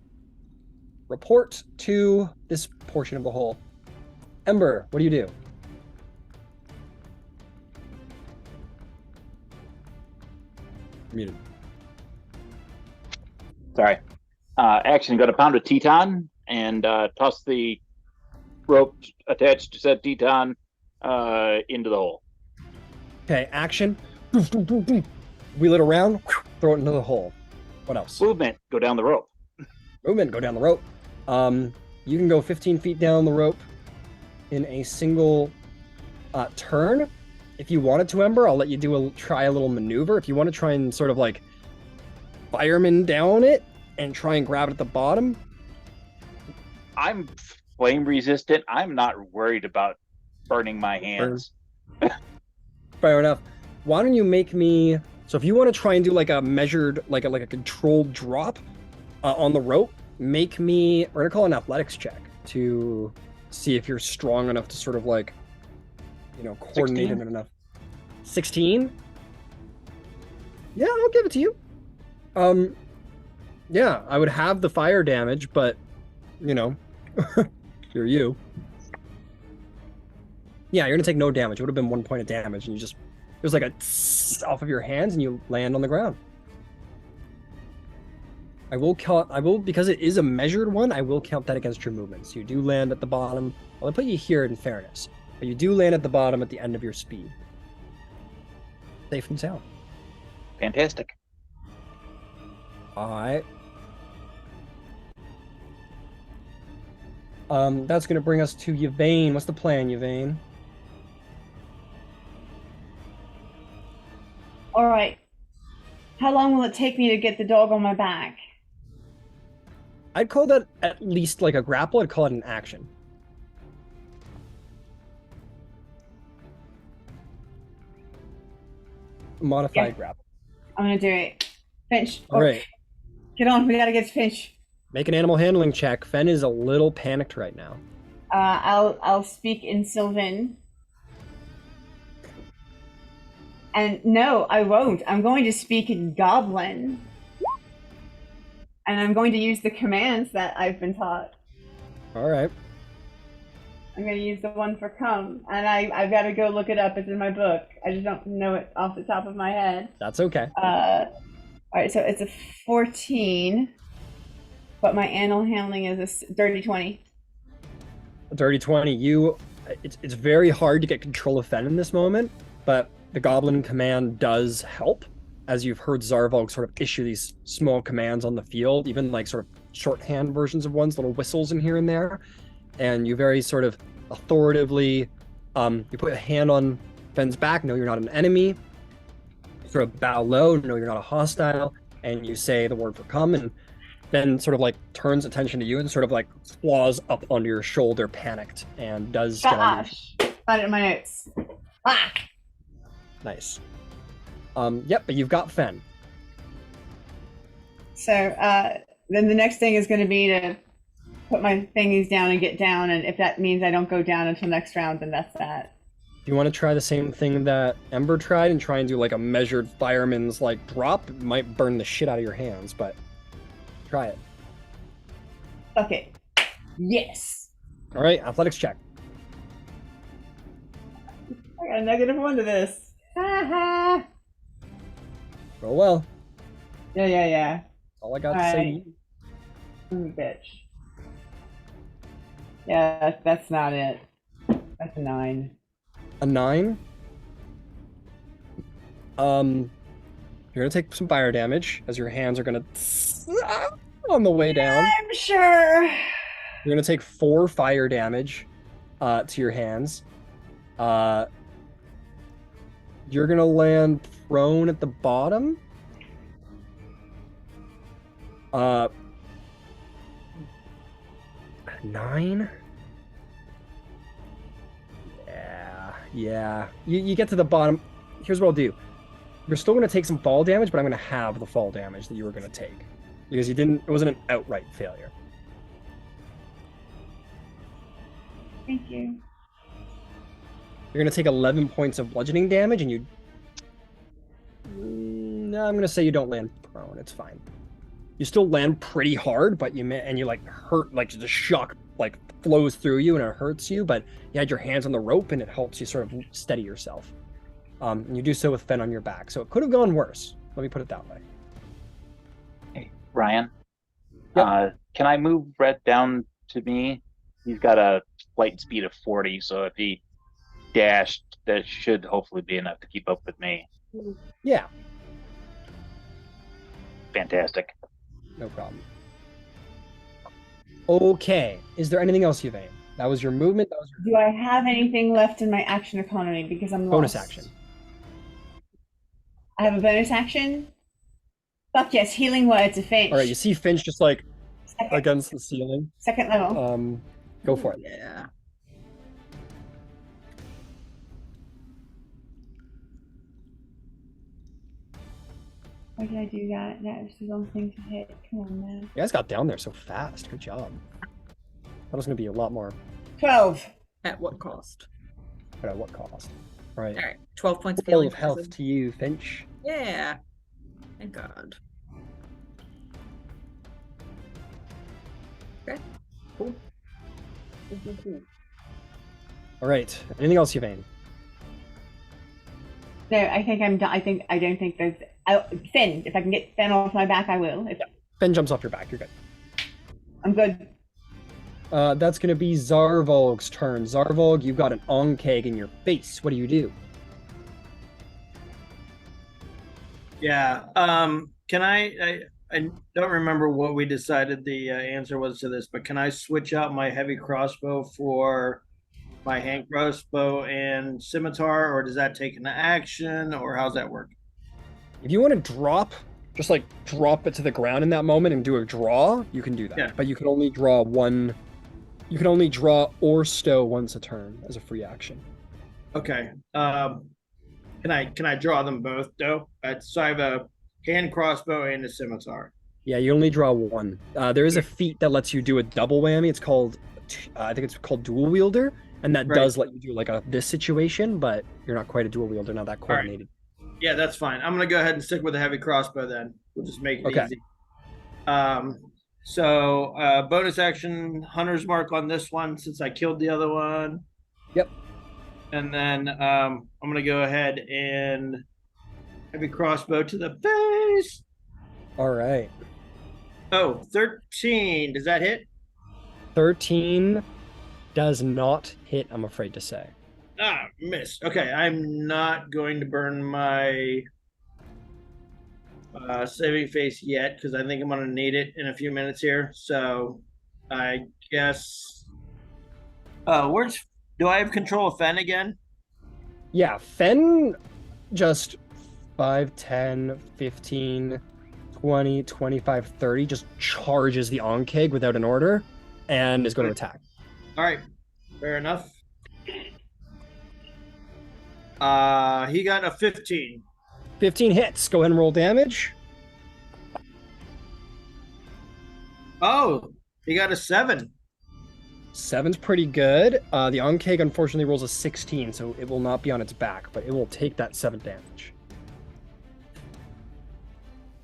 report to this portion of the hole. Ember, what do you do? Muted. Sorry. Action, got a pound of Teton and toss the rope attached to said Teton into the hole. Okay, action. Wheel it around, throw it into the hole. What else? Movement, go down the rope. Movement, go down the rope. You can go 15 feet down the rope in a single turn. If you wanted to, Ember, I'll let you try a little maneuver. If you want to try and sort of like fireman down it and try and grab it at the bottom? I'm flame resistant. I'm not worried about burning my hands. Fair enough. Why don't you make me... So if you want to try and do like a measured, like a controlled drop on the rope, make me... We're going to call it an athletics check to see if you're strong enough to sort of like, you know, coordinate it enough. 16? Yeah, I'll give it to you. Yeah, I would have the fire damage, but, you know, you're you. Yeah, you're gonna take no damage. It would have been 1 point of damage, and you just... It was like a tss off of your hands, and you land on the ground. I will count... because it is a measured one, I will count that against your movements. You do land at the bottom. I'll put you here in fairness. But you do land at the bottom at the end of your speed. Safe and sound. Fantastic. Alright. That's gonna bring us to Yvain. What's the plan, Yvain? All right. How long will it take me to get the dog on my back? I'd call that at least like a grapple. I'd call it an action. Modified grapple. I'm gonna do it. Finch. All right. Get on. We gotta get to Finch. Make an animal handling check. Fen is a little panicked right now. I'll speak in Sylvan. And no, I won't. I'm going to speak in Goblin. And I'm going to use the commands that I've been taught. All right. I'm going to use the one for come. And I've got to go look it up. It's in my book. I just don't know it off the top of my head. That's okay. All right, so it's a 14. But my animal handling is a dirty 20. A dirty 20. It's very hard to get control of Fen in this moment, but the Goblin command does help, as you've heard Zarvalg sort of issue these small commands on the field, even like sort of shorthand versions of ones, little whistles in here and there. And you very sort of authoritatively, you put a hand on Fen's back, know you're not an enemy, sort of bow low, know you're not a hostile, and you say the word for come, and Fen sort of like turns attention to you and sort of like claws up under your shoulder, panicked, and does get on you. Find it in my notes. Ah! Nice. Yep, but you've got Fen. So then the next thing is going to be to put my thingies down and get down, and if that means I don't go down until next round, then that's that. You want to try the same thing that Ember tried and try and do like a measured fireman's like drop? It might burn the shit out of your hands, but try it. Okay. Yes. All right, athletics check. I got a -1 to this. Ha ha. Roll well. Yeah. All I got to say. Bitch. Yeah, that's not it. That's a 9. A 9? You're gonna take some fire damage as your hands are gonna on the way down. I'm sure. You're gonna take 4 fire damage to your hands. You're gonna land prone at the bottom. 9? Yeah. You get to the bottom. Here's what I'll do. You're still gonna take some fall damage, but I'm gonna have the fall damage that you were gonna take. Because it wasn't an outright failure. Thank you. You're going to take 11 points of bludgeoning damage, and you... No, I'm going to say you don't land prone. It's fine. You still land pretty hard, but you like hurt, like the shock like flows through you and it hurts you, but you had your hands on the rope and it helps you sort of steady yourself. And you do so with Fen on your back, so it could have gone worse. Let me put it that way. Hey, Ryan, Yep. Can I move Red down to me? He's got a flight speed of 40, so if he dashed, that should hopefully be enough to keep up with me. Yeah. Fantastic. No problem. Okay. Is there anything else, Yvain? That was your movement? That was your Do I have anything left in my action economy? Because I'm lost. bonus action. I have a bonus action? Fuck yes, healing word to Finch. All right, you see Finch just like Second, against the ceiling. second level. Go for it. Yeah. Why did I do that? That was the wrong thing to hit. Come on, man. You guys got down there so fast. Good job. That was going to be a lot more. 12. At what cost? But at what cost? All right. All right. 12 points of 12 healing. of health to you, Finch. Yeah. Thank God. Okay. Cool. Cool. All right. Anything else, Yvain? No, I think I'm done. I don't think there's. Finn, if I can get Finn off my back, I will. If, Finn jumps off your back. You're good. I'm good. That's going to be Zarvolg's turn. Zarvolg, you've got an Ankheg in your face. What do you do? Yeah. Can I don't remember what we decided the answer was to this, but can I switch out my heavy crossbow for my hand crossbow and scimitar, or does that take an action, or how's that work? If you want to just like drop it to the ground in that moment and do a draw, you can do that. Yeah. But you can only draw one. You can only draw or stow once a turn as a free action. Okay. Can I draw them both though? So I have a hand crossbow and a scimitar. Yeah, you only draw one. There is a feat that lets you do a double whammy. It's called, I think it's called dual wielder, and that Right. does let you do like this situation, but you're not quite a dual wielder, not that right. coordinated. Yeah, that's fine. I'm gonna go ahead and stick with the heavy crossbow then. We'll just make it Okay. easy. So bonus action hunter's mark on this one since I killed the other one. Yep. And then I'm gonna go ahead and heavy crossbow to the face. All right. Oh, 13. Does that hit? 13 does not hit, I'm afraid to say. Ah, missed. Okay, I'm not going to burn my saving face yet because I think I'm going to need it in a few minutes here. So I guess. Do I have control of Fen again? Yeah, Fen just 5, 10, 15, 20, 25, 30 just charges the Ankheg without an order and is going to attack. All right, fair enough. He got a 15. 15 hits. Go ahead and roll damage. Oh, he got a 7. 7's pretty good. The Ankheg unfortunately rolls a 16, so it will not be on its back, but it will take that 7 damage.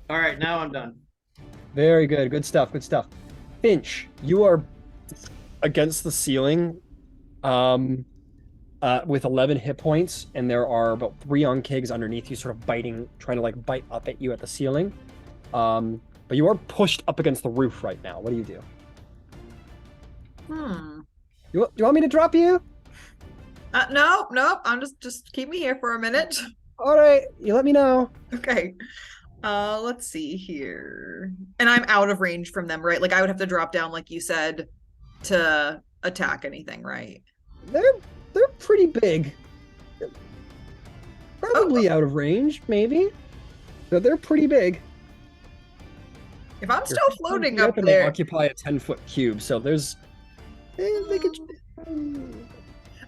All right, now I'm done. Very good. Good stuff. Good stuff. Finch, you are against the ceiling with 11 hit points, and there are about 3 Ankegs underneath you sort of trying to like bite up at you at the ceiling. But you are pushed up against the roof right now. What do you do? You want me to drop you? No. I'm just keep me here for a minute. All right, you let me know. Okay. Let's see here. And I'm out of range from them, right? Like I would have to drop down, like you said, to attack anything, right? They're pretty big. Probably out of range, maybe. But they're pretty big. If I'm still floating up and they there, occupy a 10-foot cube, so there's. They could.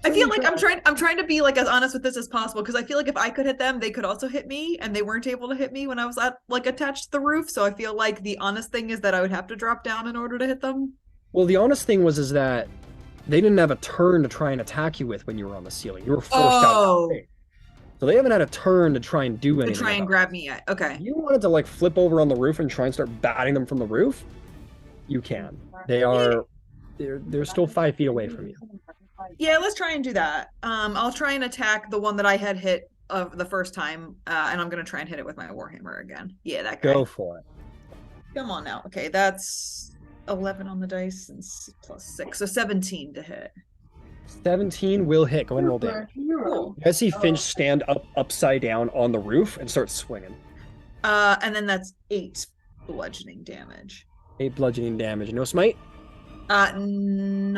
I feel like I'm trying to be like as honest with this as possible because I feel like if I could hit them, they could also hit me, and they weren't able to hit me when I was attached to the roof. So I feel like the honest thing is that I would have to drop down in order to hit them. Well, the honest thing is that they didn't have a turn to try and attack you with when you were on the ceiling. You were forced out. So they haven't had a turn to try and do anything. To try and grab me yet. Okay. If you wanted to like flip over on the roof and try and start batting them from the roof, you can. They're still 5 feet away from you. Yeah, let's try and do that. I'll try and attack the one that I had hit the first time, and I'm gonna try and hit it with my warhammer again. Yeah, that guy. Go for it. Come on now. Okay, that's 11 on the dice and plus 6, so 17 to hit. 17 will hit. Go ahead and roll damage. Cool. You guys see Finch stand up upside down on the roof and start swinging. And then that's 8 bludgeoning damage. 8 bludgeoning damage. No smite? No,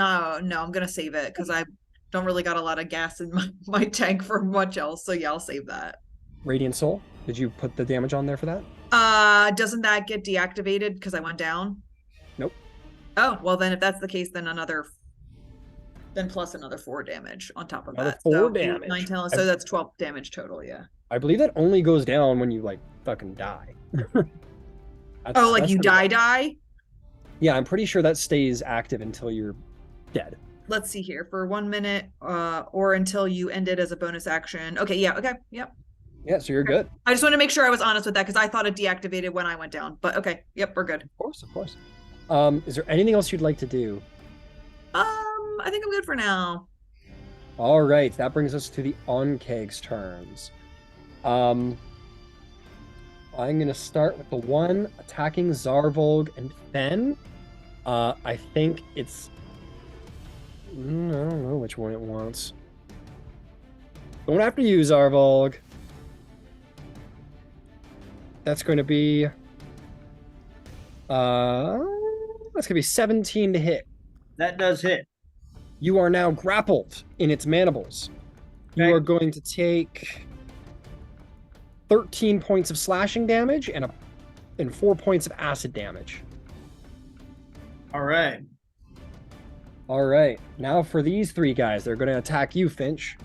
I'm gonna save it because I don't really got a lot of gas in my tank for much else. So yeah, I'll save that. Radiant Soul? Did you put the damage on there for that? Doesn't that get deactivated because I went down? Nope. Oh, well then if that's the case, then plus another 4 damage on top of Another that. 4 So damage. 9, 10, so that's 12 damage total, yeah. I believe that only goes down when you like fucking die. Oh, like you pretty bad. die? Yeah, I'm pretty sure that stays active until you're dead. Let's see here. For 1 minute, or until you end it as a bonus action. Okay, yeah, okay, yep. Yeah, so you're good. I just want to make sure I was honest with that because I thought it deactivated when I went down. But okay, yep, we're good. Of course, of course. Is there anything else you'd like to do? I think I'm good for now. All right, that brings us to the Ankheg's turns. I'm gonna start with the one attacking Zarvolg and Fen. I think it's I don't know which one it wants. Going after you, Zarvolg. That's going to be that's gonna be 17 to hit. That does hit. You are now grappled in its mandibles. You Okay. are going to take 13 points of slashing damage and 4 points of acid damage. All right. All right, now for these 3 guys, they're going to attack you, Finch.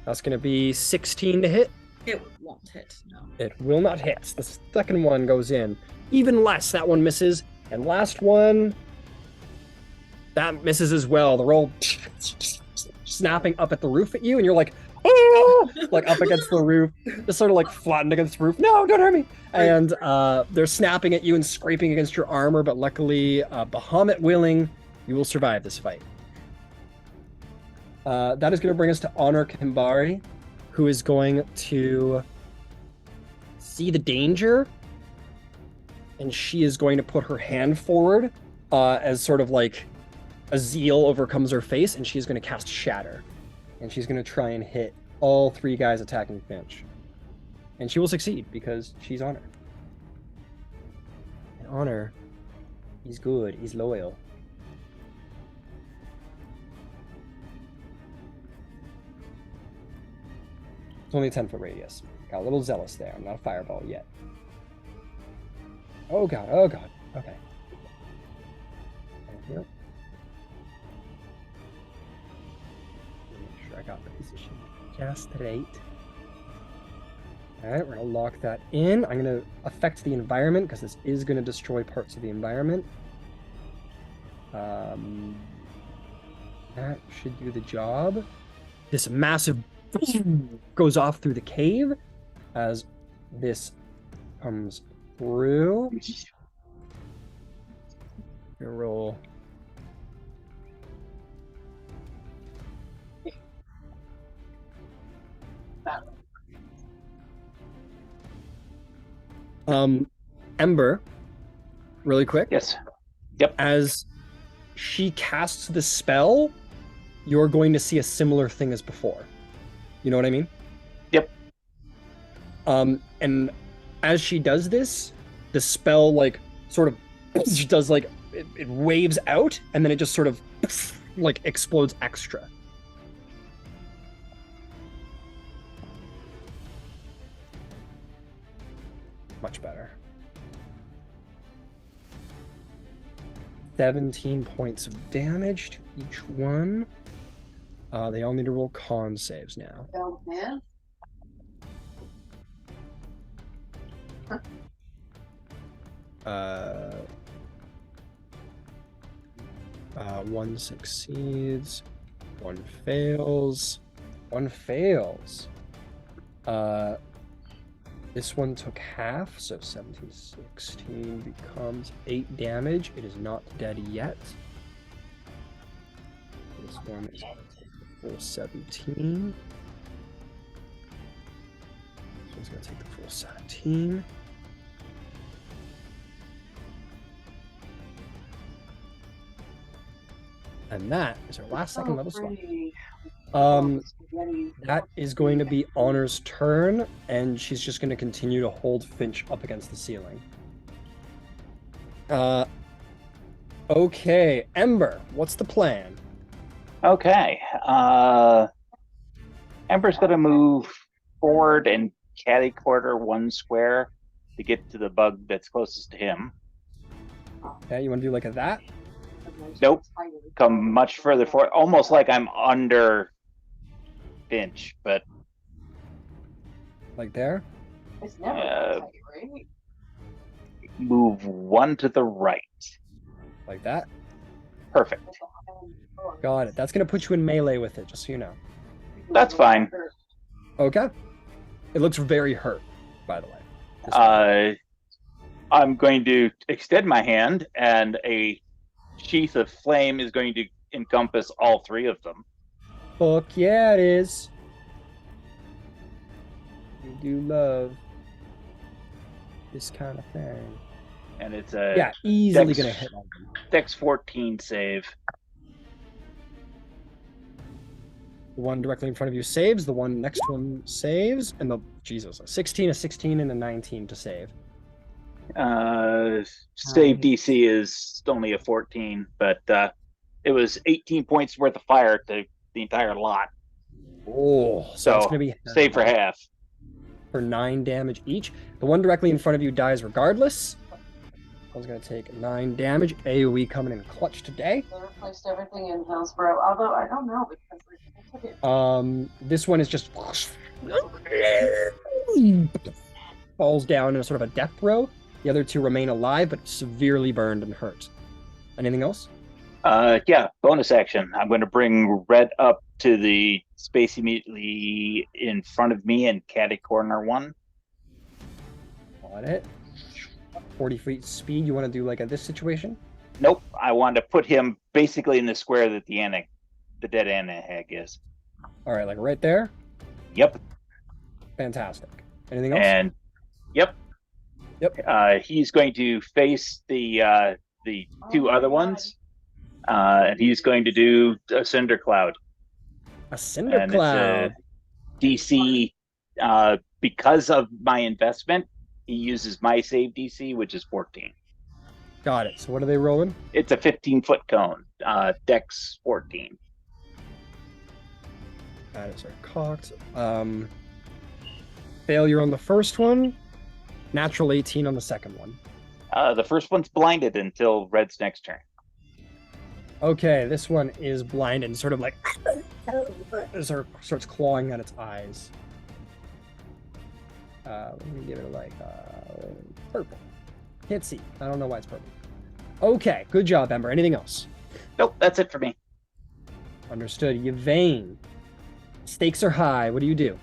That's going to be 16 to hit. It won't hit, no. It will not hit. The second one goes in. Even less, that one misses. And last one, that misses as well. They're all snapping up at the roof at you, and you're like, oh! Like up against the roof, just sort of like flattened against the roof. No, don't hurt me. And they're snapping at you and scraping against your armor, but luckily, Bahamut willing, you will survive this fight. That is going to bring us to Honor Kimbari, who is going to see the danger, and she is going to put her hand forward as sort of like a zeal overcomes her face, and she's going to cast Shatter. And she's going to try and hit all 3 guys attacking Finch. And she will succeed because she's Honor. And Honor, he's good, he's loyal. It's only a 10-foot radius. Got a little zealous there. I'm not a fireball yet. Oh god, oh god. Okay. Thank you. Make sure I got the position just right. Alright, we're gonna lock that in. I'm gonna affect the environment because this is gonna destroy parts of the environment. That should do the job. This massive goes off through the cave as this comes through. Gonna roll. Ember, really quick. Yes. Yep. As she casts the spell, you're going to see a similar thing as before. You know what I mean? Yep. And as she does this, the spell like sort of does like it waves out, and then it just sort of like explodes extra. Much better. 17 points of damage to each one. They all need to roll con saves now. Oh, man. One succeeds, one fails, one fails. This one took half, so 17, 16 becomes 8 damage. It is not dead yet. This one is going to take the full 17. This one's going to take the full 17. And that is our last second level slot. That is going to be Honor's turn, and she's just going to continue to hold Finch up against the ceiling. Okay, Ember, what's the plan? Okay. Ember's going to move forward and catty corner 1 square to get to the bug that's closest to him. Okay, you want to do like a that? Nope. Come much further forward, almost like I'm under Finch, but Like there? It's never Uh, tight, right? move 1 to the right. Like that? Perfect. Got it. That's going to put you in melee with it, just so you know. That's fine. Okay. It looks very hurt, by the way. This one. I'm going to extend my hand, and a sheath of flame is going to encompass all 3 of them. Fuck yeah, it is. We do love this kind of thing. And it's a Yeah, easily Dex- going to hit all of them. Dex 14 save. The one directly in front of you saves. The one next one saves. And the, Jesus, a 16, a 16, and a 19 to save. Save DC is only a 14, but it was 18 points worth of fire to the entire lot. Oh, so that's going to be save for half. For 9 damage each. The one directly in front of you dies regardless. I was going to take 9 damage. AoE coming in clutch today. They replaced everything in Hillsborough, although I don't know because I took it. This one is just falls down in a sort of a death throw. The other 2 remain alive, but severely burned and hurt. Anything else? Yeah, bonus action. I'm going to bring Red up to the space immediately in front of me and catty corner 1. Got it. 40 feet speed. You want to do like this situation? Nope, I want to put him basically in the square that the dead Ankheg is. All right, like right there. Yep. Fantastic. Anything else? And yep. He's going to face the 2 other ones, and he's going to do a cinder cloud. A cinder And cloud. It's a DC. Because of my investment, he uses my save DC, which is 14. Got it. So what are they rolling? It's a 15-foot cone. Dex 14. That is our cocked. Failure on the first one. Natural 18 on the second one. The first one's blinded until Red's next turn. Okay, this one is blind and sort of like starts clawing at its eyes. Let me give it like purple. Can't see. I don't know why it's purple. Okay, good job, Ember. Anything else? Nope, that's it for me. Understood. Yvain. Stakes are high. What do you do?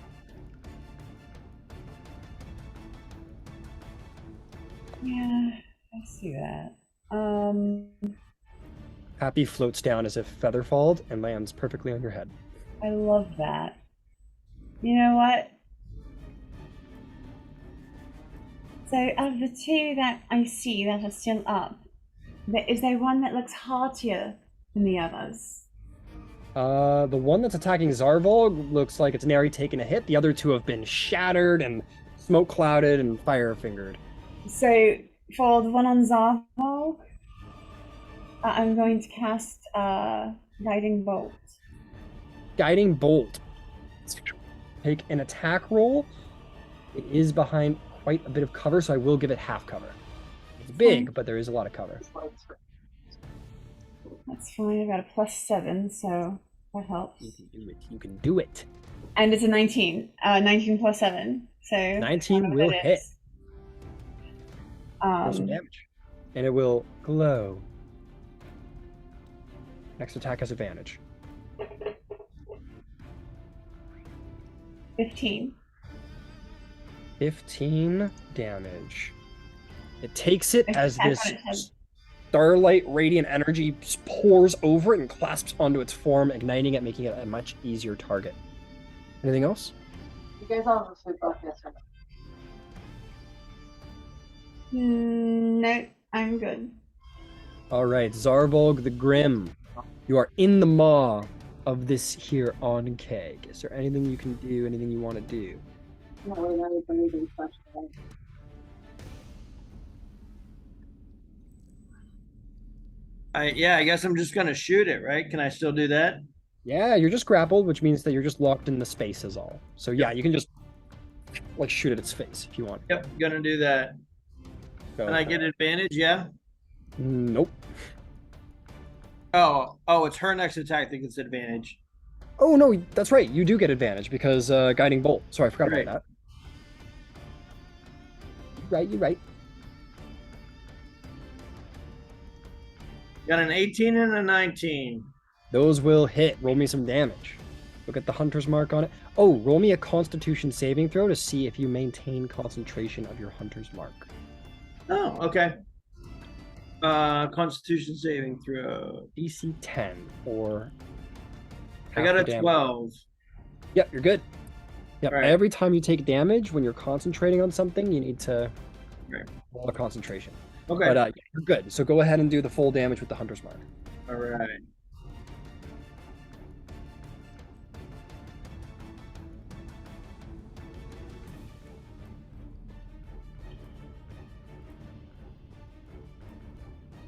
Yeah, I see that. Happy floats down as if featherfalled and lands perfectly on your head. I love that. You know what? So, of the 2 that I see that are still up, is there one that looks heartier than the others? The one that's attacking Zarvolg looks like it's nary taken a hit. The other 2 have been shattered and smoke clouded and fire fingered. So, for the one on Zarvolg, I'm going to cast Guiding Bolt. Guiding Bolt. Take an attack roll. It is behind quite a bit of cover, so I will give it half cover. It's big, but there is a lot of cover. That's fine. I got a +7, so that helps. You can do it. You can do it. And it's a 19. 19 + 7. So 19 will hit. Roll some Um, damage. And it will glow. Next attack has advantage. 15. 15 damage. It takes it Next as attack this on its head. starlight radiant energy pours over it and clasps onto its form, igniting it, making it a much easier target. Anything else? You guys all have a food bucket. No, I'm good. All right, Zarvolg the Grim. You are in the maw of this here Ankheg. Is there anything you can do? Anything you want to do? Not really anything special. I guess I'm just gonna shoot it, right? Can I still do that? Yeah, you're just grappled, which means that you're just locked in the space is all. So yeah, you can just like shoot at its face if you want. Yep, gonna do that. Go Can I for get it. advantage? Yeah. Nope. Oh, it's her next attack that gets advantage. Oh no, that's right. You do get advantage because guiding bolt. Sorry, I forgot Right. about that. You're right. Got an 18 and a 19. Those will hit. Roll me some damage. Look at the hunter's mark on it. Oh, roll me a Constitution saving throw to see if you maintain concentration of your hunter's mark. Oh, okay. Constitution saving throw. DC 10 or. I got a 12. Yep, you're good. Yep. Right. Every time you take damage when you're concentrating on something, you need to roll a concentration. Okay. But you're good. So go ahead and do the full damage with the hunter's mark. All right.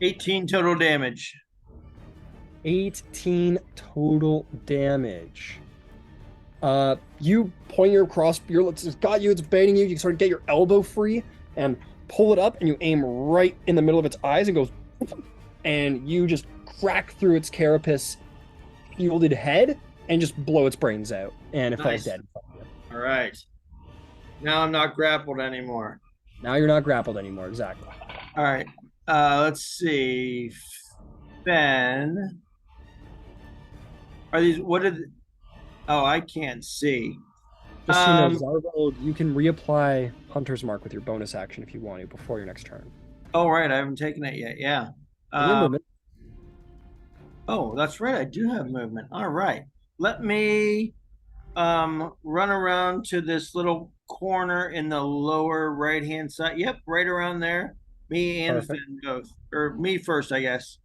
$18 total damage. 18 total damage. You point your crossbow, it's got you, it's baiting you. You sort of get your elbow free and pull it up, and you aim right in the middle of its eyes and goes, and you just crack through its carapace shielded head and just blow its brains out, and it falls dead. All right. Now I'm not grappled anymore. Now you're not grappled anymore, exactly. All right. Let's see. Fen. Are these, what did, oh, I can't see. Just so you know, Zargold, you can reapply Hunter's Mark with your bonus action if you want to before your next turn. Oh, right. I haven't taken it yet. Yeah. Oh, that's right. I do have movement. All right. Let me run around to this little corner in the lower right-hand side. Yep, right around there. Me and Perfect. Finn both. Or me first, I guess.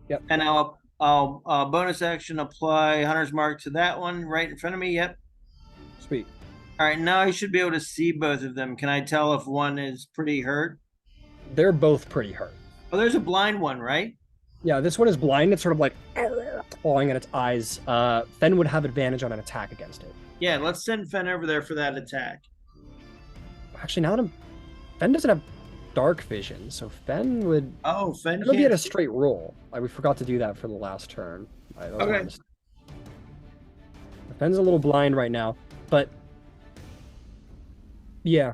Yep. And I'll bonus action apply Hunter's Mark to that one right in front of me. Yep. Sweet. All right, now I should be able to see both of them. Can I tell if one is pretty hurt? They're both pretty hurt. Oh, there's a blind one, right? Yeah, this one is blind. It's sort of like clawing at its eyes. Fen would have advantage on an attack against it. Yeah, let's send Fen over there for that attack. Actually, now that Fen doesn't have dark vision, so Fen would. Oh, Fen It'll be can't at a straight roll. We forgot to do that for the last turn. Okay. Fen's a little blind right now, but yeah.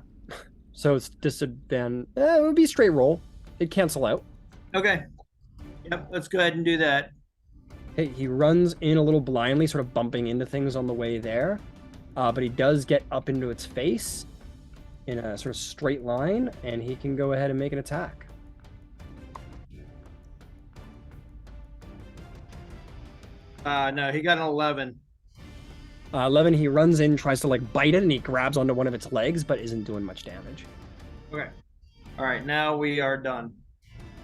So it's disadvantage. It would be a straight roll. It'd cancel out. Okay. Yep, let's go ahead and do that. Okay, he runs in a little blindly, sort of bumping into things on the way there. But he does get up into its face in a sort of straight line, and he can go ahead and make an attack. No, he got an 11. 11, he runs in, tries to like bite it, and he grabs onto one of its legs, but isn't doing much damage. Okay. All right, now we are done.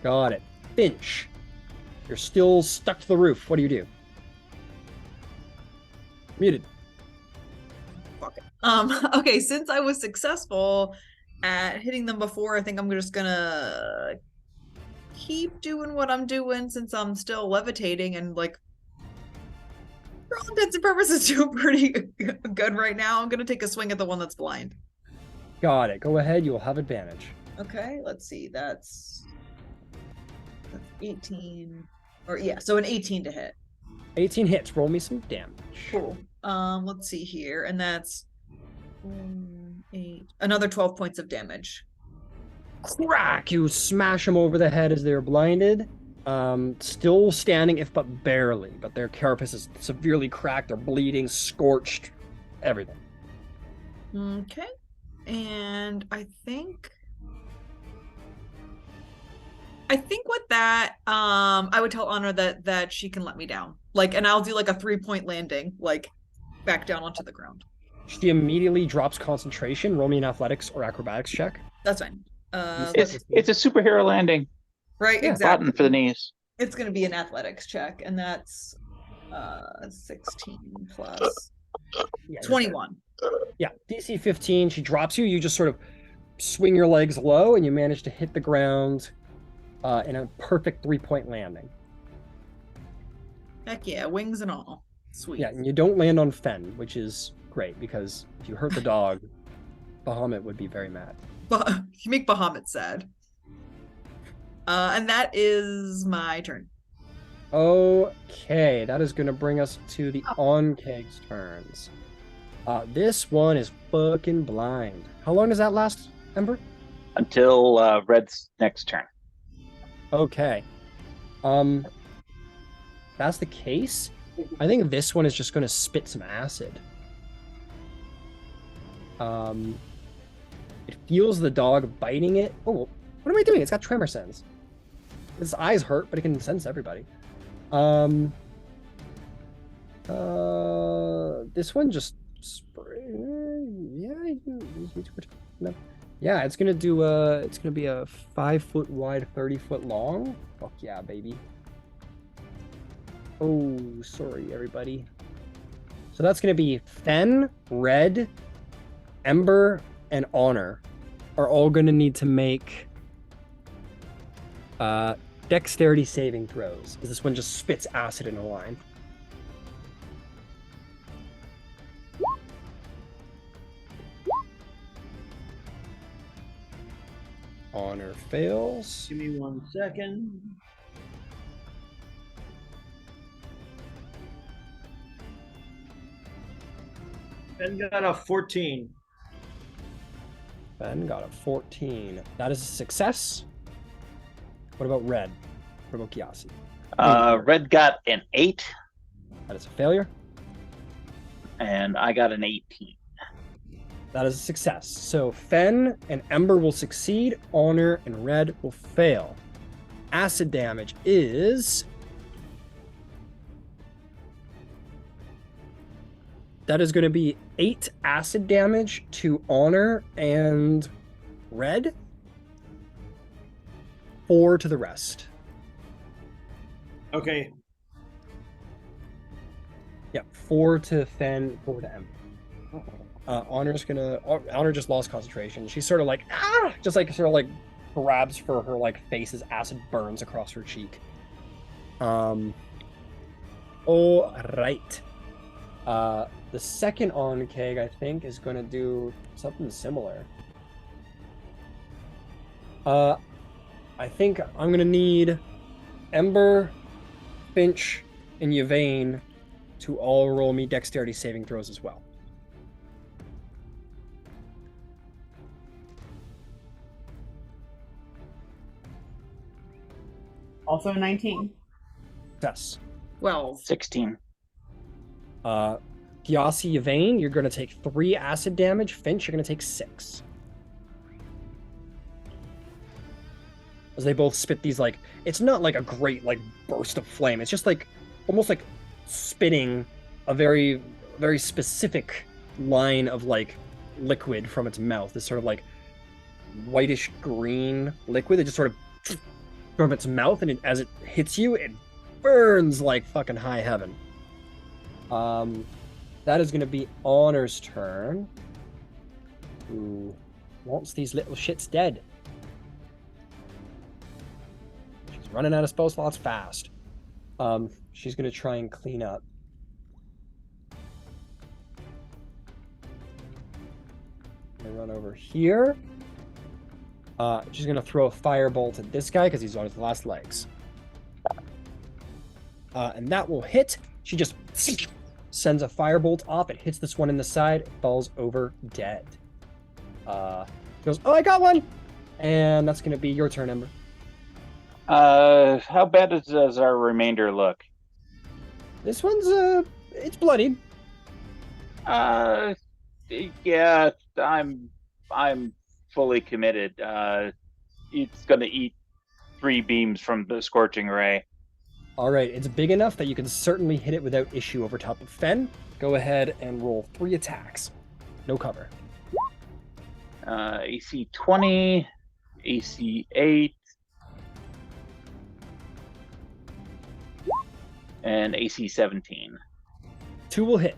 Got it. Finch, you're still stuck to the roof. What do you do? Muted. Okay, since I was successful at hitting them before, I think I'm just gonna keep doing what I'm doing since I'm still levitating and like for all intents and purposes doing pretty good right now. I'm gonna take a swing at the one that's blind. Got it. Go ahead. You'll have advantage. Okay, let's see. That's 18 or yeah, so an 18 to hit. 18 hits. Roll me some damage. Cool. Let's see here, and that's 8, another 12 points of damage. Crack! You smash them over the head as they're blinded. Still standing, if but barely. But their carapace is severely cracked. They're bleeding, scorched, everything. Okay, and I think with that, I would tell Honor that she can let me down. Like, and I'll do like a 3-point landing, like back down onto the ground. She immediately drops concentration. Roll me an athletics or acrobatics check. That's fine. It's a superhero landing. Right, Yeah, exactly. Button for the knees. It's going to be an athletics check, and that's 16 plus Yeah, 21. Yeah, DC 15. She drops you. You just sort of swing your legs low, and you manage to hit the ground in a perfect 3-point landing. Heck yeah, wings and all. Sweet. Yeah, and you don't land on Fen, which is great because if you hurt the dog, Bahamut would be very mad. But you make Bahamut sad. And that is my turn. Okay, that is going to bring us to the Ankheg's turns. This one is fucking blind. How long does that last, Ember? Until Red's next turn. Okay. That's the case. I think this one is just going to spit some acid. It feels the dog biting it. Oh, what am I doing? It's got tremor sense. Its eyes hurt, but it can sense everybody. This one just yeah, it's gonna do it's gonna be a 5 foot wide, 30 foot long. Fuck yeah, baby. Oh, sorry everybody. So that's gonna be Fen, Red, Ember, and Honor are all gonna need to make dexterity saving throws, as this one just spits acid in a line. Honor fails. Give me 1 second. Ben got a 14. Ben got a 14. That is a success. What about Red? What about Kiasi? Red got an 8. That is a failure. And I got an 18. That is a success. So Fen and Ember will succeed. Honor and Red will fail. Acid damage is... That is going to be 8 acid damage to Honor and Red. 4 to the rest. Okay. Yeah, 4 to Fen, 4 to Ember. Honor just lost concentration. She's sort of like, just like sort of like grabs for her like face as acid burns across her cheek. All right. The second Ankheg, I think, is going to do something similar. I think I'm going to need Ember, Finch, and Yvain to all roll me dexterity saving throws as well. Also 19. Yes. Well, 16. Gyasi, Yvain, you're going to take 3 acid damage. Finch, you're going to take 6. As they both spit these, like, it's not like a great, like, burst of flame. It's just like, almost like spitting a very, very specific line of, like, liquid from its mouth. This sort of, like, whitish green liquid that just sort of from its mouth, and as it hits you, it burns like fucking high heaven. That is going to be Honor's turn, who wants these little shits dead. She's running out of spell slots fast. She's going to try and clean up. I'm going to run over here. She's going to throw a firebolt at this guy because he's on his last legs. And that will hit. She just sends a firebolt off. It hits this one in the side. It falls over dead. Goes, oh, I got one! And that's going to be your turn, Ember. How bad does our remainder look? This one's, it's bloodied. Yeah, I'm fully committed. It's gonna eat 3 beams from the scorching ray. All right, it's big enough that you can certainly hit it without issue over top of Fen. Go ahead and roll 3 attacks. No cover. AC 20, AC 8, and AC 17. 2 will hit.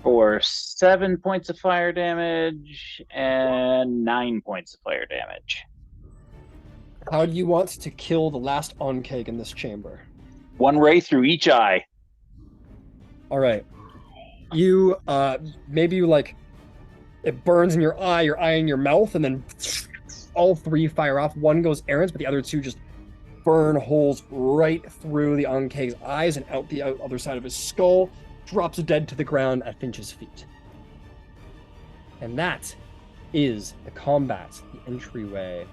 For 7 points of fire damage and 9 points of fire damage. How do you want to kill the last Ankheg in this chamber? One ray through each eye. All right. You maybe you like it burns in your eye in your mouth, and then all three fire off. One goes errant, but the other two just burn holes right through the Ankheg's eyes and out the other side of his skull, drops dead to the ground at Finch's feet. And that is the combat. The entryway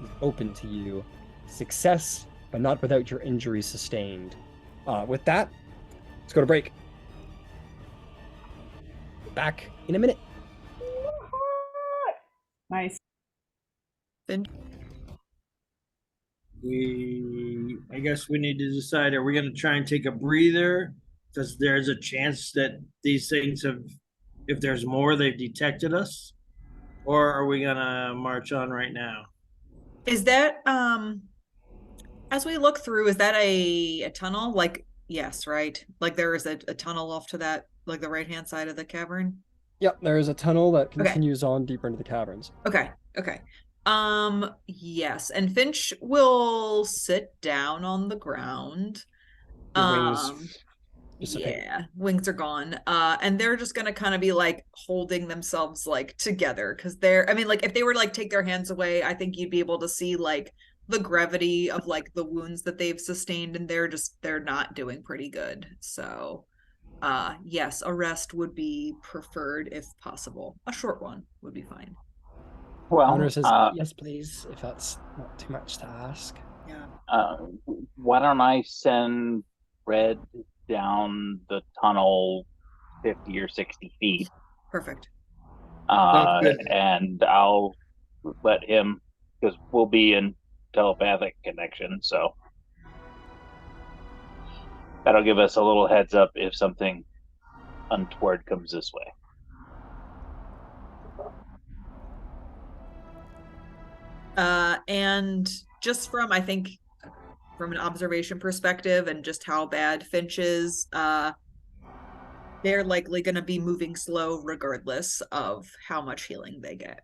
is open to you. Success, but not without your injuries sustained. With that, let's go to break. Back in a minute. Nice. I guess we need to decide, are we going to try and take a breather? Because there's a chance that these things have, if there's more, they've detected us. Or are we going to march on right now? Is that, as we look through, is that a tunnel? Like, yes, right? Like there is a tunnel off to that, like the right-hand side of the cavern? Yep, there is a tunnel that continues on deeper into the caverns. Okay. Yes, and Finch will sit down on the ground. Wings Wings are gone. And they're just gonna kind of be like holding themselves like together because like if they were to like take their hands away, I think you'd be able to see like the gravity of like the wounds that they've sustained, and they're not doing pretty good. So yes, a rest would be preferred if possible. A short one would be fine. Well, Honor says yes, please, if that's not too much to ask. Yeah. Why don't I send Red down the tunnel 50 or 60 feet? Perfect. And I'll let him, because we'll be in telepathic connection, so that'll give us a little heads up if something untoward comes this way. And just from, I think, from an observation perspective and just how bad Finch is, they're likely going to be moving slow regardless of how much healing they get.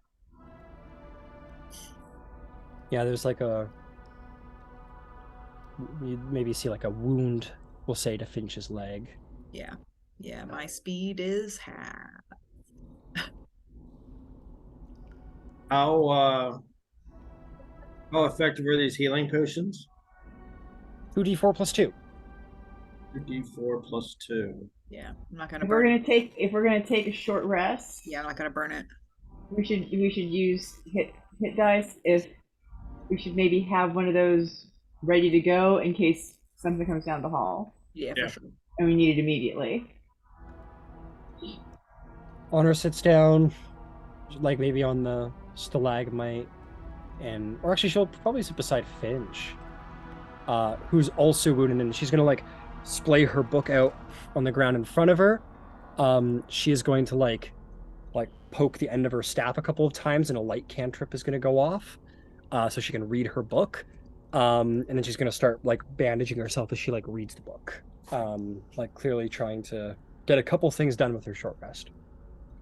Yeah, there's like you maybe see like a wound, we'll say, to Finch's leg. Yeah, my speed is half. How effective are these healing potions? 2d4 plus 2. 2d4 plus 2. Yeah, I'm not gonna If burn we're gonna take a short rest, Yeah, I'm not gonna burn it. we should use hit dice. If we should maybe have one of those ready to go in case something comes down the hall. Yeah, for sure. And we need it immediately. Honor sits down, like maybe on the stalagmite, or actually she'll probably sit beside Finch, who's also wounded, and she's gonna like splay her book out on the ground in front of her. She is going to like poke the end of her staff a couple of times, and a light cantrip is gonna go off, so she can read her book. And then she's gonna start like bandaging herself as she like reads the book, like clearly trying to get a couple things done with her short rest.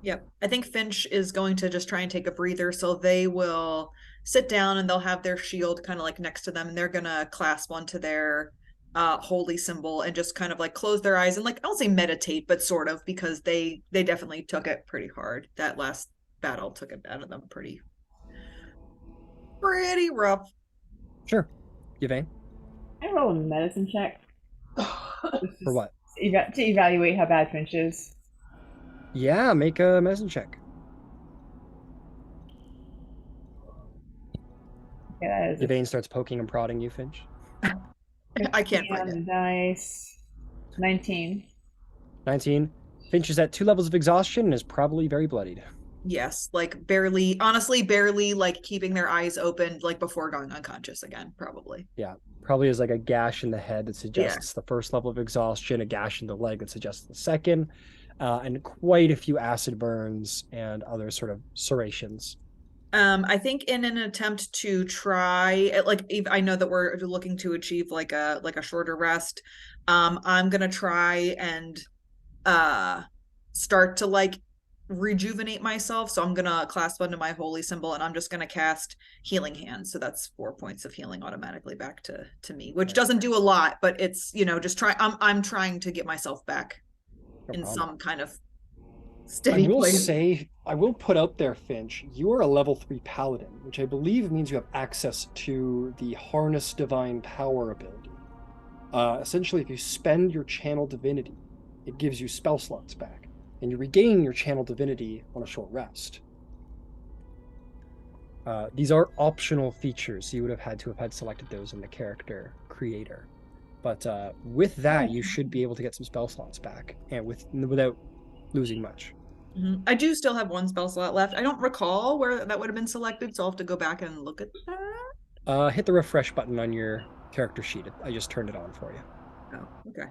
Yep. I think Finch is going to just try and take a breather. So they will sit down and they'll have their shield kind of like next to them, and they're going to clasp onto their holy symbol and just kind of like close their eyes and like, I'll say meditate, but sort of, because they definitely took it pretty hard. That last battle took it out of them pretty rough. Sure. Yvain? I roll a medicine check. For what? To evaluate how bad Finch is. Yeah, make a medicine check. Yeah, Yvain starts poking and prodding you, Finch. I can't find it. Dice. 19. 19. Finch is at 2 levels of exhaustion and is probably very bloodied. Yes, like barely, honestly, barely like keeping their eyes open, like before going unconscious again, probably. Yeah, probably is like a gash in the head that suggests the first level of exhaustion, a gash in the leg that suggests the second, and quite a few acid burns and other sort of serrations. I think in an attempt to try, like, I know that we're looking to achieve like a shorter rest. I'm gonna try and start to like rejuvenate myself, so I'm gonna clasp onto my holy symbol, and I'm just gonna cast Healing Hand. So that's 4 points of healing automatically back to me, which doesn't do a lot, but it's just try. I'm trying to get myself back in some kind of steady place. I will put out there, Finch, you are a level 3 paladin, which I believe means you have access to the Harness Divine Power ability. Essentially, if you spend your Channel Divinity, it gives you spell slots back, and you regain your Channel Divinity on a short rest. These are optional features, so you would have had to have had selected those in the character creator. But with that, you should be able to get some spell slots back, and without losing much. I do still have 1 spell slot left. I don't recall where that would have been selected, so I'll have to go back and look at that. Hit the refresh button on your character sheet. I just turned it on for you. Oh, okay.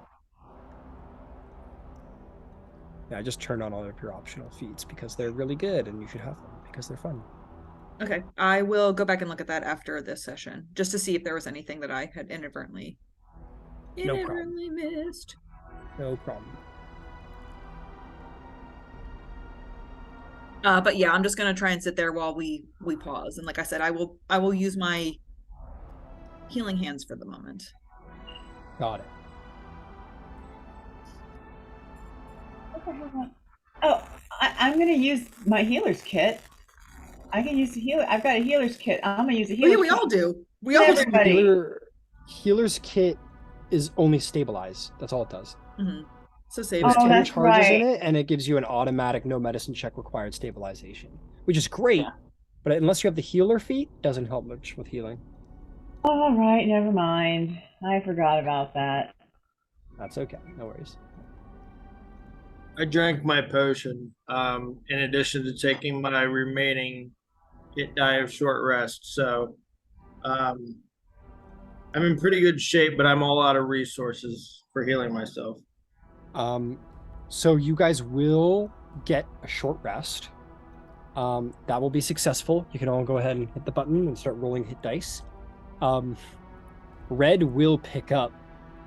Yeah, I just turned on all of your optional feats because they're really good and you should have them because they're fun. Okay, I will go back and look at that after this session, just to see if there was anything that I had inadvertently missed. No problem. But yeah, I'm just gonna try and sit there while we pause. And like I said, I will use my Healing Hands for the moment. Got it. Oh, I'm gonna use my healer's kit. I can use the healer. I've got a healer's kit. I'm gonna use a healer's Yeah, we kit. all do. We all do. Everybody. Healer's kit is only stabilize. That's all it does. Mm-hmm. So save There's it. 10 charges in it, and it gives you an automatic no medicine check required stabilization, which is great. But unless you have the healer feat, doesn't help much with healing. All right, never mind. I forgot about that. That's okay. No worries. I drank my potion, in addition to taking my remaining hit die of short rest. So I'm in pretty good shape, but I'm all out of resources for healing myself. So you guys will get a short rest. That will be successful. You can all go ahead and hit the button and start rolling hit dice. Red will pick up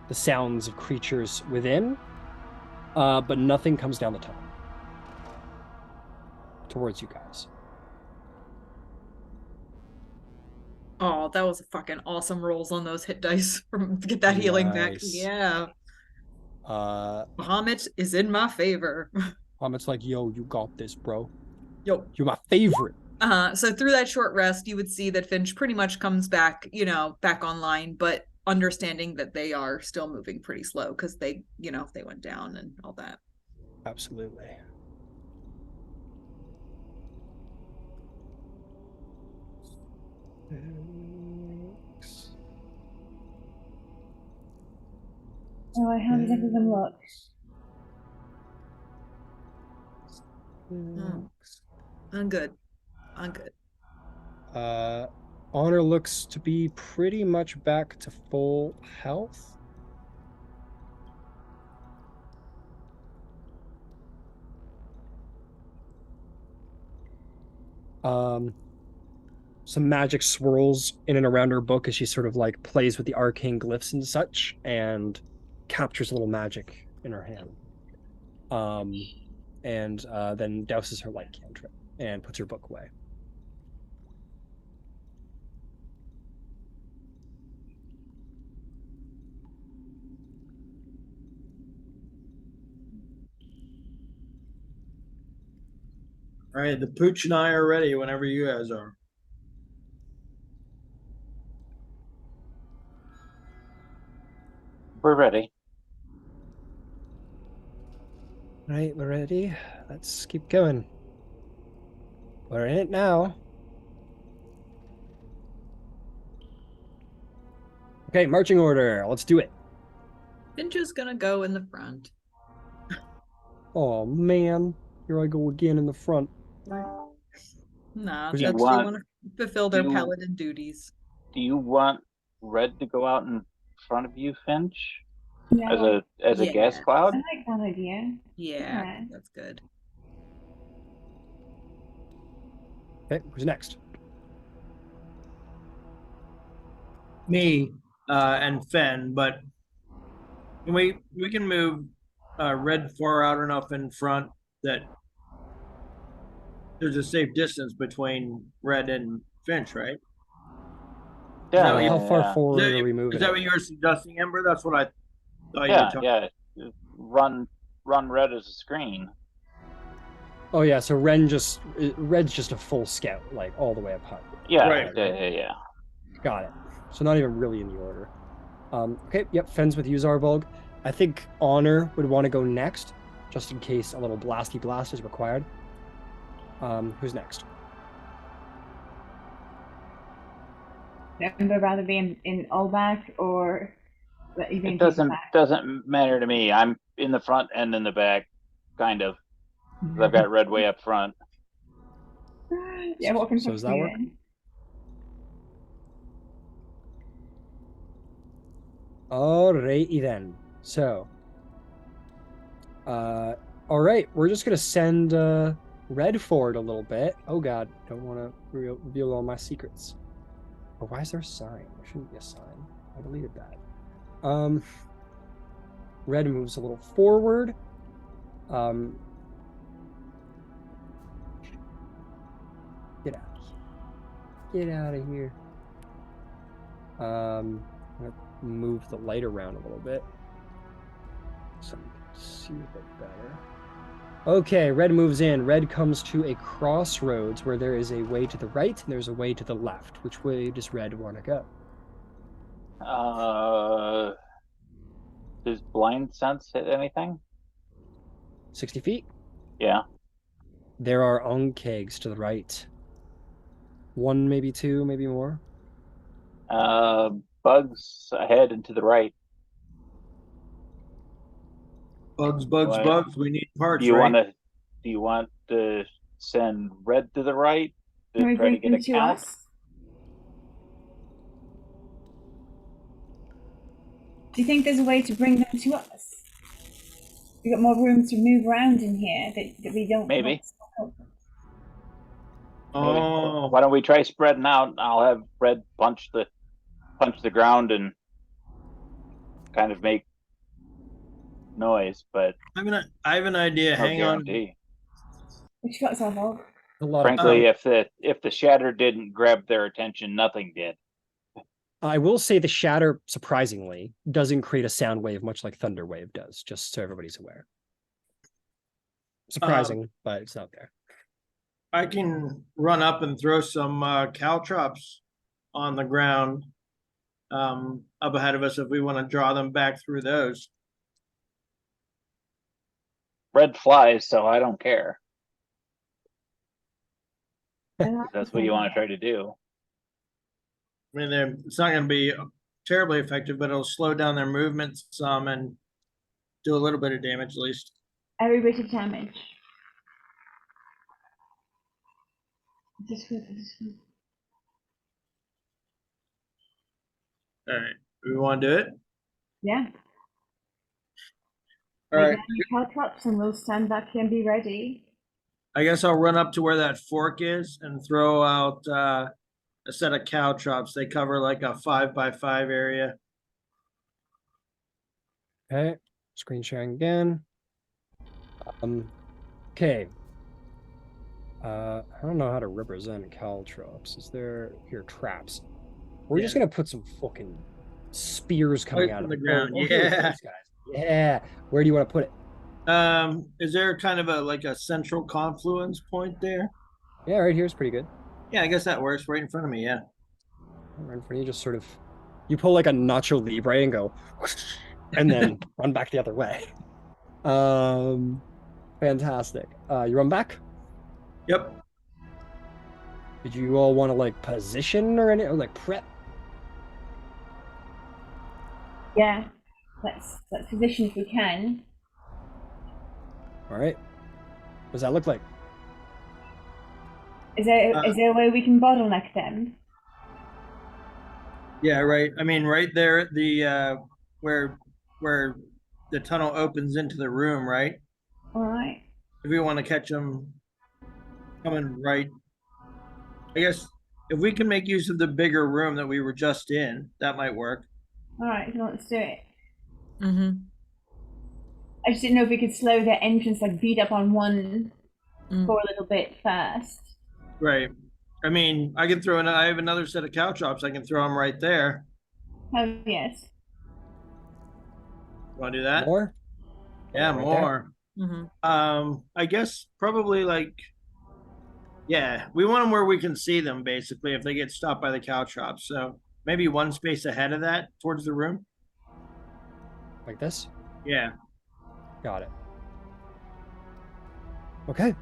the sounds of creatures within, but nothing comes down the tunnel towards you guys. Oh, that was fucking awesome rolls on those hit dice to get that healing back. Yeah. Bahamut is in my favor. Bahamut's like, yo, you got this, bro. Yo. You're my favorite. So through that short rest, you would see that Finch pretty much comes back, back online, but understanding that they are still moving pretty slow because they went down and all that. Absolutely. Oh, how did everyone look? I'm good. Honor looks to be pretty much back to full health. Some magic swirls in and around her book as she sort of like plays with the arcane glyphs and such and captures a little magic in her hand. And then douses her light cantrip and puts her book away. All right, the pooch and I are ready whenever you guys are. We're ready. All right, we're ready. Let's keep going. We're in it now. Okay, marching order. Let's do it. Finch is gonna go in the front. Oh man, here I go again in the front. Nah, Do they you want to fulfill their paladin duties. Do you want Red to go out in front of you, Finch? Yeah. As a gas cloud? I like that idea. Yeah, that's good. Okay, who's next? Me and Fen, but we can move Red far out enough in front that there's a safe distance between Red and Finch, right? Yeah, what you- How far yeah, forward are we Is moving? that what you were suggesting, Ember? That's what I thought you were yeah, talking. yeah. Run Red as a screen. Oh yeah, so Red's just a full scout, like all the way up high. Yeah, Right. yeah. Got it. So not even really in the order. Okay, yep, Fens with Uzarbulg. I think Honor would want to go next, just in case a little blasty blast is required. Who's next? Would rather be in all back or even It doesn't matter to me. I'm in the front and in the back, kind of. 'Cause I've got Red way up front. Yeah, what can So does that work? Alrighty then. So, all right, we're just gonna send Red forward a little bit. Oh God, don't want to reveal all my secrets. Oh, why is there a sign? There shouldn't be a sign. I deleted that. Red moves a little forward. Get out of here. Get out of here. I'm gonna move the light around a little bit so you can see a bit better. Okay, Red moves in. Red comes to a crossroads where there is a way to the right and there's a way to the left. Which way does Red want to go? Does blind sense hit anything? 60 feet? Yeah. There are Ankhegs to the right. One, maybe two, maybe more. Bugs ahead and to the right. Bugs. We need parts, Do you right? want to send Red to the right to Can we try to bring get them a to count? us? Do you think there's a way to bring them to us? We got more room to move around in here that we don't. Maybe. Oh, Why don't we try spreading out? I'll have Red punch the ground and kind of make noise, but I have an idea. no Hang on. guarantee. Which got ourselves. A lot Frankly, if the shatter didn't grab their attention, nothing did. I will say the shatter, surprisingly, doesn't create a sound wave much like Thunder Wave does, just so everybody's aware. Surprising, but it's out there. I can run up and throw some caltrops on the ground up ahead of us if we want to draw them back through those. Red flies, so I don't care. If that's what you want to try to do. I mean, it's not going to be terribly effective, but it'll slow down their movement some and do a little bit of damage at least. Every bit of damage. All right, we want to do it? Yeah. All right. Caltrops and we'll stand back here and be ready. I guess I'll run up to where that fork is and throw out a set of caltrops. They cover like a 5x5 area. Okay, screen sharing again. Okay. I don't know how to represent caltrops. Is there here traps? We're just gonna put some fucking spears coming out of the ground. Oh, yeah. Yeah. Where do you want to put it? Is there kind of a central confluence point there? Yeah, right here is pretty good. Yeah, I guess that works. Right in front of me. Yeah. Right in front of you, just sort of, you pull like a Nacho Libre and go, and then run back the other way. Fantastic. You run back? Yep. Did you all want to like position or anything, or like prep? Yeah. Let's position if we can. All right. What does that look like? Is there a way we can bottleneck them? Yeah, right. I mean, right there at the where the tunnel opens into the room, right? All right. If we want to catch them coming right, I guess if we can make use of the bigger room that we were just in, that might work. All right, let's do it. Mm-hmm. I just didn't know if we could slow their entrance, like beat up on one Mm. for a little bit first. Right. I mean, I can throw in. I have another set of caltrops. I can throw them right there. Oh, yes. Want to do that? More? Yeah, Right there. more. Mm-hmm. I guess probably like, yeah, we want them where we can see them basically if they get stopped by the caltrops. So maybe one space ahead of that towards the room. Like this? Yeah. Got it. Okay.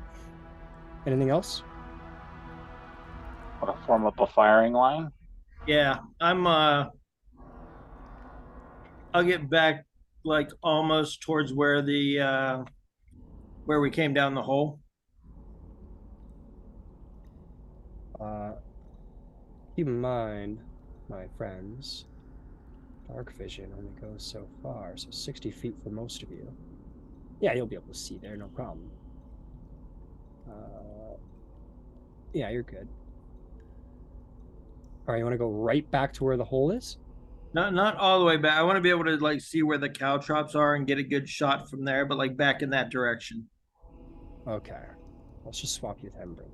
Anything else? Want to form up a firing line? Yeah. I'll get back like almost towards where the where we came down the hole. Keep in mind, my friends, dark vision only goes so far, so 60 feet for most of you. Yeah, you'll be able to see there, no problem. Yeah, you're good. All right, you want to go right back to where the hole is? Not all the way back. I want to be able to like see where the caltrops are and get a good shot from there, but like back in that direction. Okay. Let's just swap you with Ember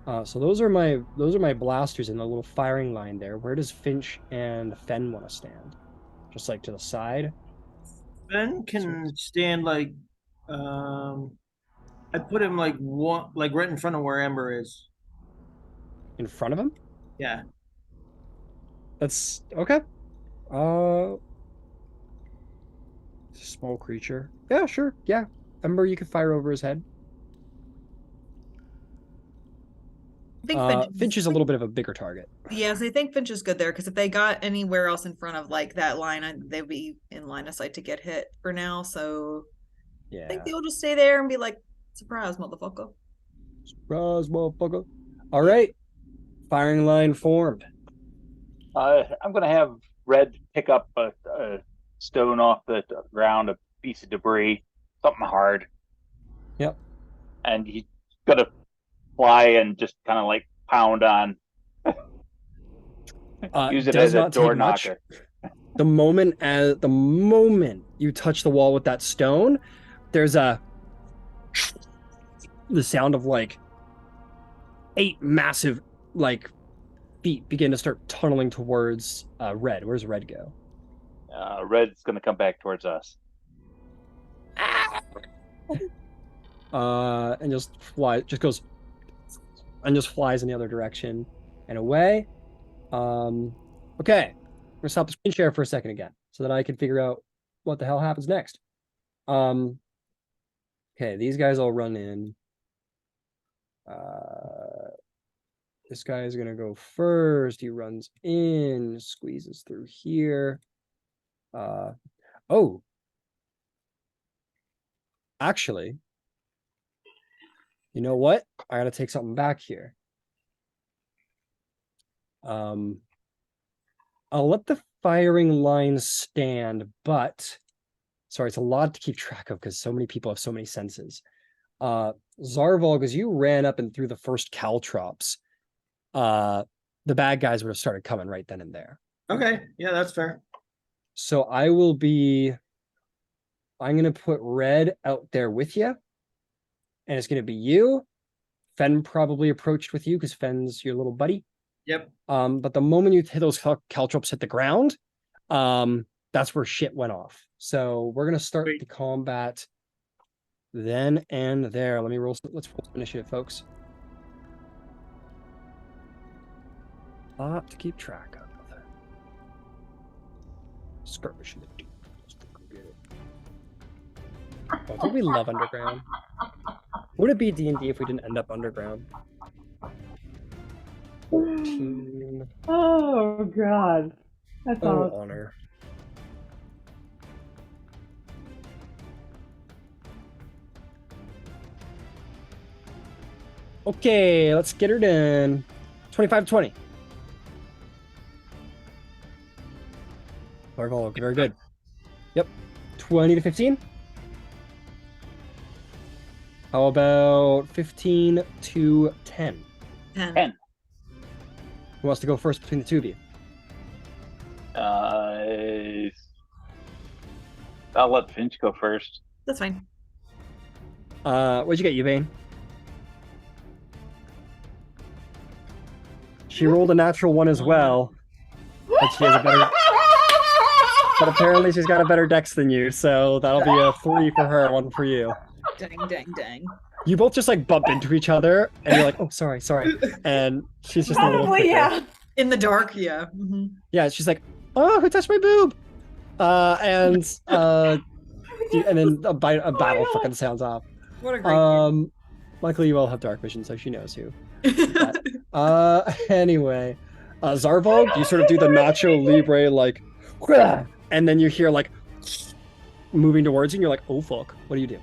then. So those are my blasters in the little firing line there. Where does Finch and Fen want to stand? Just like to the side? Ben can stand like I put him like right in front of where Ember is. In front of him? Yeah. That's okay. Small creature. Yeah, sure. Yeah. Ember, you can fire over his head. I think Finch is a little bit of a bigger target. Yes, I think Finch is good there because if they got anywhere else in front of like that line, they'd be in line of sight to get hit for now. So Yeah. I think they'll just stay there and be like, "Surprise, motherfucker!" Surprise, motherfucker! All right, firing line formed. I'm gonna have Red pick up a stone off the ground, a piece of debris, something hard. Yep. And he's gonna fly and just kind of like pound on. Use it as a door knocker. The moment you touch the wall with that stone, there's the sound of like 8 massive like feet begin to start tunneling towards Red. Where's Red go? Red's gonna come back towards us. And just goes and just flies in the other direction and away. Okay, I'm gonna stop the screen share for a second again so that I can figure out what the hell happens next. Okay, these guys all run in. This guy is gonna go first. He runs in, squeezes through here. Oh, actually, you know what? I gotta take something back here. I'll let the firing line stand, but sorry, it's a lot to keep track of because so many people have so many senses. Zarvolg, as you ran up and through the first caltrops, the bad guys would have started coming right then and there. Okay, yeah, that's fair. So I'm gonna put Red out there with you, and it's gonna be you. Fen probably approached with you because Fen's your little buddy. Yep. But the moment you hit those caltrops hit the ground, that's where shit went off. So we're gonna start the combat then and there. Let's roll some initiative, folks. A lot to keep track of. Skirmish in the deep. Oh, don't we love underground? Would it be D&D if we didn't end up underground? 14. Oh god. That's awesome. Honor. Okay, let's get her done. 25-20. Very good. Yep. 20-15. How about 15-10? 10. Who wants to go first between the two of you? I'll let Finch go first. That's fine. What'd you get, Yvain? She rolled a natural one as well, but she has a better. But apparently she's got a better dex than you, so that'll be a 3 for her, 1 for you. Dang. You both just like bump into each other, and you're like, "Oh, sorry," and she's just a little Probably, quicker. yeah. In the dark, yeah. Mm-hmm. Yeah, she's like, "Oh, who touched my boob?" And then a battle fucking sounds off. What a great game. Luckily you all have dark vision, so she knows who. Anyway, Zarvog, you sort of do the Nacho Libre like, and then you hear like moving towards you, and you're like, "Oh fuck, what do you do?"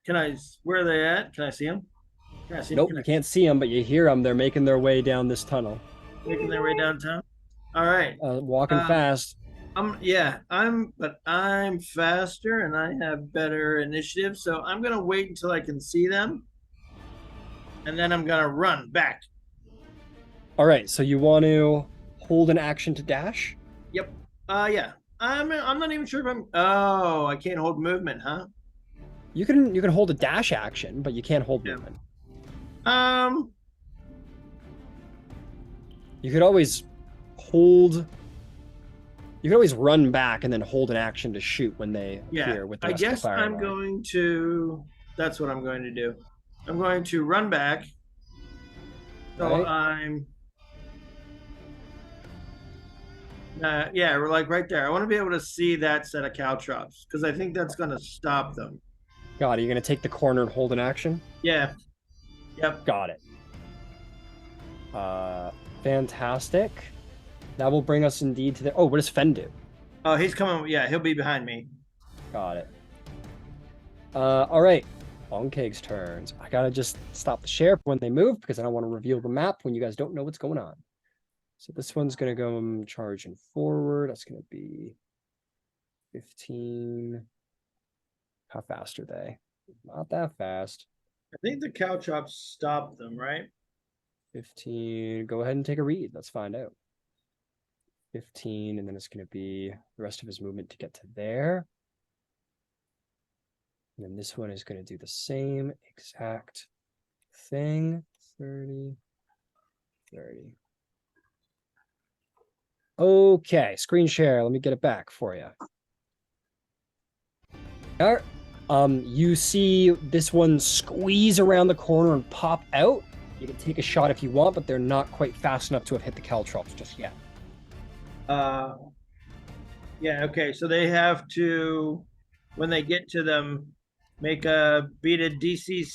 Can I? Where are they at? Can I see them? Nope, you can't see them, but you hear them. They're making their way down this tunnel. Making their way downtown. All right. Walking fast. I'm faster and I have better initiative, so I'm gonna wait until I can see them, and then I'm gonna run back. All right, so you want to hold an action to dash? Yep. Yeah. I'm not even sure if I'm. Oh, I can't hold movement, huh? You can hold a dash action, but you can't hold movement. You could always hold. You could always run back and then hold an action to shoot when they appear with the rest of the fire. I'm going to. That's what I'm going to do. I'm going to run back. So I'm. Yeah, we're like right there. I want to be able to see that set of caltrops because I think that's going to stop them. Got it. You're going to take the corner and hold an action? Yeah. Yep. Got it. Fantastic. That will bring us indeed to the... Oh, what does Fen do? Oh, he's coming. Yeah, he'll be behind me. Got it. All right. Ankheg's turns. I got to just stop the share when they move because I don't want to reveal the map when you guys don't know what's going on. So this one's going to go charging forward. That's going to be 15. How fast are they? Not that fast. I think the caltrops stop them, right? 15. Go ahead and take a read. Let's find out. 15, and then it's going to be the rest of his movement to get to there. And then this one is going to do the same exact thing. 30, 30. Okay, screen share. Let me get it back for you. All right. You see this one squeeze around the corner and pop out. You can take a shot if you want, but they're not quite fast enough to have hit the caltrops just yet. Yeah, okay. So they have to, when they get to them, beat a DC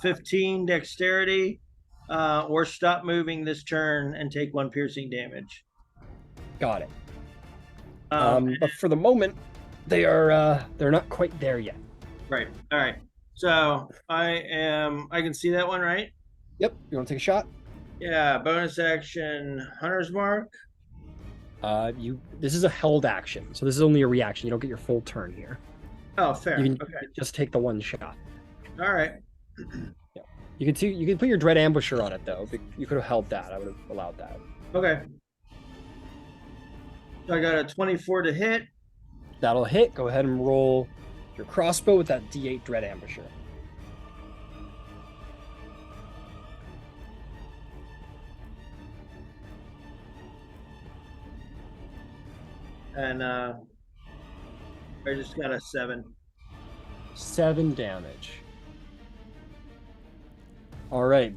15 dexterity, or stop moving this turn and take 1 piercing damage. Got it. But for the moment, they're not quite there yet. Right. All right. So I can see that one, right? Yep. You want to take a shot? Yeah. Bonus action, Hunter's Mark. This is a held action, so this is only a reaction. You don't get your full turn here. Oh, fair. You can okay. just take the one shot. All right. Yeah. You can put your Dread Ambusher on it though. You could have held that. I would have allowed that. Okay. So I got a 24 to hit. That'll hit. Go ahead and roll your crossbow with that D8 Dread Ambusher. And I just got a 7. 7 damage. All right.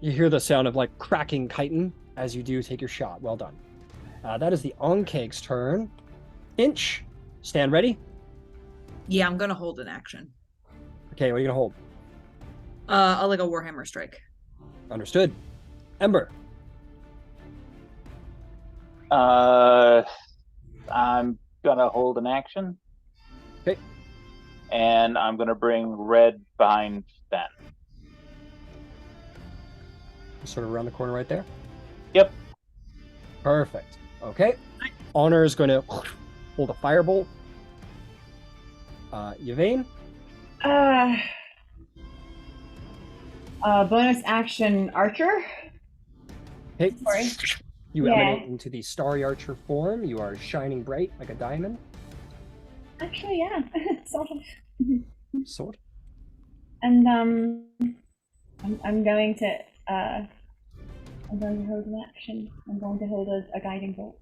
You hear the sound of like cracking chitin as you do take your shot. Well done. That is the Ankheg's turn. Inch, stand ready. Yeah, I'm gonna hold an action. Okay, what are you gonna hold? Like a Warhammer strike. Understood. Ember. I'm gonna hold an action. Okay. And I'm gonna bring red behind Ben. Sort of around the corner right there? Yep. Perfect. Okay. Honor is going to hold a firebolt. Yvain? Bonus action archer. Okay. Sorry. You Yeah. emanate into the starry archer form. You are shining bright like a diamond. Actually, yeah. Sort of. Sword. And I'm going to hold an action. I'm going to hold a guiding bolt.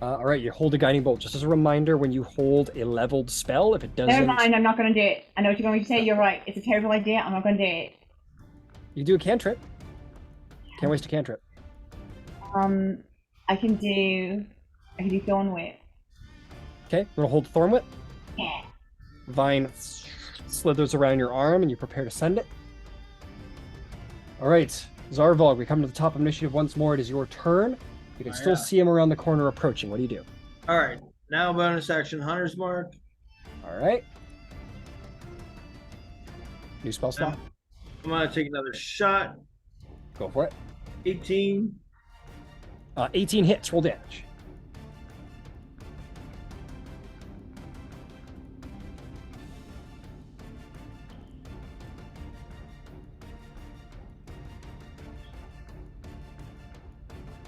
All right, you hold a guiding bolt. Just as a reminder, when you hold a leveled spell, if it doesn't... Never mind, I'm not going to do it. I know what you're going to say. You're right. It's a terrible idea. I'm not going to do it. You do a cantrip. Can't waste a cantrip. I can do Thorn Whip. Okay, we're gonna hold Thorn Whip. Yeah. Vine slithers around your arm, and you prepare to send it. All right, Zarvog, we come to the top of initiative once more. It is your turn. You can still see him around the corner approaching. What do you do? All right, now bonus action Hunter's Mark. All right. New spell slot. I'm gonna take another shot. Go for it. 18. 18 hits. Roll damage.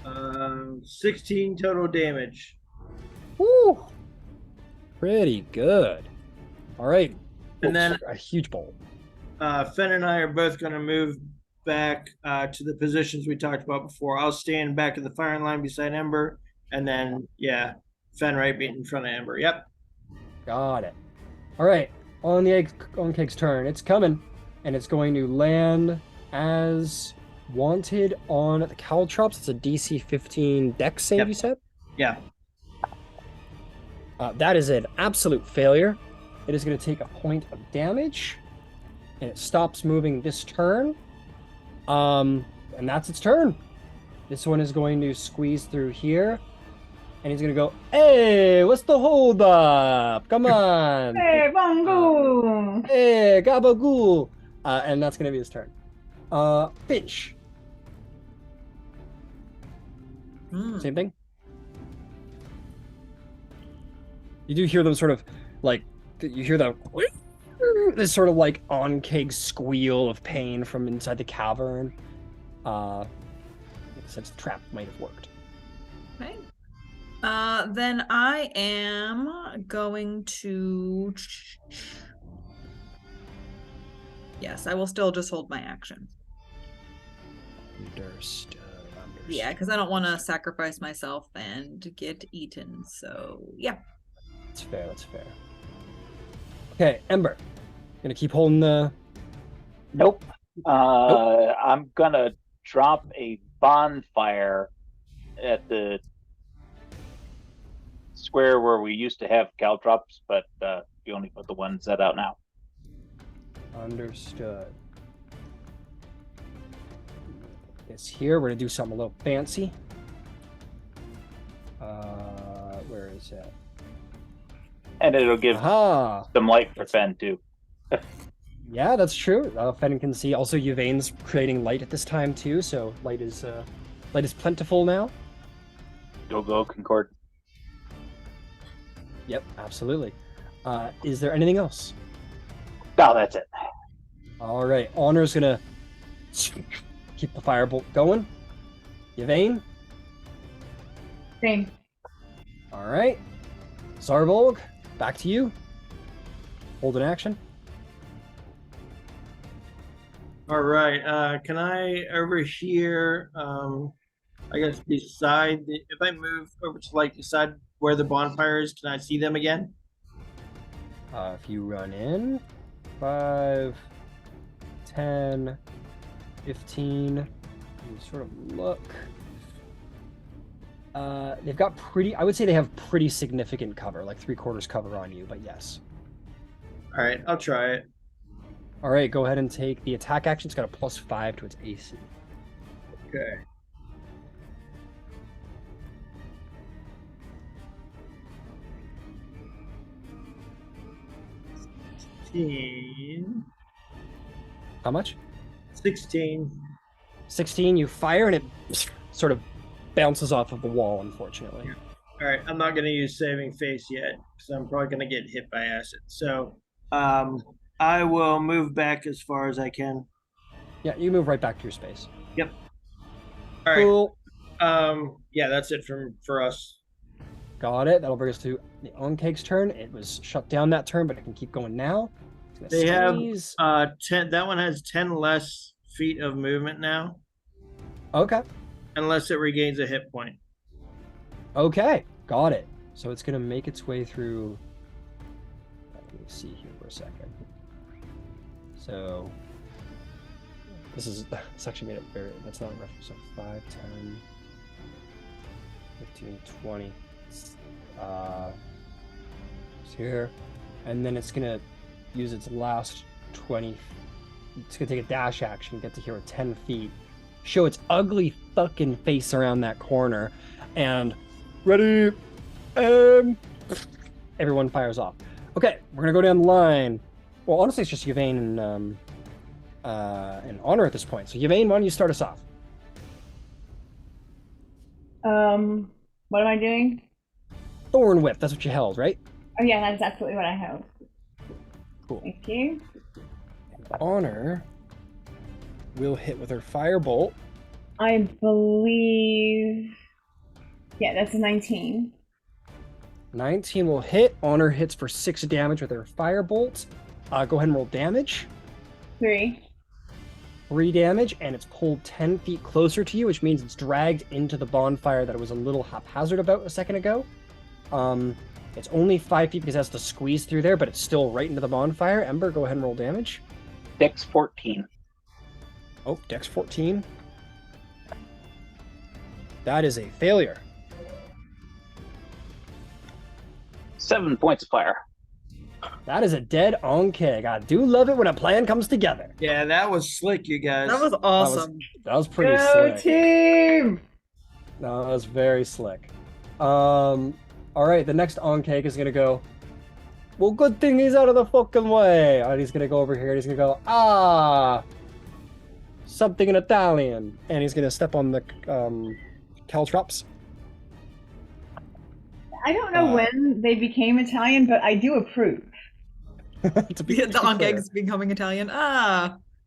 Um, 16 total damage. Woo! Pretty good. All right. And then a huge bolt. Fen and I are both going to move back to the positions we talked about before. I'll stand back of the firing line beside Ember, and then Fen right in front of Ember. Yep. Got it. All right. On the Ankheg's turn, it's coming, and it's going to land as wanted on the Caltrops. It's a DC 15 Dex save. Yep. You said? Yeah. That is an absolute failure. It is going to take a point of damage, and it stops moving this turn. And that's its turn. This one is going to squeeze through here, and he's going to go, "Hey, what's the hold up? Come on. Hey, Bongo! Hey, Gabagoo." And that's going to be his turn. Finch. Same thing. You do hear them sort of like, you hear this sort of like Ankheg squeal of pain from inside the cavern. Since the trap might have worked. Okay. Then I am going to... Yes, I will still just hold my action. Understood. Yeah, because I don't want to sacrifice myself and get eaten. So, yeah. That's fair. That's fair. Okay, Ember. Gonna keep holding the... Nope. I'm gonna drop a bonfire at the square where we used to have caltrops, but we only put the one set out now. Understood. It's here. We're gonna do something a little fancy. Where is that? And it'll give some light for Fen too. Yeah, that's true. Fen can see. Also, Yvain's creating light at this time too, so light is plentiful now. Go Concordant. Yep, absolutely. Is there anything else? No, that's it. All right, Honor's gonna keep the firebolt going. Yvain? Same. All right. Zarvolg, back to you. Hold an action. All right. Can I over here? I guess beside if I move over to like beside where the bonfire is, can I see them again? If you run in, 5, 10, 15, you sort of look. They've got pretty, I would say they have pretty significant cover, like 3/4 cover on you, but yes. All right, I'll try it. All right, go ahead and take the attack action. It's got a +5 to its AC. Okay. How much? 16. 16, you fire and it sort of bounces off of the wall, unfortunately. All right, I'm not going to use saving face yet because I'm probably going to get hit by acid. So I will move back as far as I can. Yeah, you move right back to your space. Yep. All right. Cool. Yeah, that's it for us. Got it. That'll bring us to the Ankheg's turn. It was shut down that turn, but it can keep going now. They have Squeeze. 10. That one has 10 less feet of movement now, Okay. unless it regains a hit point. Okay. Got it. So it's going to make its way through. Let me see here for a second. So this actually made it very, that's not a reference. So 5, 10, 15, 20. It's here. And then it's going to use its last 20. It's going to take a dash action, get to here at 10 feet. Show its ugly fucking face around that corner. And ready. Everyone fires off. Okay, we're going to go down the line. Well, honestly, it's just Yvain and Honor at this point. So Yvain, why don't you start us off? What am I doing? Thorn Whip, that's what you held, right? Oh yeah, that's absolutely what I held. Cool. Thank you. Honor will hit with her Firebolt. I believe... Yeah, that's a 19. 19 will hit. Honor hits for 6 damage with her Firebolt. Go ahead and roll damage. 3. 3 damage, and it's pulled 10 feet closer to you, which means it's dragged into the bonfire that it was a little haphazard about a second ago. It's only 5 feet because it has to squeeze through there, but it's still right into the bonfire. Ember, go ahead and roll damage. Dex 14. Oh, Dex 14. That is a failure. 7 points of fire. That is a dead Ankheg. I do love it when a plan comes together. Yeah, that was slick, you guys. That was awesome. That was pretty Go slick. team! No, that was very slick. All right, the next Ankheg is gonna go. Well, good thing he's out of the fucking way. And he's gonna go over here and he's gonna go, something in Italian, and he's gonna step on the caltrops. I don't know when they became Italian, but I do approve. To be The clear. Ankheg's becoming Italian.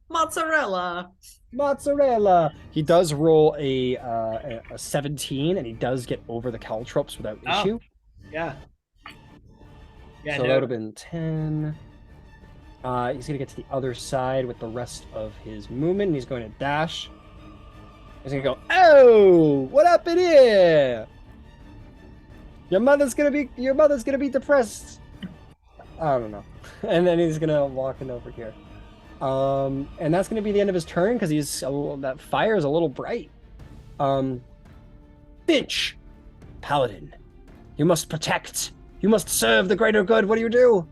Mozzarella. Mozzarella. He does roll a 17, and he does get over the caltrops without issue. Yeah. So that would have been 10. He's going to get to the other side with the rest of his movement, and he's going to dash. He's going to go, oh, what up in here? Your mother's gonna be depressed. I don't know. And then he's gonna walk in over here. And that's gonna be the end of his turn because that fire is a little bright. Bitch, Paladin, you must protect. You must serve the greater good. What do you do?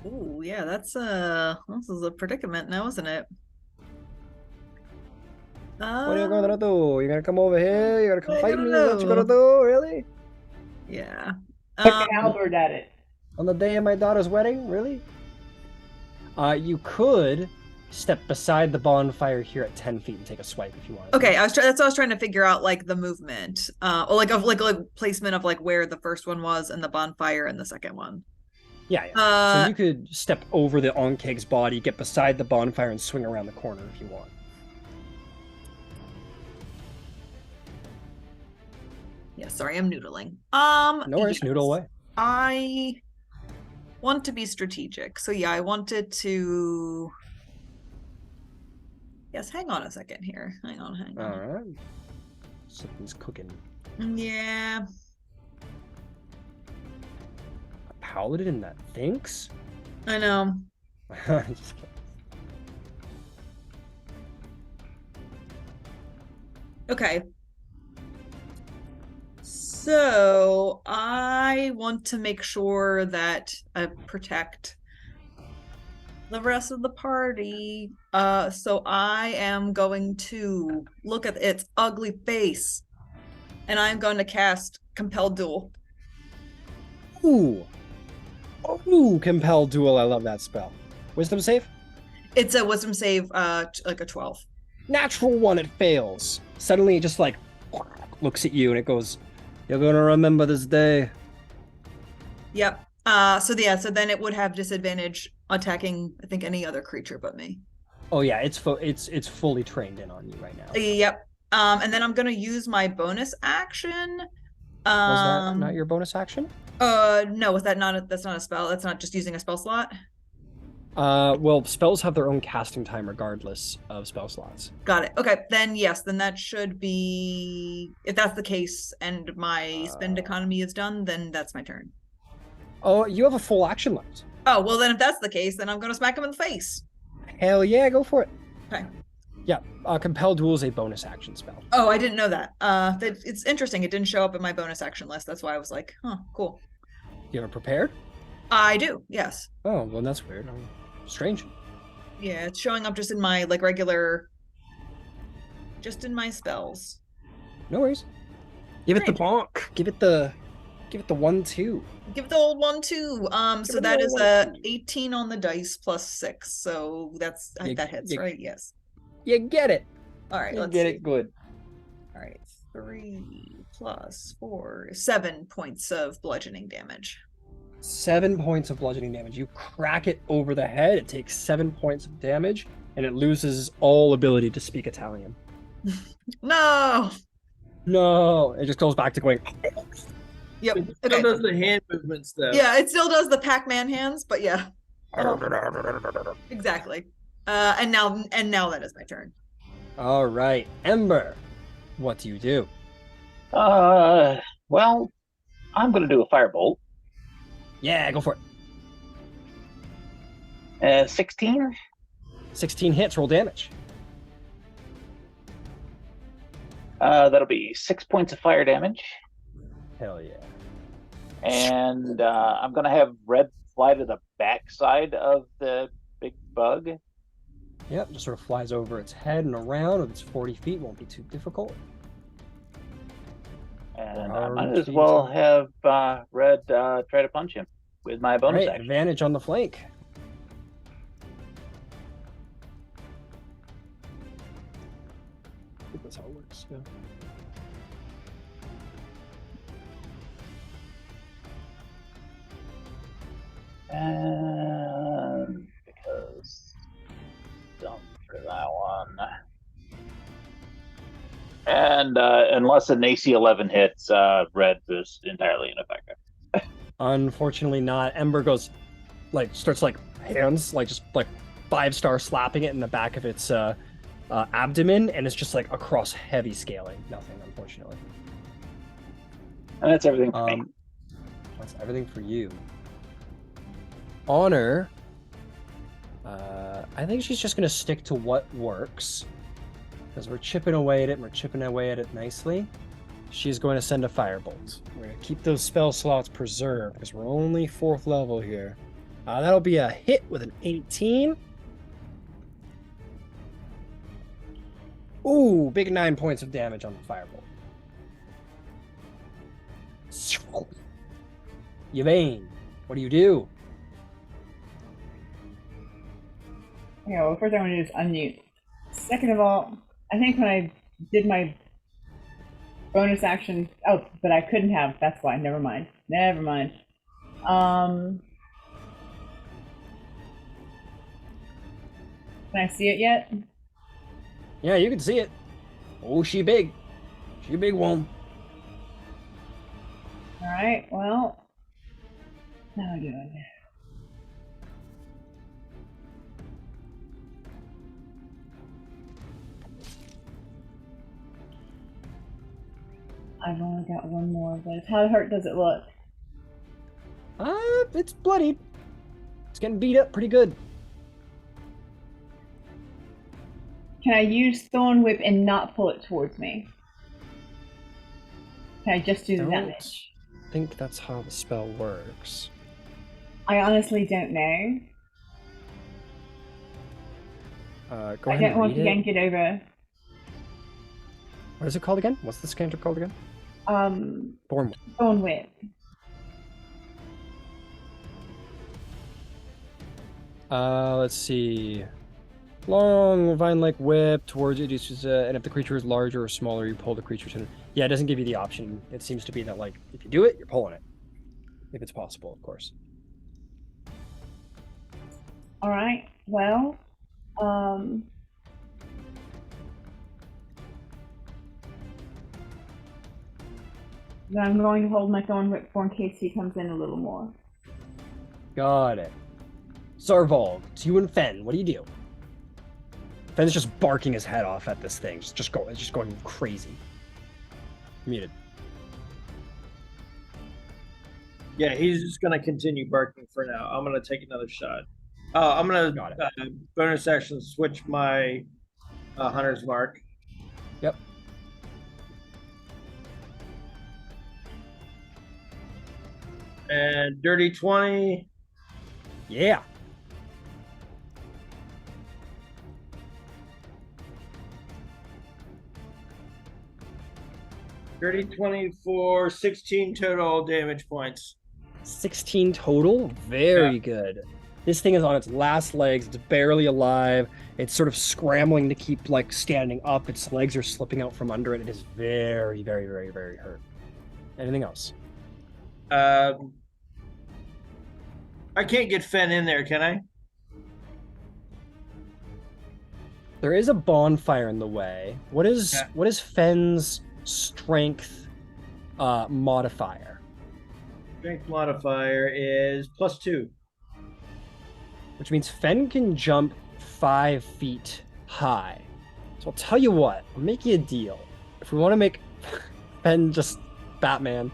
Ooh, yeah, this is a predicament now, isn't it? What are you gonna do? You're gonna come over here? You're gonna come I fight don't me? What you know. gonna do? Really? Yeah. Albert at it. On the day of my daughter's wedding? Really? You could step beside the bonfire here at 10 feet and take a swipe if you want. Okay, that's what I was trying to figure out, like the movement, or like placement of like where the first one was and the bonfire and the second one. Yeah. So you could step over the Ankheg's body, get beside the bonfire, and swing around the corner if you want. Yeah, sorry, I'm noodling. No worries, yes. noodle away. I want to be strategic. So yeah, I wanted to... Yes, hang on a second here. Hang on. All right. Something's cooking. Yeah. A paladin that thinks? I know. Just kidding. Okay. So I want to make sure that I protect the rest of the party. So I am going to look at its ugly face, and I'm going to cast Compelled Duel. Ooh. Ooh, Compel Duel. I love that spell. Wisdom save? It's a wisdom save, like a 12. Natural one, it fails. Suddenly it just like looks at you and it goes, you're gonna remember this day. Yep. So then it would have disadvantage attacking, I think, any other creature but me. Oh yeah, it's fully trained in on you right now. Yep. And then I'm gonna use my bonus action Was that not your bonus action? No, was that not that's not a spell? That's not just using a spell slot? Well, spells have their own casting time regardless of spell slots. Got it. Okay, then yes, then that should be, if that's the case and my spend economy is done, then that's my turn. Oh, you have a full action left. Oh, well then if that's the case, then I'm gonna smack him in the face. Hell yeah, go for it. Okay. Yeah, Compel Duel is a bonus action spell. Oh, I didn't know that. It's interesting. It didn't show up in my bonus action list. That's why I was like, huh, cool. You have it prepared? I do, yes. Oh, well, that's weird. Strange. Yeah, it's showing up just in my like regular, just in my spells. No worries. Give it the bonk. Give it the 1-2. Give it the old 1-2. So that is a 18 on the dice plus 6. So that hits, right? Yes. You get it. All right, let's get see. it good. All right, 3 plus 4, 7 points of bludgeoning damage. 7 points of bludgeoning damage. You crack it over the head. It takes 7 points of damage, and it loses all ability to speak Italian. No. No, it just goes back to going. Yep. It still does the hand movements though. Yeah, it still does the Pac-Man hands, but yeah. Exactly. And now that is my turn. All right, Ember, what do you do? Well, I'm gonna do a firebolt. Yeah, go for it. 16. 16 hits. Roll damage. That'll be 6 points of fire damage. Hell yeah. And I'm gonna have Red fly to the backside of the big bug. Yep, just sort of flies over its head and around. If it's 40 feet, won't be too difficult. And I might as well have Red try to punch him with my bonus action. Advantage on the flank. I think that's how it works. Yeah. And because dumb for that one. And unless an AC 11 hits, Red is entirely ineffective. Unfortunately not. Ember goes, starts hands, just 5-star slapping it in the back of its abdomen, and it's just across heavy scaling. Nothing, unfortunately. And that's everything for me. That's everything for you. Honor, I think she's just going to stick to what works. Because we're chipping away at it, and we're chipping away at it nicely. She's going to send a firebolt. We're going to keep those spell slots preserved, because we're only 4th level here. That'll be a hit with an 18. Ooh, big 9 points of damage on the firebolt. Yvain, what do you do? Okay, well, first I want to do is unmute. Second of all, I think when I did my bonus action, but I couldn't have, that's why, never mind. Can I see it yet? Yeah, you can see it. Oh, she big. She a big one. Alright, well, now we're doing. I've only got one more of those. How hurt does it look? It's bloody. It's getting beat up pretty good. Can I use Thorn Whip and not pull it towards me? Can I just do the damage? I think that's how the spell works. I honestly don't know. Go I ahead don't and want to read yank it over. What is it called again? What's this cantrip called again? Thorn Whip. Let's see. Long vine-like whip towards it, and if the creature is larger or smaller, you pull the creature to. Yeah, it doesn't give you the option. It seems to be that if you do it, you're pulling it, if it's possible, of course. All right. Well, Then I'm going to hold my thorn whip for in case he comes in a little more. Got it. Zarvolg, it's you and Fen. What do you do? Fen's just barking his head off at this thing. It's just going crazy. Muted. Yeah, he's just gonna continue barking for now. I'm gonna take another shot. I'm gonna bonus action switch my hunter's mark. Yep. And dirty 20. Yeah. Dirty 20 for 16 total damage points. 16 total? Very good. This thing is on its last legs. It's barely alive. It's sort of scrambling to keep like standing up. Its legs are slipping out from under it. It is very, very, very, very hurt. Anything else? I can't get Fen in there, can I? There is a bonfire in the way. What is Fen's strength modifier? Strength modifier is +2. Which means Fen can jump 5 feet high. So I'll tell you what, I'll make you a deal. If we want to make Fen just Batman,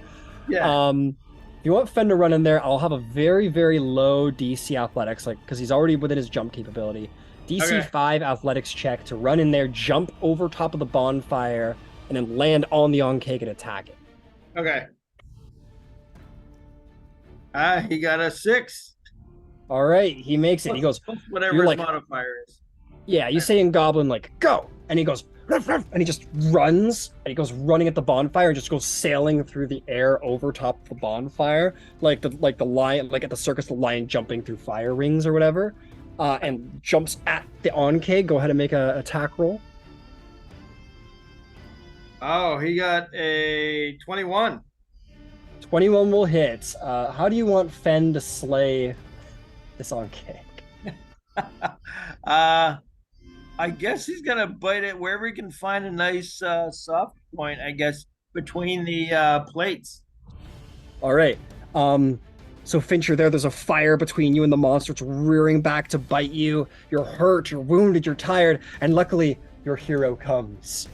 if you want Fen to run in there, I'll have a very, very low DC athletics, like because he's already within his jump capability. DC 5 athletics check to run in there, jump over top of the bonfire, and then land on the Ankheg and attack it. Okay. He got a 6. All right, he makes it. He goes, whatever his modifier is. Yeah, you say in Goblin, like, go! And he goes, ruff, ruff, and he just runs, and he goes running at the bonfire and just goes sailing through the air over top of the bonfire, like the lion, like at the circus, the lion jumping through fire rings or whatever, and jumps at the Ankheg. Go ahead and make an attack roll. Oh, he got a 21. 21 will hit. How do you want Fen to slay this Ankheg? I guess he's gonna bite it wherever he can find a nice soft point, I guess, between the plates. All right. So Fincher, there's a fire between you and the monster. It's rearing back to bite you. You're hurt, you're wounded, you're tired, and luckily your hero comes.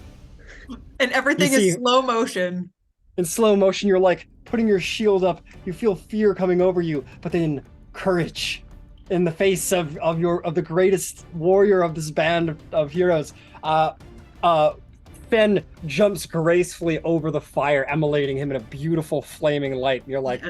And everything is slow motion. In slow motion, you're like putting your shield up. You feel fear coming over you, but then courage in the face of the greatest warrior of this band of heroes. Fen jumps gracefully over the fire, emulating him in a beautiful flaming light. And you're like,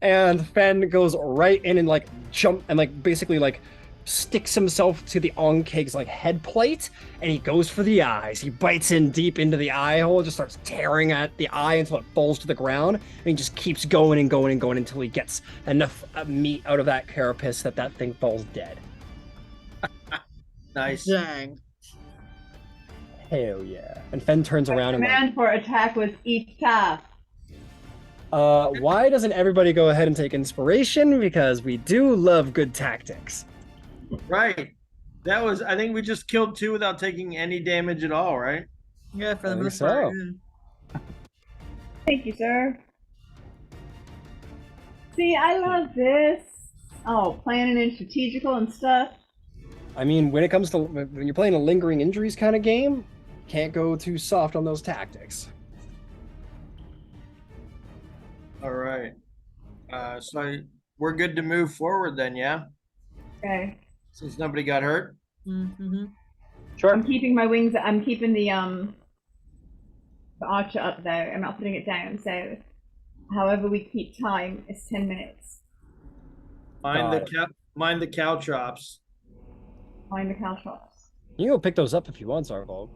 and Fen goes right in and like jump and like basically like sticks himself to the Ankheg's like head plate, and he goes for the eyes. He bites in deep into the eye hole, just starts tearing at the eye until it falls to the ground, and he just keeps going and going and going until he gets enough meat out of that carapace that thing falls dead. Nice. Dang. Hell yeah. And Fen turns around and command for attack was Ita. Why doesn't everybody go ahead and take inspiration? Because we do love good tactics. Right. That was, I think we just killed 2 without taking any damage at all, right? Yeah, for the most part. Thank you, sir. See, I love this. Oh, planning and strategical and stuff. I mean, when it comes to when you're playing a lingering injuries kind of game, can't go too soft on those tactics. All right. So we're good to move forward then, yeah? Okay. Since nobody got hurt? Mm-hmm. Sure. I'm keeping my wings. I'm keeping the archer up there. I'm not putting it down. So, however we keep time is 10 minutes. Mind the caltrops. Mind the caltrops. You can go pick those up if you want, Zarvolg.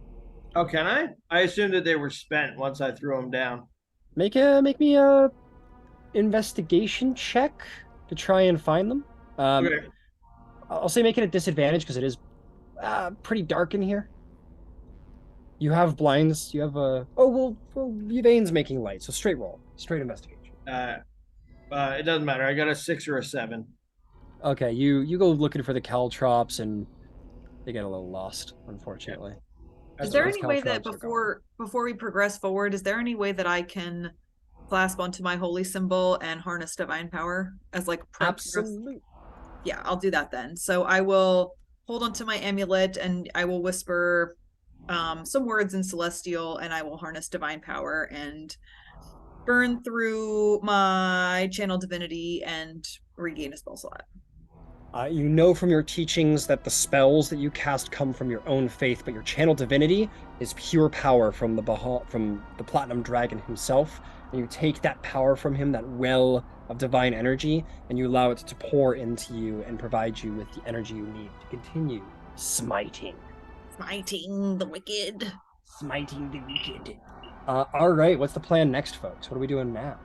Oh, can I? I assumed that they were spent once I threw them down. Make me a investigation check to try and find them. Okay. I'll say make it a disadvantage because it is pretty dark in here. You have blinds. You have a Yuvain's making light, so straight roll, straight investigation. It doesn't matter. I got a 6 or a 7. Okay, you go looking for the caltrops and they get a little lost, unfortunately. Is there far as any way that caltrops are before we progress forward, is there any way that I can clasp onto my holy symbol and harness divine power as like prep? Absolutely. Yeah, I'll do that then. So I will hold onto my amulet and I will whisper some words in celestial, and I will harness divine power and burn through my channel divinity and regain a spell slot. You know from your teachings that the spells that you cast come from your own faith, but your channel divinity is pure power from the Platinum Dragon himself, and you take that power from him, that well of divine energy, and you allow it to pour into you and provide you with the energy you need to continue smiting. Smiting the wicked. Smiting the wicked. All right, what's the plan next, folks? What are we doing now?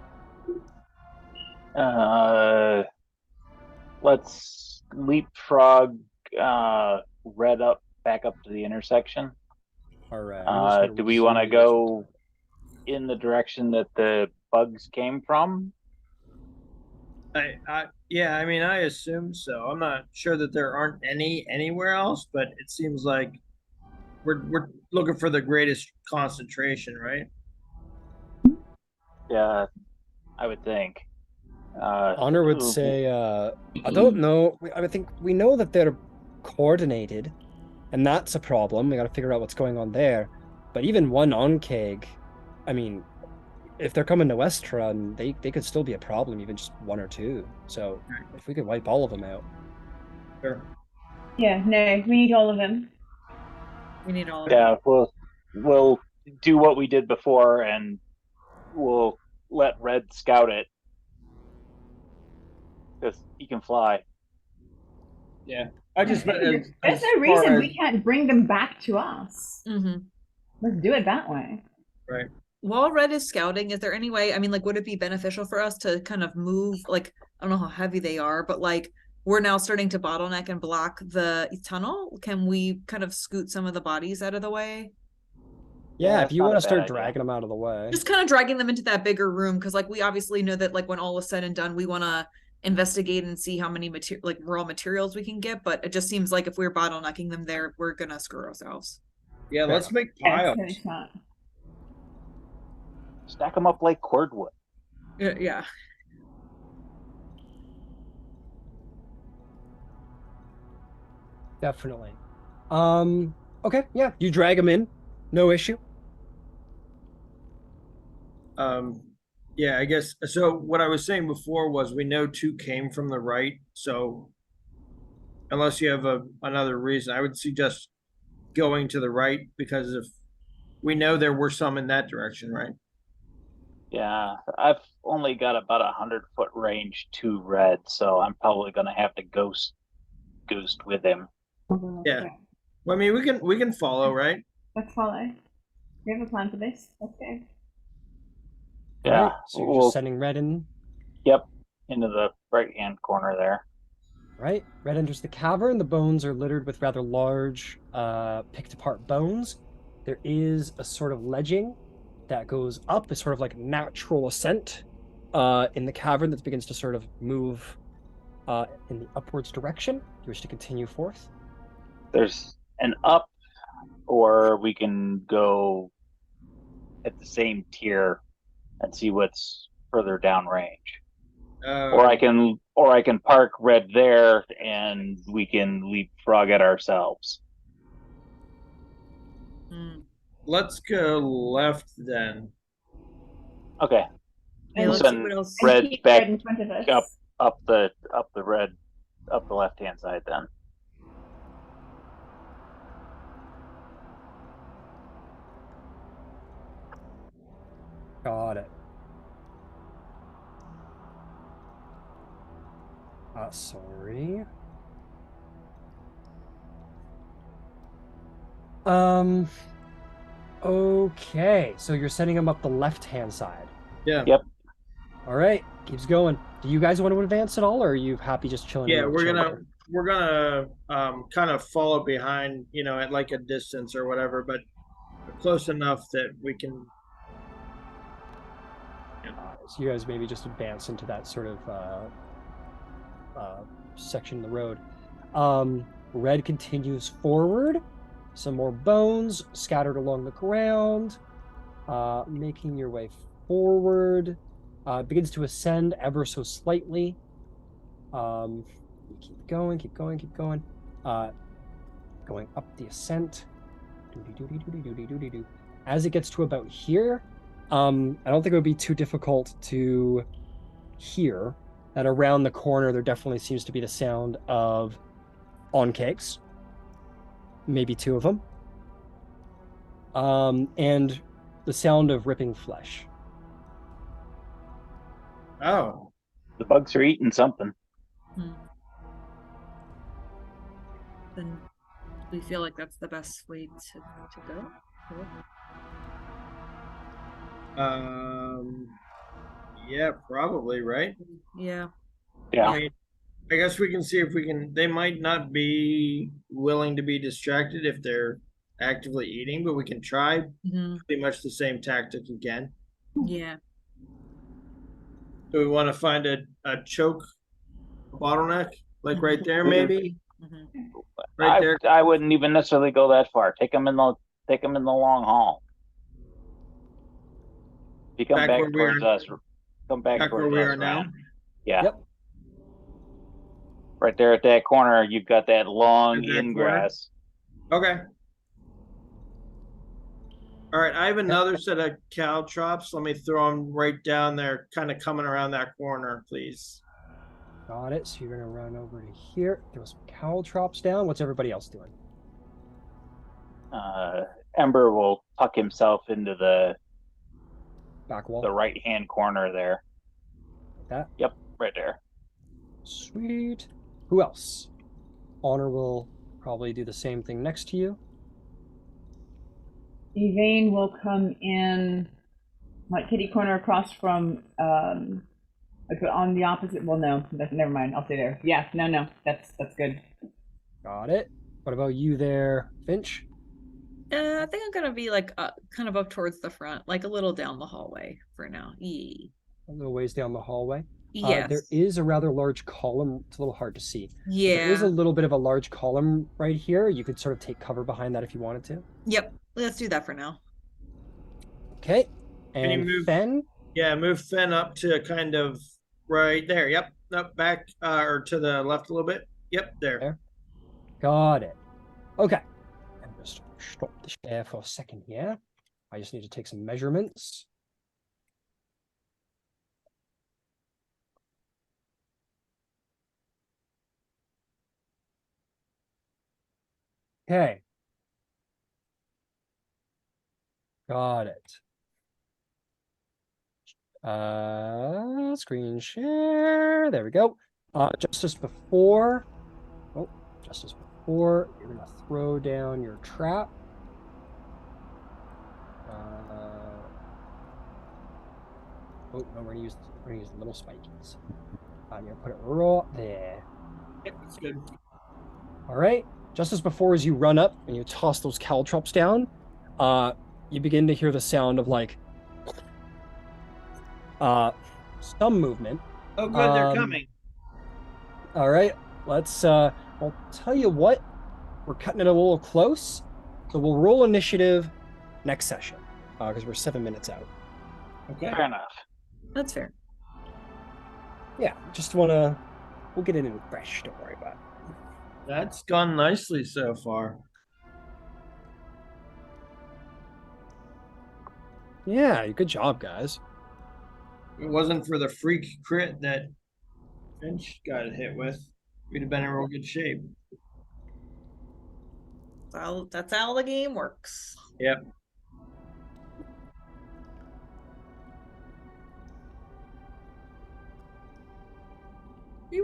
Let's leapfrog Red back up to the intersection. All right. Do we want to go in the direction that the bugs came from? Yeah, I mean, I assume so. I'm not sure that there aren't any anywhere else, but it seems like we're looking for the greatest concentration, right? Yeah, I would think. Honor would say, I don't know. I think we know that they're coordinated, and that's a problem. We got to figure out what's going on there. But even one Ankheg, I mean, if they're coming to Westrun, they could still be a problem, even just one or two. So if we could wipe all of them out. Sure. Yeah, no, we need all of them. We need all of them. Yeah, we'll do what we did before, and we'll let Red scout it. Because he can fly. Yeah. I just There's no reason we can't bring them back to us. Mm-hmm. Let's do it that way. Right. While Red is scouting, is there any way, I mean, like, would it be beneficial for us to kind of move, like, I don't know how heavy they are, but like, we're now starting to bottleneck and block the tunnel. Can we kind of scoot some of the bodies out of the way? Yeah, if you want to start dragging them out of the way. Just kind of dragging them into that bigger room, because like we obviously know that like when all is said and done, we want to investigate and see how many raw materials we can get, but it just seems like if we're bottlenecking them there, we're gonna screw ourselves. Yeah, let's make piles. Stack them up like cordwood. Yeah. Definitely. Okay, yeah, you drag them in, no issue. Yeah, I guess so. What I was saying before was we know two came from the right, so unless you have another reason, I would suggest going to the right, because if we know there were some in that direction, right? Yeah, I've only got about 100-foot range to Red, so I'm probably gonna have to ghost with him. Yeah. Well, I mean, we can follow, right? Let's follow. We have a plan for this. Let's go. Yeah. Right, so you're just sending Red in? Yep, into the right-hand corner there. Right. Red enters the cavern. The bones are littered with rather large, picked-apart bones. There is a sort of ledging that goes up, a sort of like natural ascent in the cavern that begins to sort of move in the upwards direction. Do you wish to continue forth? There's an up, or we can go at the same tier and see what's further down range. Or I can park Red there and we can leapfrog it ourselves. Let's go left then. Okay. Yeah, let's see what else. Red back in front of us. up the left hand side then. Got it. Sorry. Okay, so you're setting them up the left-hand side. Yeah. Yep. All right, keeps going. Do you guys want to advance at all, or are you happy just chilling? Yeah, we're gonna kind of follow behind, at like a distance or whatever, but close enough that we can. So you guys maybe just advance into that sort of section of the road. Red continues forward. some more bones scattered along the ground. Making your way forward. Begins to ascend ever so slightly. Keep going. Going up the ascent. As it gets to about here, I don't think it would be too difficult to hear that around the corner there definitely seems to be the sound of Ankhegs. Maybe 2 of them. And the sound of ripping flesh. Oh. The bugs are eating something. Then we feel like that's the best way to go. Yeah, probably, right? Yeah. Yeah. I mean, I guess we can see if we can. They might not be willing to be distracted if they're actively eating, but we can try pretty much the same tactic again. Yeah. Do we want to find a choke bottleneck, like right there, maybe? Right there. I wouldn't even necessarily go that far. Take them in the long haul. If you come back towards us, come back towards where we us, are now. Ryan. Yeah. Yep. Right there at that corner, you've got that long ingress. Okay. All right, I have another set of caltrops. Let me throw them right down there, kind of coming around that corner, please. Got it. So you're going to run over to here, throw some caltrops down. What's everybody else doing? Ember will tuck himself into the back wall, the right-hand corner there. Like that? Yep, right there. Sweet. Who else? Honor will probably do the same thing next to you. Evane will come in, like kitty corner across from, on the opposite. Well, no, never mind. I'll stay there. Yeah, no, that's good. Got it. What about you there, Finch? I think I'm gonna be like kind of up towards the front, like a little down the hallway for now. A little ways down the hallway. Yes. There is a rather large column. It's a little hard to see. Yeah. There is a little bit of a large column right here. You could sort of take cover behind that if you wanted to. Yep. Let's do that for now. Okay. Can you And move Fen? Yeah, move Fen up to kind of right there. Yep. Up back or to the left a little bit. Yep, there. Got it. Okay. I'm just stop the share for a second here. I just need to take some measurements. Okay. Got it. Screen share. There we go. Just as before, you're gonna throw down your trap. No, we're gonna use little spikies. I'm gonna put it right there. Yep, that's good. All right. Just as before, as you run up and you toss those caltrops down, you begin to hear the sound of like some movement. Oh, good, they're coming. All right, let's. I'll tell you what, we're cutting it a little close, so we'll roll initiative next session because we're 7 minutes out. Okay. Fair enough. That's fair. Yeah, we'll get into it fresh. Don't worry about it. That's gone nicely so far. Yeah, good job, guys. If it wasn't for the freak crit that Finch got hit with, we'd have been in real good shape. That's how the game works. Yep.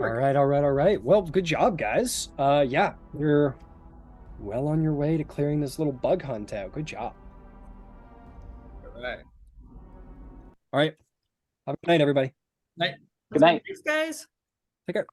All right. Well, good job, guys. Yeah, you're well on your way to clearing this little bug hunt out. Good job. All right. All right. Have a good night, everybody. Night. Good night. Thanks, guys. Take care.